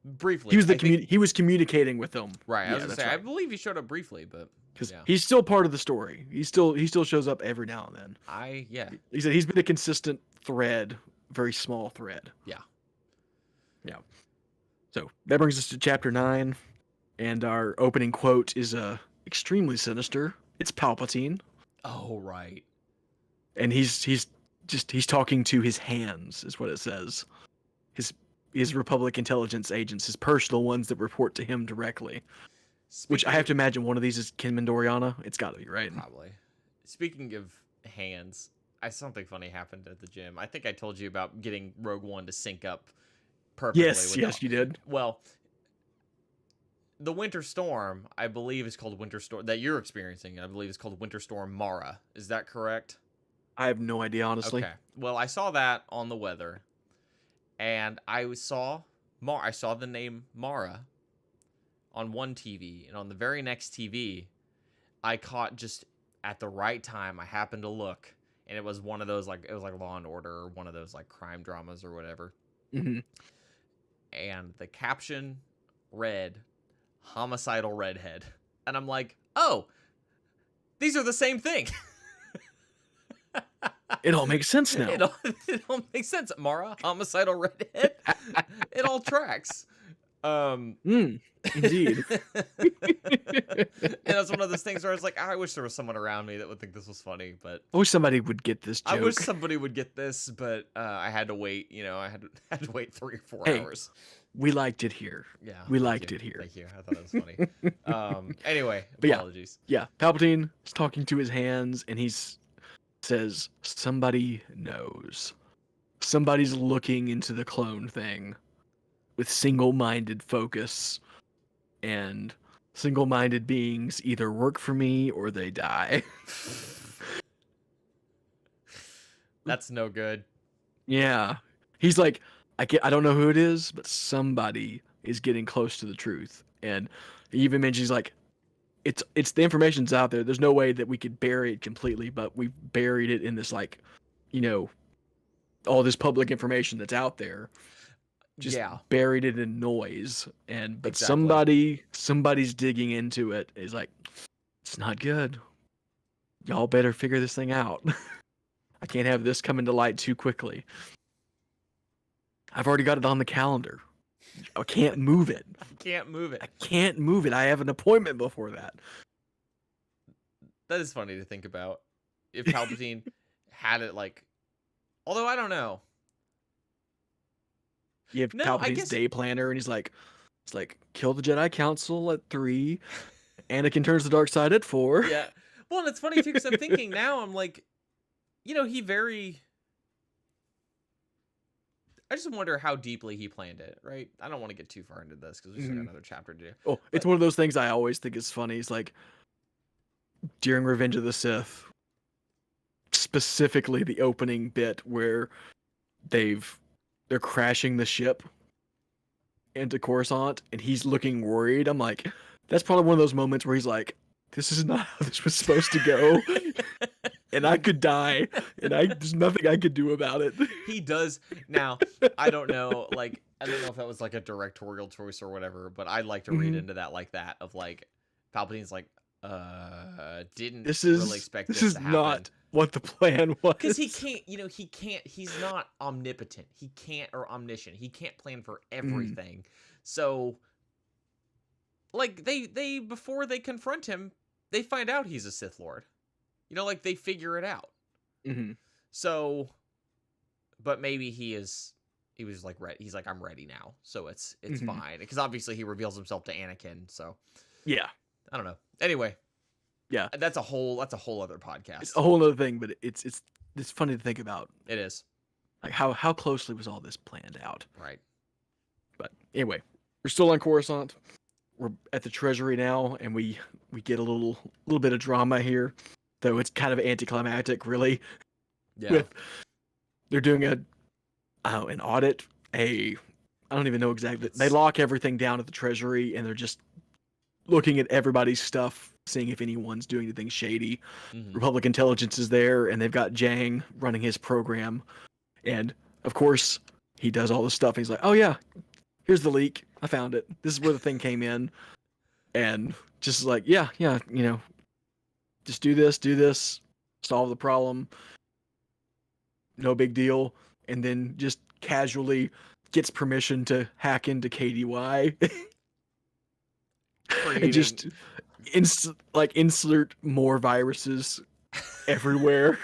Briefly, he was he was communicating with them. Right. I was gonna say, right. I believe he showed up briefly, but because he's still part of the story. He still shows up every now and then. He said he's been a consistent thread, very small thread. Yeah. So that brings us to chapter 9, and our opening quote is extremely sinister. It's Palpatine. Oh right. And he's talking to his hands, is what it says. His Republic intelligence agents, his personal ones that report to him directly. Which I have to imagine one of these is Kin Mandoriana. It's got to be, right? Probably. Speaking of hands, something funny happened at the gym. I think I told you about getting Rogue One to sync up perfectly. Yes, you did. Well, the Winter Storm, I believe, is called Winter Storm that you're experiencing. I believe is called Winter Storm Mara. Is that correct? I have no idea, honestly. Okay. Well, I saw that on the weather, and I saw the name Mara on one TV, and on the very next TV, I caught just at the right time. I happened to look, and it was one of those it was like Law and Order or one of those like crime dramas or whatever. Mm-hmm. And the caption read, "Homicidal Redhead," and I'm like, oh, these are the same thing. It all makes sense now. It all makes sense. Mara, Homicidal Redhead. It all tracks. Indeed. And that's one of those things where I was like, I wish there was someone around me that would think this was funny, but I wish somebody would get this joke. I wish somebody would get this, but I had to wait. I had to wait 3 or 4 hours. We liked it here. Yeah, we liked it here. Thank you. I thought it was funny. Anyway, but apologies. Yeah, Palpatine is talking to his hands, and he says, "Somebody knows. Somebody's looking into the clone thing with single-minded focus, and single-minded beings either work for me or they die." That's no good. Yeah, he's like, I don't know who it is, but somebody is getting close to the truth. And he even mentions, he's like, it's the information's out there. There's no way that we could bury it completely, but we've buried it in this, like, all this public information that's out there. Just buried it in noise. But exactly. somebody's digging into it. Is like, it's not good. Y'all better figure this thing out. I can't have this come into light too quickly. I've already got it on the calendar. I can't move it. I can't move it. I have an appointment before that. That is funny to think about. If Palpatine had it although I don't know. You have Palpatine's day planner, and he's like, kill the Jedi Council at 3. Anakin turns the dark side at 4. Yeah. Well, and it's funny too, because I'm thinking now, I'm like, I just wonder how deeply he planned it, right? I don't want to get too far into this because we still got another chapter to do. Oh, it's one of those things I always think is funny. It's like, during Revenge of the Sith, specifically the opening bit where they're crashing the ship into Coruscant, and he's looking worried. I'm like, that's probably one of those moments where he's like, this is not how this was supposed to go. And I could die, and there's nothing I could do about it. He does. Now, I don't know, I don't know if that was a directorial choice or whatever, but I'd like to read into that of Palpatine's didn't really expect this to happen. This is not what the plan was. Because he can't, he's not omnipotent. He can't, or omniscient. He can't plan for everything. So, they before they confront him, they find out he's a Sith Lord. They figure it out. Mm-hmm. So, but maybe he is he was like ready. He's like, I'm ready now, so it's Mhm. fine. Because obviously he reveals himself to Anakin, so Yeah. I don't know. Anyway, Yeah. that's a whole other It's podcast. a whole other thing, but it's funny to think about. It is. Like how closely was all this planned out? Right. But anyway, we're still on Coruscant. We're at the Treasury now, and we get a little bit of drama here, though it's kind of anticlimactic, really. Yeah. With they're doing an audit. I don't even know exactly. They lock everything down at the Treasury, and they're just looking at everybody's stuff, seeing if anyone's doing anything shady. Mhm. Republic intelligence is there, and they've got Jang running his program, and of course he does all this stuff. And he's like, "Oh yeah, here's the leak. I found it. This is where the thing came in," and just like, yeah, just do this, solve the problem. No big deal. And then just casually gets permission to hack into KDY and just insert more viruses everywhere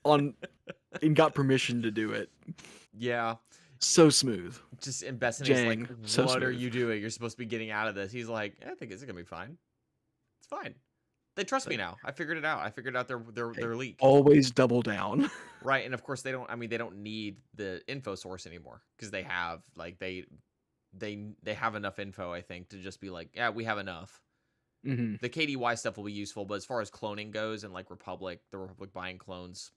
and got permission to do it. Yeah. So smooth. Just and Bethany's Jang, like, so what are smooth. you doing? You're supposed to be getting out of this. He's like, I think it's gonna be fine. It's fine. They trust me now. I figured it out. I figured out their leak. Always double down. Right, and of course they don't. I mean, they don't need the info source anymore because they have like they have enough info. I think to just be like, yeah, we have enough. Mm-hmm. The KDY stuff will be useful, but as far as cloning goes and like the Republic buying clones,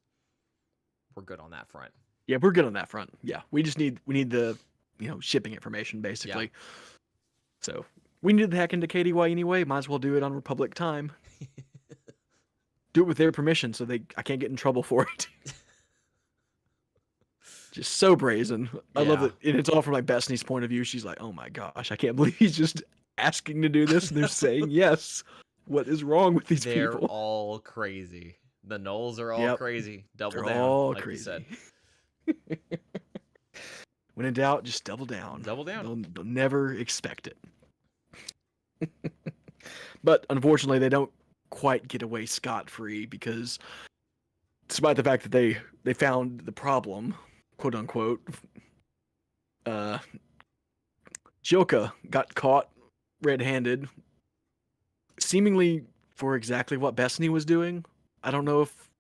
we're good on that front. Yeah, we're good on that front. Yeah, we need the shipping information basically. Yeah. So we need to hack into KDY anyway. Might as well do it on Republic time. Do it with their permission, so I can't get in trouble for it. Just so brazen. I love it, and it's all from like Bethany's point of view. She's like, "Oh my gosh, I can't believe he's just asking to do this, and they're saying yes. What is wrong with these people? They're all crazy. The Knolls are all crazy. Double down, all like crazy. You said. When in doubt, just double down. Double down. They'll never expect it. But unfortunately, they don't quite get away scot-free because, despite the fact that they found the problem, quote unquote, Joka got caught red-handed, seemingly for exactly what Bethany was doing. I don't know if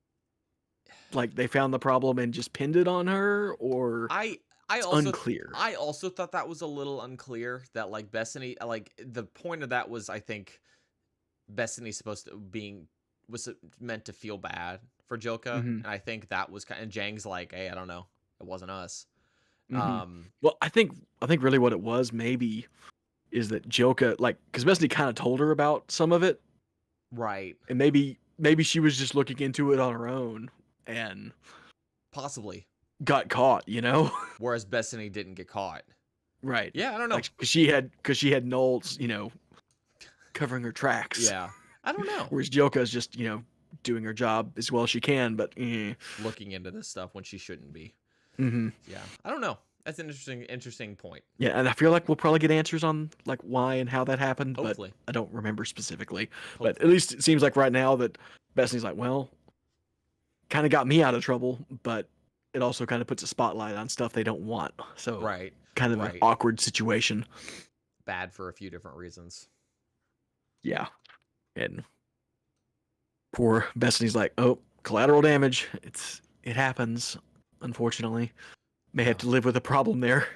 like they found the problem and just pinned it on her, or it's unclear. I also thought that was a little unclear. That like Bethany, like the point of that was, I think Bethany's was meant to feel bad for Joka, and I think that was kind. And Jang's like, hey, I don't know, it wasn't us. Well, I think really what it was maybe is that Joka, like, because Bethany kind of told her about some of it, right? And maybe she was just looking into it on her own and possibly got caught, whereas Bethany didn't get caught. Right. Yeah, I don't know. Because she had Knolls, covering her tracks. Yeah. I don't know. Whereas Joka's just, doing her job as well as she can, but looking into this stuff when she shouldn't be. Mm-hmm. Yeah. I don't know. That's an interesting point. Yeah, and I feel like we'll probably get answers on like why and how that happened, hopefully. But I don't remember specifically. Hopefully. But at least it seems like right now that Bethany's like, well, kind of got me out of trouble, but it also kind of puts a spotlight on stuff they don't want. So kind of an awkward situation. Bad for a few different reasons. Yeah. And poor Bethany's like, oh, collateral damage. It happens, unfortunately. May have to live with a problem there.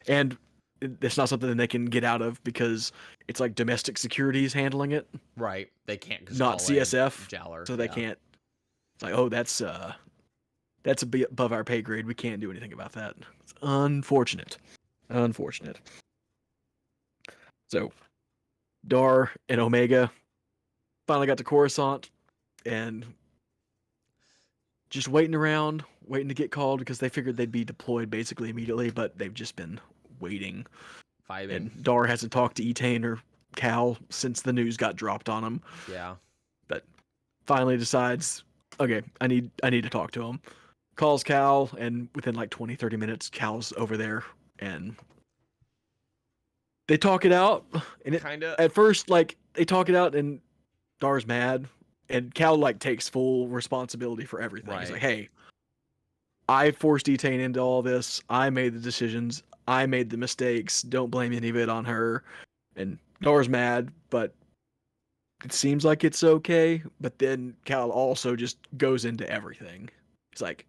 And it's not something that they can get out of because it's like domestic security is handling it. Right. They can't not CSF. Jowler, so they can't. It's like, oh, that's above our pay grade. We can't do anything about that. It's unfortunate. So Dar and Omega finally got to Coruscant and just waiting to get called because they figured they'd be deployed basically immediately, but they've just been waiting. Vibing. And Dar hasn't talked to Etain or Cal since the news got dropped on him. Yeah. But finally decides, okay, I need to talk to him. Calls Cal, and within like 20-30 minutes, Cal's over there, and they talk it out. And at first, like, they talk it out, and Dar's mad, and Cal like takes full responsibility for everything. He's like, hey, I forced Etane into all this. I made the decisions. I made the mistakes. Don't blame any of it on her. And Nora's mad, but it seems like it's okay. But then Cal also just goes into everything. He's like,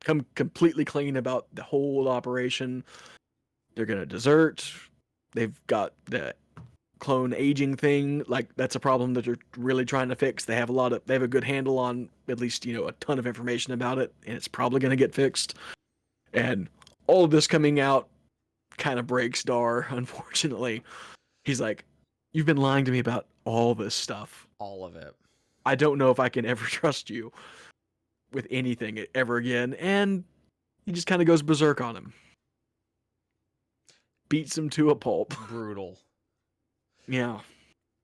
come completely clean about the whole operation. They're gonna desert. They've got the clone aging thing. Like that's a problem that they're really trying to fix. They have a good handle on at least, a ton of information about it, and it's probably gonna get fixed. And all of this coming out kind of breaks Dar, unfortunately. He's like, you've been lying to me about all this stuff. All of it. I don't know if I can ever trust you with anything ever again. And he just kind of goes berserk on him. Beats him to a pulp. Brutal. Yeah.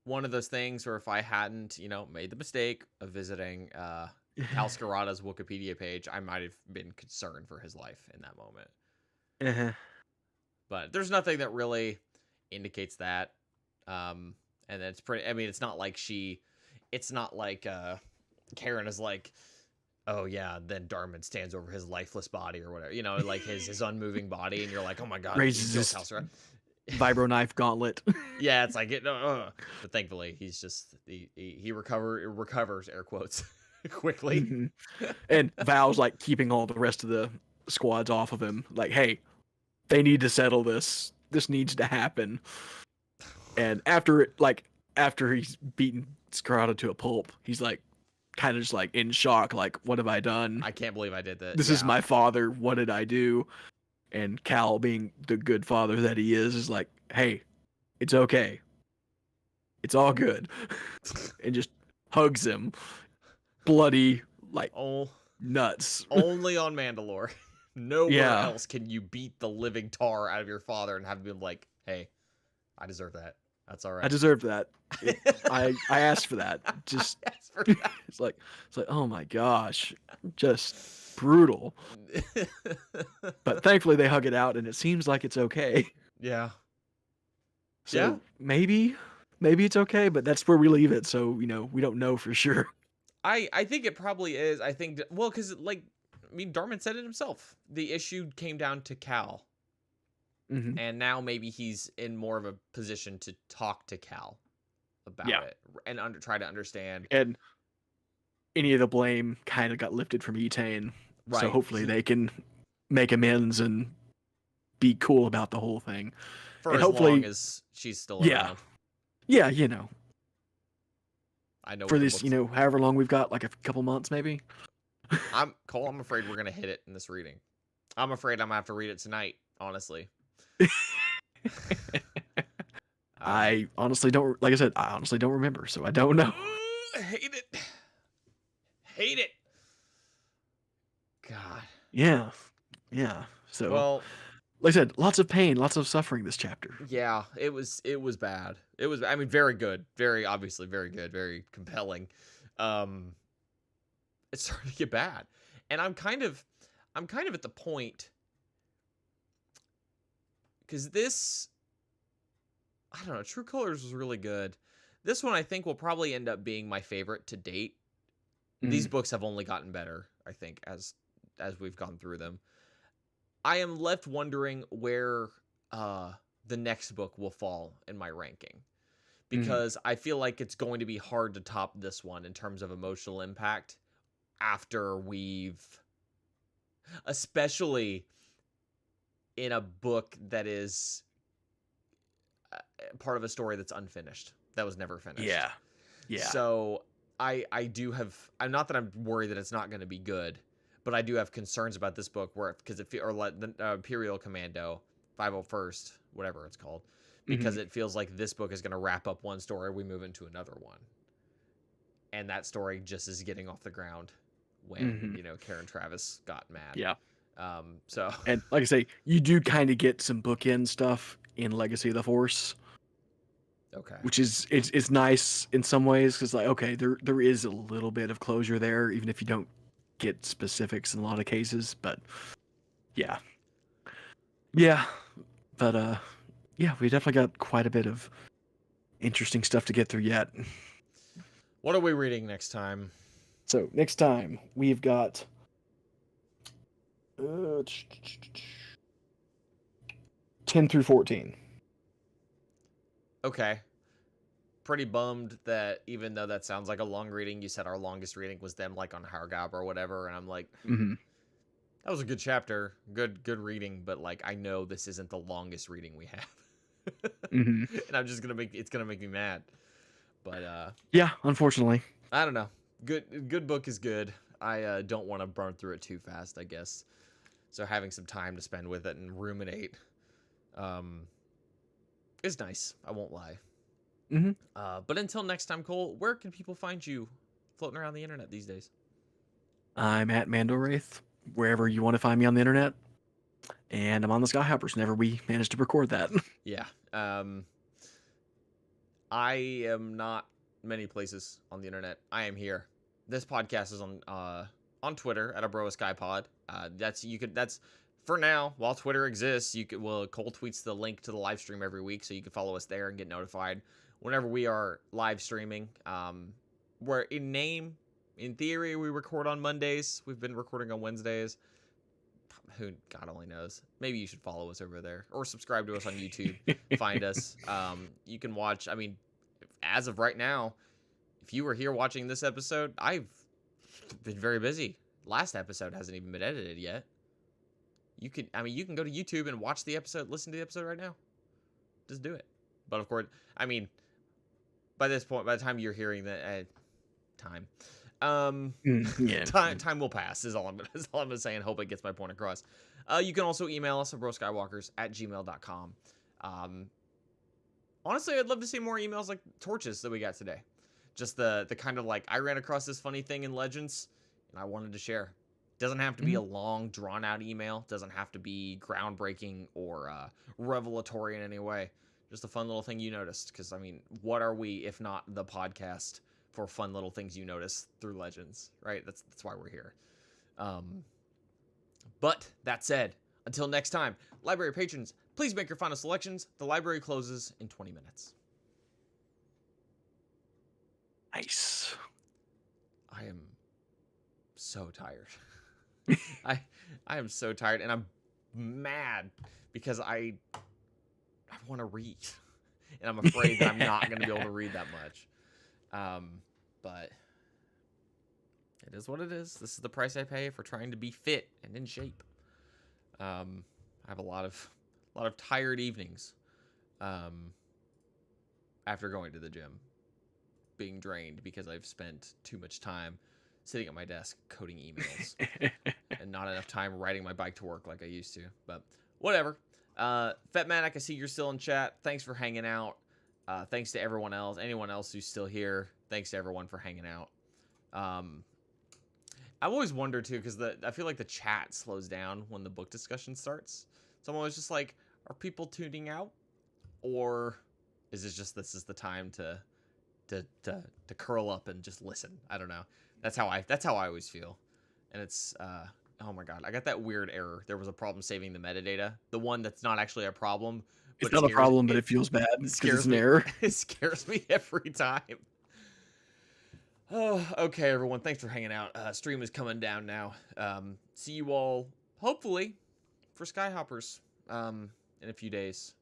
One of those things where if I hadn't, made the mistake of visiting Cal Scarata's Wikipedia page, I might have been concerned for his life in that moment. Uh-huh. But there's nothing that really indicates that. And it's pretty, I mean, it's not like Karen is like, oh yeah, then Darman stands over his lifeless body or whatever, like his unmoving body, and you're like, oh my god, raises his vibro knife gauntlet. Yeah, it's like but thankfully he's just he recovers air quotes quickly. Mm-hmm. And Val's like keeping all the rest of the squads off of him, like, hey, they need to settle this needs to happen. And after he's beaten Scarata to a pulp, he's like kind of just like in shock, like, what have I done? I can't believe I did that. This is my father. What did I do? And Cal, being the good father that he is like, hey, it's okay. It's all good. And just hugs him. Bloody, like, nuts. Only on Mandalore. Nowhere else can you beat the living tar out of your father and have him like, hey, I deserve that. That's all right. I deserve that. I asked for that. Just it's like oh my gosh, just brutal. But thankfully they hug it out, and it seems like it's okay. Yeah. So maybe it's okay, but that's where we leave it. So we don't know for sure. I think it probably is. I think because Darman said it himself. The issue came down to Cal. Mm-hmm. And now maybe he's in more of a position to talk to Cal about it and try to understand. And any of the blame kind of got lifted from Etane. Right. So hopefully they can make amends and be cool about the whole thing. For as long as she's still around. Yeah, I know. For this, however long we've got, like a couple months maybe. I'm afraid we're going to hit it in this reading. I'm afraid I'm going to have to read it tonight, honestly. I honestly don't, like I said, I honestly don't remember, so I don't know. Hate it. God. Yeah. So, well, like I said, lots of pain, lots of suffering this chapter. Yeah, it was bad. It was, I mean, very good, very obviously very good, very compelling. It's starting to get bad, and I'm kind of at the point. Because this, I don't know, True Colors was really good. This one I think will probably end up being my favorite to date. These books have only gotten better, I think, as we've gone through them. I am left wondering where the next book will fall in my ranking. Because I feel like it's going to be hard to top this one in terms of emotional impact after especially in a book that is part of a story that's unfinished, that was never finished. Yeah. So I'm not that I'm worried that it's not going to be good, but I do have concerns about this book because the Imperial Commando 501st, whatever it's called, because it feels like this book is going to wrap up one story, we move into another one, and that story just is getting off the ground when Karen Travis got mad. Yeah. So, and like I say, you do kind of get some bookend stuff in Legacy of the Force. Okay. Which is it's nice in some ways, because like, okay, there is a little bit of closure there, even if you don't get specifics in a lot of cases. But yeah, but we definitely got quite a bit of interesting stuff to get through yet. What are we reading next time? So next time we've got Uh, 10 through 14. Okay. Pretty bummed that even though that sounds like a long reading, you said our longest reading was them like on Hargab or whatever, and I'm like, Mm-hmm. that was a good chapter, good reading, but like I know this isn't the longest reading we have. Mm-hmm. And I'm just gonna it's gonna make me mad. But Yeah, unfortunately. I don't know. Good book is good. I don't want to burn through it too fast, I guess. So having some time to spend with it and ruminate is nice. I won't lie. Mm-hmm. But until next time, Cole, where can people find you floating around the internet these days? I'm at Mandowraith, wherever you want to find me on the internet. And I'm on the Skyhoppers whenever we manage to record that. Yeah. I am not many places on the internet. I am here. This podcast is on Twitter at Obroa-Skai Pod. That's for now, while Twitter exists, Cole tweets the link to the live stream every week, so you can follow us there and get notified whenever we are live streaming. Where in theory, we record on Mondays. We've been recording on Wednesdays. Who God only knows. Maybe you should follow us over there or subscribe to us on YouTube. Find us. You can watch. I mean, as of right now, if you were here watching this episode, I've been very busy. Last episode hasn't even been edited yet. You can go to YouTube and watch the episode, listen to the episode right now. Just do it. But of course, I mean, by this point, by the time you're hearing that, time. Yeah. Time will pass is all I'm gonna say, and hope it gets my point across. You can also email us at broskywalkers@gmail.com. Honestly, I'd love to see more emails like Torches that we got today. Just the kind of like, I ran across this funny thing in Legends and I wanted to share. Doesn't have to be a long, drawn out email. Doesn't have to be groundbreaking or revelatory in any way. Just a fun little thing you noticed. Because, I mean, what are we if not the podcast for fun little things you notice through Legends, right? That's why we're here. But that said, until next time, library patrons, please make your final selections. The library closes in 20 minutes. Nice. I am so tired. I am so tired, and I'm mad because I want to read, and I'm afraid that I'm not going to be able to read that much. But it is what it is. This is the price I pay for trying to be fit and in shape. I have a lot of tired evenings after going to the gym, being drained because I've spent too much time sitting at my desk coding emails and not enough time riding my bike to work like I used to. But whatever. Fat Man, I can see you're still in chat. Thanks for hanging out. Thanks to everyone else, anyone else who's still here. Thanks to everyone for hanging out. I've always wondered too, because I feel like the chat slows down when the book discussion starts. So I'm always just like, are people tuning out, or is it just this is the time to curl up and just listen? I don't know. That's how I always feel. And it's oh my god, I got that weird error. There was a problem saving the metadata. The one that's not actually a problem. It's not a problem, but it feels bad because it's an error. It scares me every time. Oh, okay, everyone. Thanks for hanging out. Stream is coming down now. See you all, hopefully, for Skyhoppers in a few days.